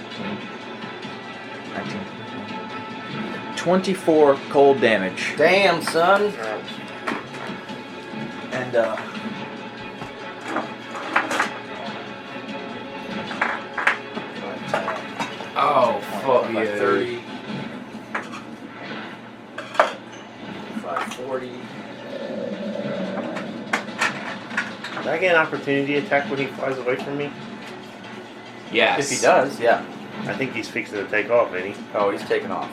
19. 24 cold damage. Damn, son. And, Oh, fuck 30. 540. Did I get an opportunity attack when he flies away from me? Yes. If he does, yeah. I think he's fixing to take off, ain't he? Oh, he's taking off.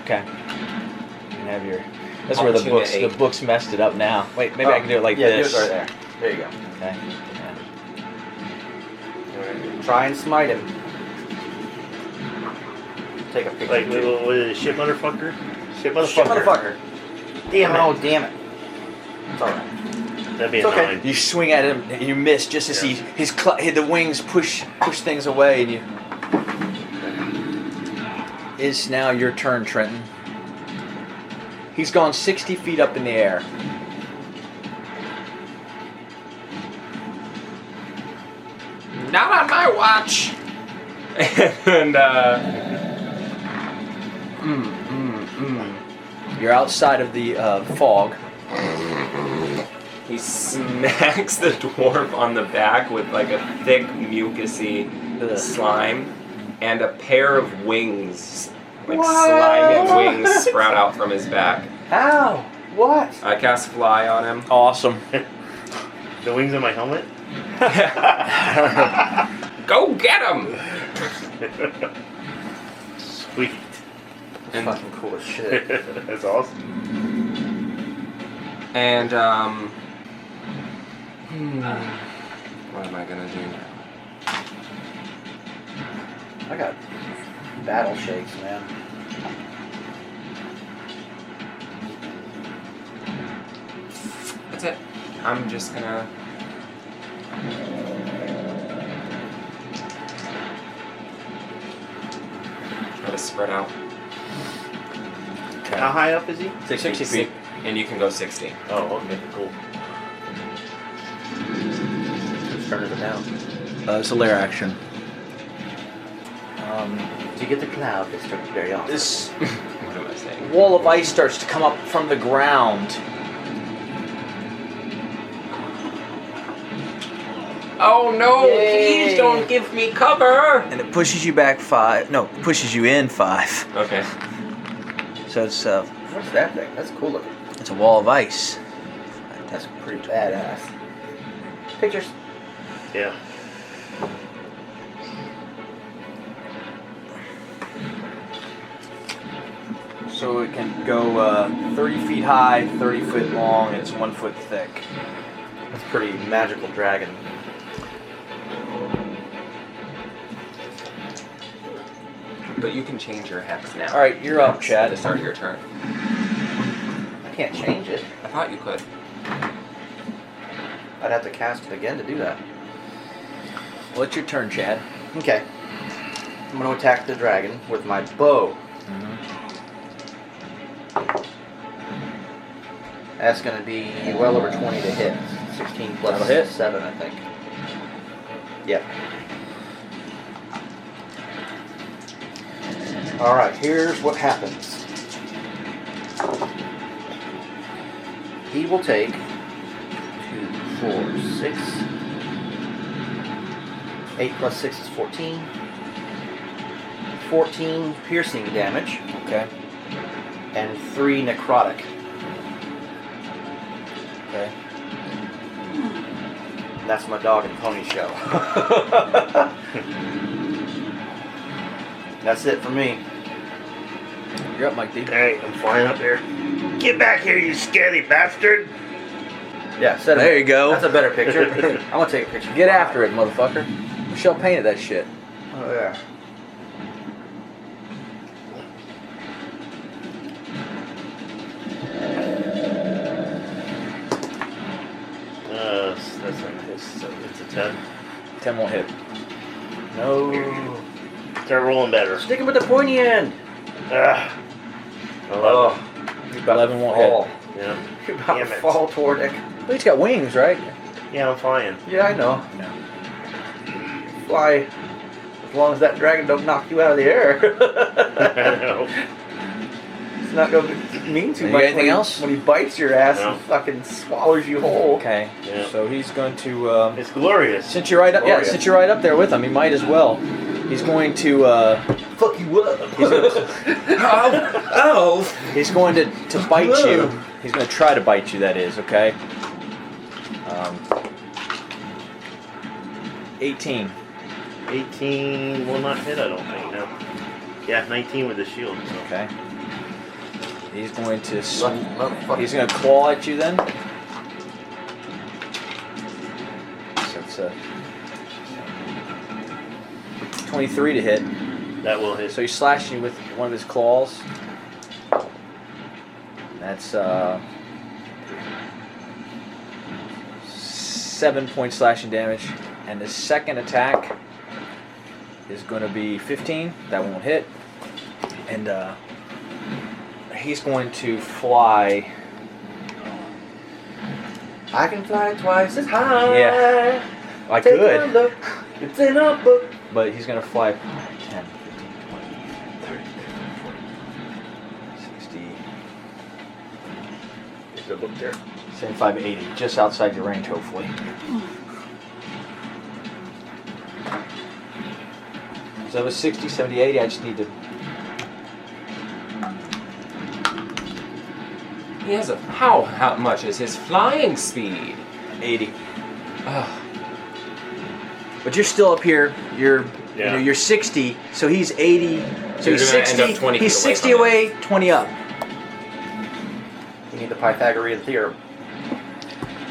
Okay. You can have your. That's where the Opportunity. books messed it up now. Wait, maybe I can do it like this. Do it right there. There you go. Okay. Yeah. Try and smite him. Take a picture. Like, too. what is it? Shit motherfucker? Shit motherfucker. Shit, motherfucker. Damn it. Oh, damn it. It's alright. That'd be It's a okay. 9. You swing at him and you miss just as the wings push things away and you. It's now your turn, Trenton. He's gone 60 feet up in the air. Not on my watch. And You're outside of the fog. he smacks the dwarf on the back with like a thick, mucusy slime, and a pair of wings, like slimy wings, sprout out from his back. How? What? I cast Fly on him. Awesome. The wings on my helmet? Go get him! Sweet. And, Fucking cool as shit. That's awesome. and what am I gonna do now? I got battle shakes, man. That's it. I'm just gonna. Try to spread out. How high up is he? 60 feet. And you can go 60. Oh, okay, cool. Whose turn is it now? It's a lair action. Do you get the cloud that's very awesome? This What am I saying? wall of ice starts to come up from the ground. Oh no! Yay. Please don't give me cover! And it pushes you back 5. No, pushes you in 5. Okay. So it's What's that thing? That's cool looking. a wall of ice. That's pretty badass. Pictures. Yeah. So it can go 30 feet high, 30 foot long, and it's 1 foot thick. That's pretty magical dragon. But you can change your hex now. All right, you're up, At Chad. the start of your turn. I can't change it. I thought you could. I'd have to cast it again to do that. Well, it's your turn, Chad. Okay. I'm going to attack the dragon with my bow. That's going to be well over 20 to hit. 16 plus That'll hit. 7, I think. Yep. Alright, here's what happens. He will take 2, 4, 6. 8 plus 6 is 14. 14 piercing damage. Okay. And 3 necrotic. Okay. That's my dog and pony show. That's it for me. You're up, Mike D. Alright, I'm flying up there. Get back here, you scaredy bastard! Yeah, set him. There you go. That's a better picture. I'm gonna take a picture. Get after it, motherfucker. Michelle painted that shit. Oh yeah. That's like this. So it's a 10. 10 won't hit. No. Start rolling better. Stick him with the pointy end. Ah. 11. Oh, you're about 11 to won't fall. hit. Yeah. You're about Damn to it. fall, Tordek. Well, he's got wings, right? Yeah, I'm flying. Yeah, I know. No. Fly. As long as that dragon don't knock you out of the air. I know. It's not going to mean too You much got anything when, else? when he bites your ass No. and fucking swallows you whole. Okay. Yeah. So he's going to. It's glorious. Since you're right up, yeah. Glorious. Since you're right up there with him, he might as well. He's going to. Fuck you up. He's going Oh! He's going to bite you. He's going to try to bite you. That is okay. 18. 18 will not hit, I don't think, no. Yeah, 19 with the shield. So. Okay. He's going to Lucky motherfucker. he's going to claw at you then. So it's a 23 to hit. That will hit. So he's slashing you with one of his claws. That's 7 points slashing damage. And the second attack is going to be 15. That won't hit. And he's going to fly. I can fly twice as high. Yeah. I Take a could. look. It's in a book. But he's going to fly 10, 15, 20, 30, 40, 60, There's a book there. 75, 80. Just outside your range, hopefully. So it was 60, 70, 80. I just need to... He has a how much is his flying speed? 80. Ugh. But you're still up here. You're Yeah. you're 60, so he's 80. So You're he's gonna end 60. up 20 He's feet away 60 from away, 20 up. You need the Pythagorean theorem.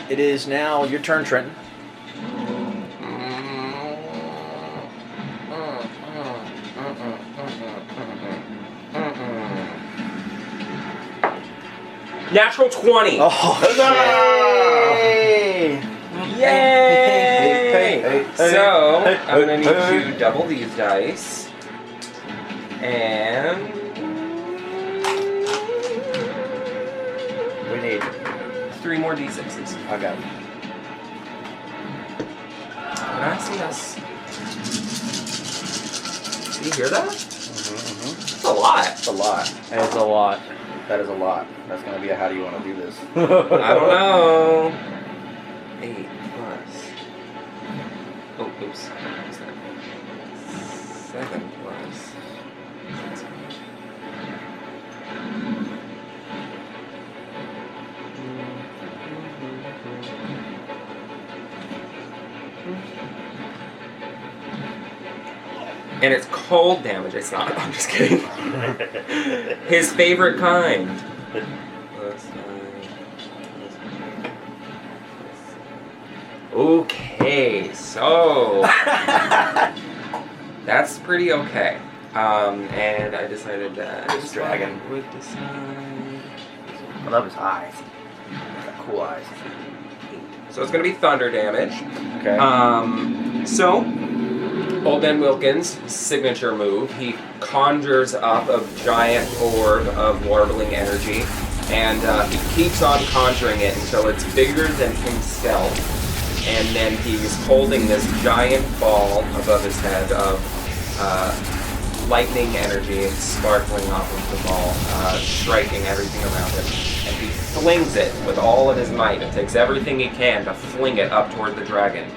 It is now your turn, Trenton. Natural 20. Oh, Yay! Yay! So, I'm gonna need to double these dice. And We need. 3 more d6s. I got it. Gracias. Do you hear that? It's a lot. That's a lot. that is a lot. That is a lot. That's going to be a how do you want to do this? I don't know. 8 plus. Oh, oops. What's that? 7 plus. 6. And it's cold damage. It's not. I'm just kidding. His favorite kind. Okay, so that's pretty okay. And I decided that This dragon. would decide. I love his eyes. He's got cool eyes. So it's gonna be thunder damage. Okay. So Old Man Welkins' signature move, he conjures up a giant orb of warbling energy, and he keeps on conjuring it until it's bigger than himself. And then he's holding this giant ball above his head of lightning energy sparkling off of the ball, striking everything around him. And he flings it with all of his might. It takes everything he can to fling it up toward the dragon.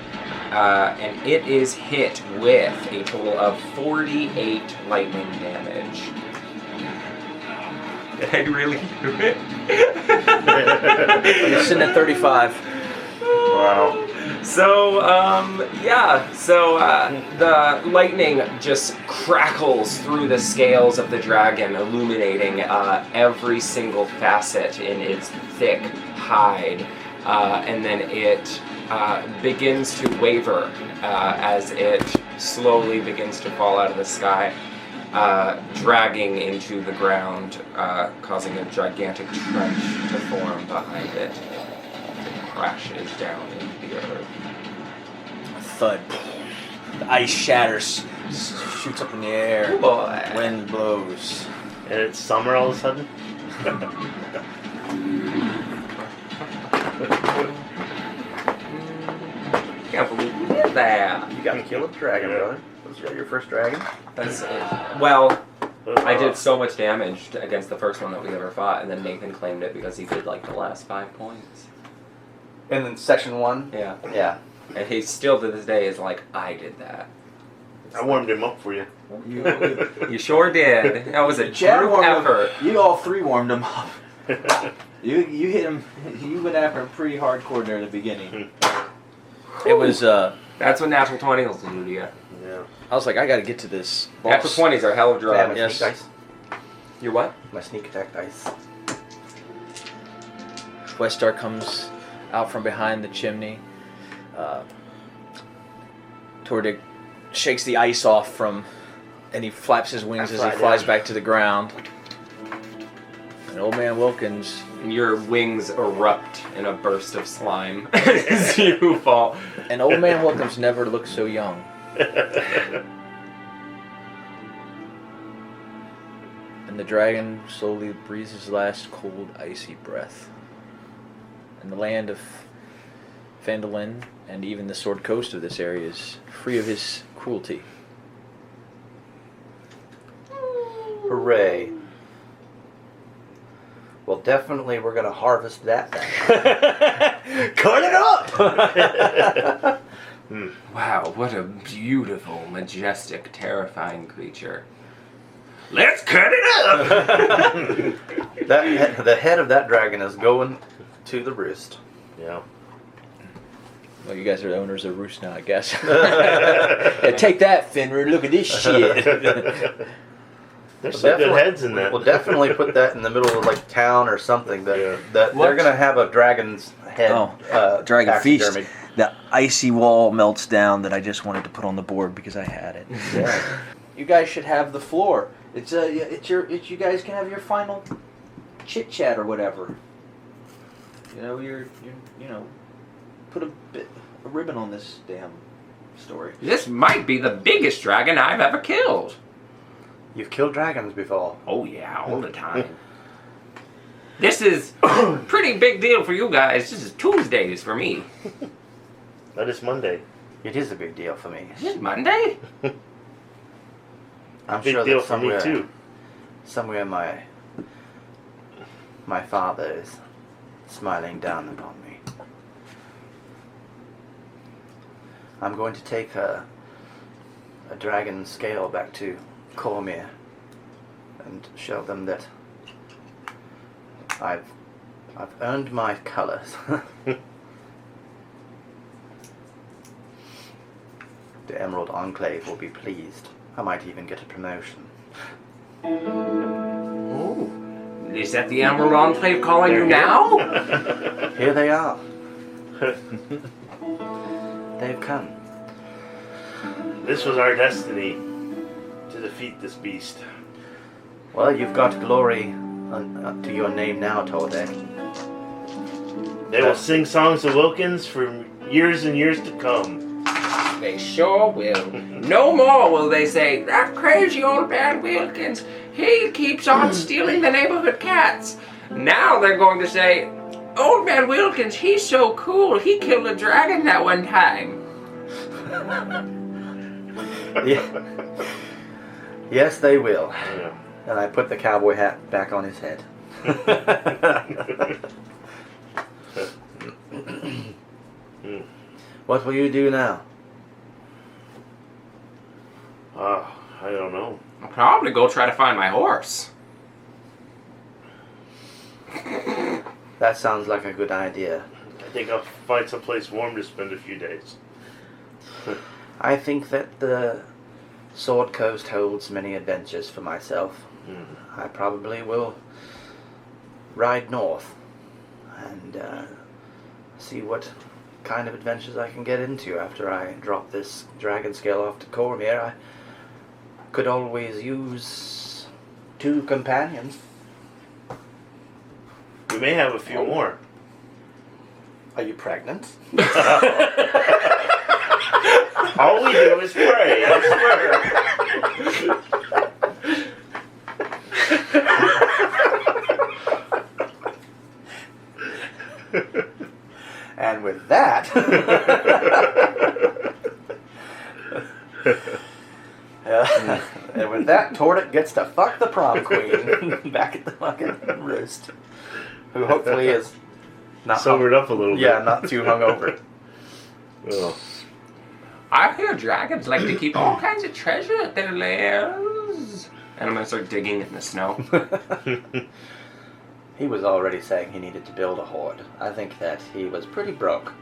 And it is hit with a total of 48 lightning damage. Did I really do it? You're sitting at 35. Wow. So, the lightning just crackles through the scales of the dragon, illuminating every single facet in its thick hide, and then it begins to waver as it slowly begins to fall out of the sky, dragging into the ground, causing a gigantic trench to form behind it. It crashes down into the earth. A thud. The ice shatters, shoots up in the air. Oh boy. Wind blows. And it's summer all of a sudden. Can't believe you did that. You got to kill a dragon, brother. Was that your first dragon? That's well, I did so much damage against the first one that we ever fought, and then Nathan claimed it because he did like the last 5 points. And then section 1? Yeah. Yeah. And he still to this day is like, I did that. I warmed him up for you. You sure did. That was a Chad group warmed effort. him. You all three warmed him up. You hit him. You went after him pretty hardcore there in the beginning. It was. That's what natural 20 will do to you. Yeah. I was like, I got to get to this. Natural Boss. 20s are hell of Can I have drugs. my Yes. sneak dice? Your what? My sneak attack dice. Westar comes out from behind the chimney. Tordek shakes the ice off from, and he flaps his wings as he flies back to the ground. And Old Man Welkins. Your wings erupt in a burst of slime as you fall. And Old Man Welkins never looked so young. And the dragon slowly breathes his last cold, icy breath. And the land of Phandalin, and even the Sword Coast of this area, is free of his cruelty. Hooray. Well, definitely we're going to harvest that thing. Cut it up! Wow, what a beautiful, majestic, terrifying creature. Let's cut it up! The head of that dragon is going to the roost. Yeah. Well, you guys are the owners of Roost now, I guess. Yeah, take that, Fenrir. Look at this shit. There's some good heads in that. We'll definitely put that in the middle of like town or something. That they're gonna have a dragon's head. Dragon Feast. taxidermied. The icy wall melts down that I just wanted to put on the board because I had it. Yeah. You guys should have the floor. It's you guys can have your final chit chat or whatever. You know, you know, put a ribbon on this damn story. This might be the biggest dragon I've ever killed. You've killed dragons before. Oh yeah, all the time. This is a pretty big deal for you guys. This is Tuesdays for me. That is Monday. It is a big deal for me. Is it Monday? I'm Big sure deal that for me too. somewhere my father is smiling down upon me. I'm going to take a dragon scale back to Cormyr and show them that I've earned my colors. The Emerald Enclave will be pleased. I might even get a promotion. Oh, is that the Emerald Enclave calling you now? Here they are. They've come. This was our destiny, to defeat this beast. Well, you've got glory to your name now, Tordek. They will sing songs of Wilkins for years and years to come. They sure will. No more will they say, that crazy old man Wilkins, he keeps on stealing the neighborhood cats. Now they're going to say, Old Man Wilkins, he's so cool, he killed a dragon that one time. Yeah. Yes, they will. Yeah. And I put the cowboy hat back on his head. What will you do now? I don't know. I'll probably go try to find my horse. That sounds like a good idea. I think I'll find someplace warm to spend a few days. I think that the Sword Coast holds many adventures for myself. I probably will ride north and see what kind of adventures I can get into after I drop this dragon scale off to Cormyr. I could always use 2 companions. We may have a few more. Are you pregnant? All we do is pray. I swear. And with that, and with that, Tordek gets to fuck the prom queen back at the fucking roost, who hopefully is not Sobered up a little bit. Yeah, not too hungover. Oh. I hear dragons like to keep all kinds of treasure at their lairs. And I'm going to start digging in the snow. He was already saying he needed to build a horde. I think that he was pretty broke.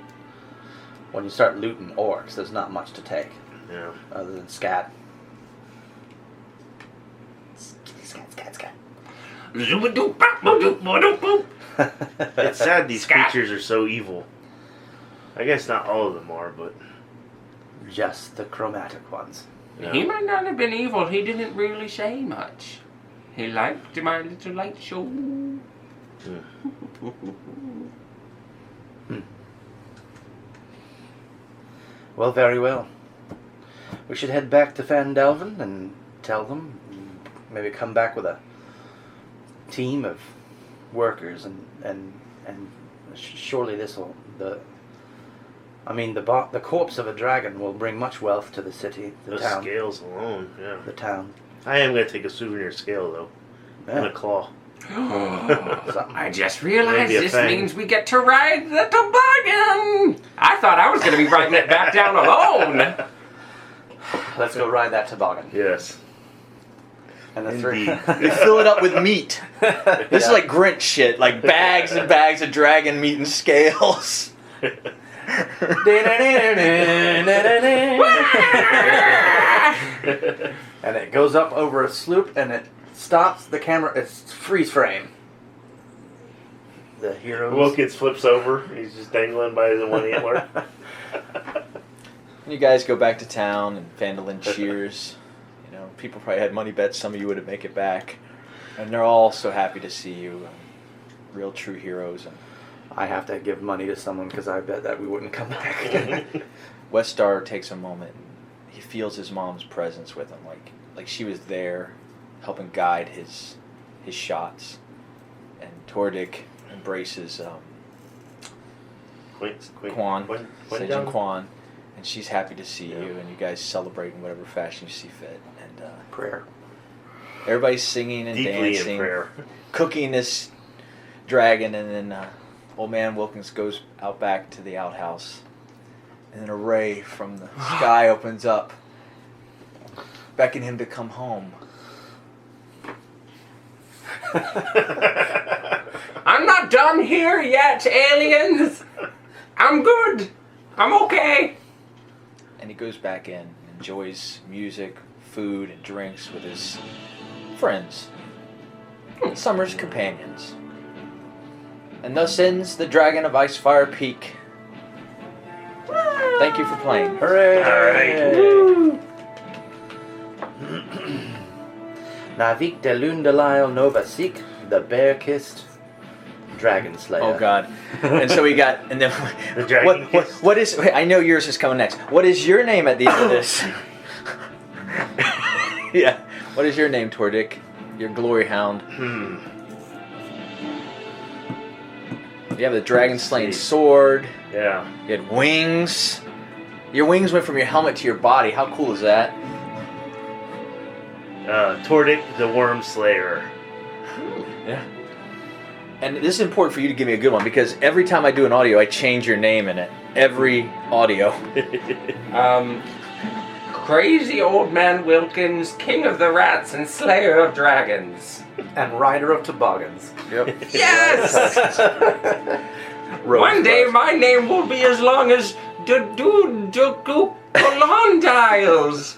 When you start looting orcs, there's not much to take. Yeah. Other than scat. Scat, scat, scat. Zooba-doop-bop-boop-boop-boop-boop. It's sad these creatures are so evil. I guess not all of them are, but Just the chromatic ones. yeah. He might not have been evil. He didn't really say much. He liked my little light show. Well, very well. We should head back to Phandalin and tell them. Maybe come back with a team of workers and surely this will the corpse of a dragon will bring much wealth to the city, the Those town, scales alone, yeah. the town. I am going to take a souvenir scale, though. And a claw. I just realized Maybe a this fang. means we get to ride the toboggan. I thought I was going to be riding it back down alone. Let's go ride that toboggan. Yes. And the three. Indeed. They fill it up with meat. This is like Grinch shit, like bags and bags of dragon meat and scales. And it goes up over a sloop and it stops the camera. It's freeze frame. The heroes. Wilkins flips over. He's just dangling by the one antler. And you guys go back to town, and Phandalin cheers. You know, people probably had money bets some of you wouldn't make it back, and they're all so happy to see you. Real true heroes. And I have to give money to someone because I bet that we wouldn't come back. Westar takes a moment. He feels his mom's presence with him, like she was there, helping guide his shots. And Tordek embraces Quan, Sejin Quan, and she's happy to see you, and you guys celebrate in whatever fashion you see fit. And Prayer. everybody's singing and Deeply dancing, in prayer. cooking this dragon, and then Old Man Welkins goes out back to the outhouse, and then a ray from the sky opens up, beckoning him to come home. I'm not done here yet, aliens. I'm good. I'm okay. And he goes back in, enjoys music, food, and drinks with his friends, Summer's companions. And thus ends the Dragon of Icespire Peak. Thank you for playing. Hooray! All right. Navik de Lundalile Novasik, the bear-kissed dragon slayer. Oh God! And so we got, and then The dragon what is? Wait, I know yours is coming next. What is your name at the end of this? Yeah. What is your name, Tordek? Your glory hound. You have the dragon slaying sword. Yeah. You had wings. Your wings went from your helmet to your body. How cool is that? Tordek the Worm Slayer. Yeah. And this is important for you to give me a good one because every time I do an audio, I change your name in it. Every audio. Crazy Old Man Welkins, King of the Rats and Slayer of Dragons. And rider of toboggans. Yep. Yes! One day my name will be as long as Diles.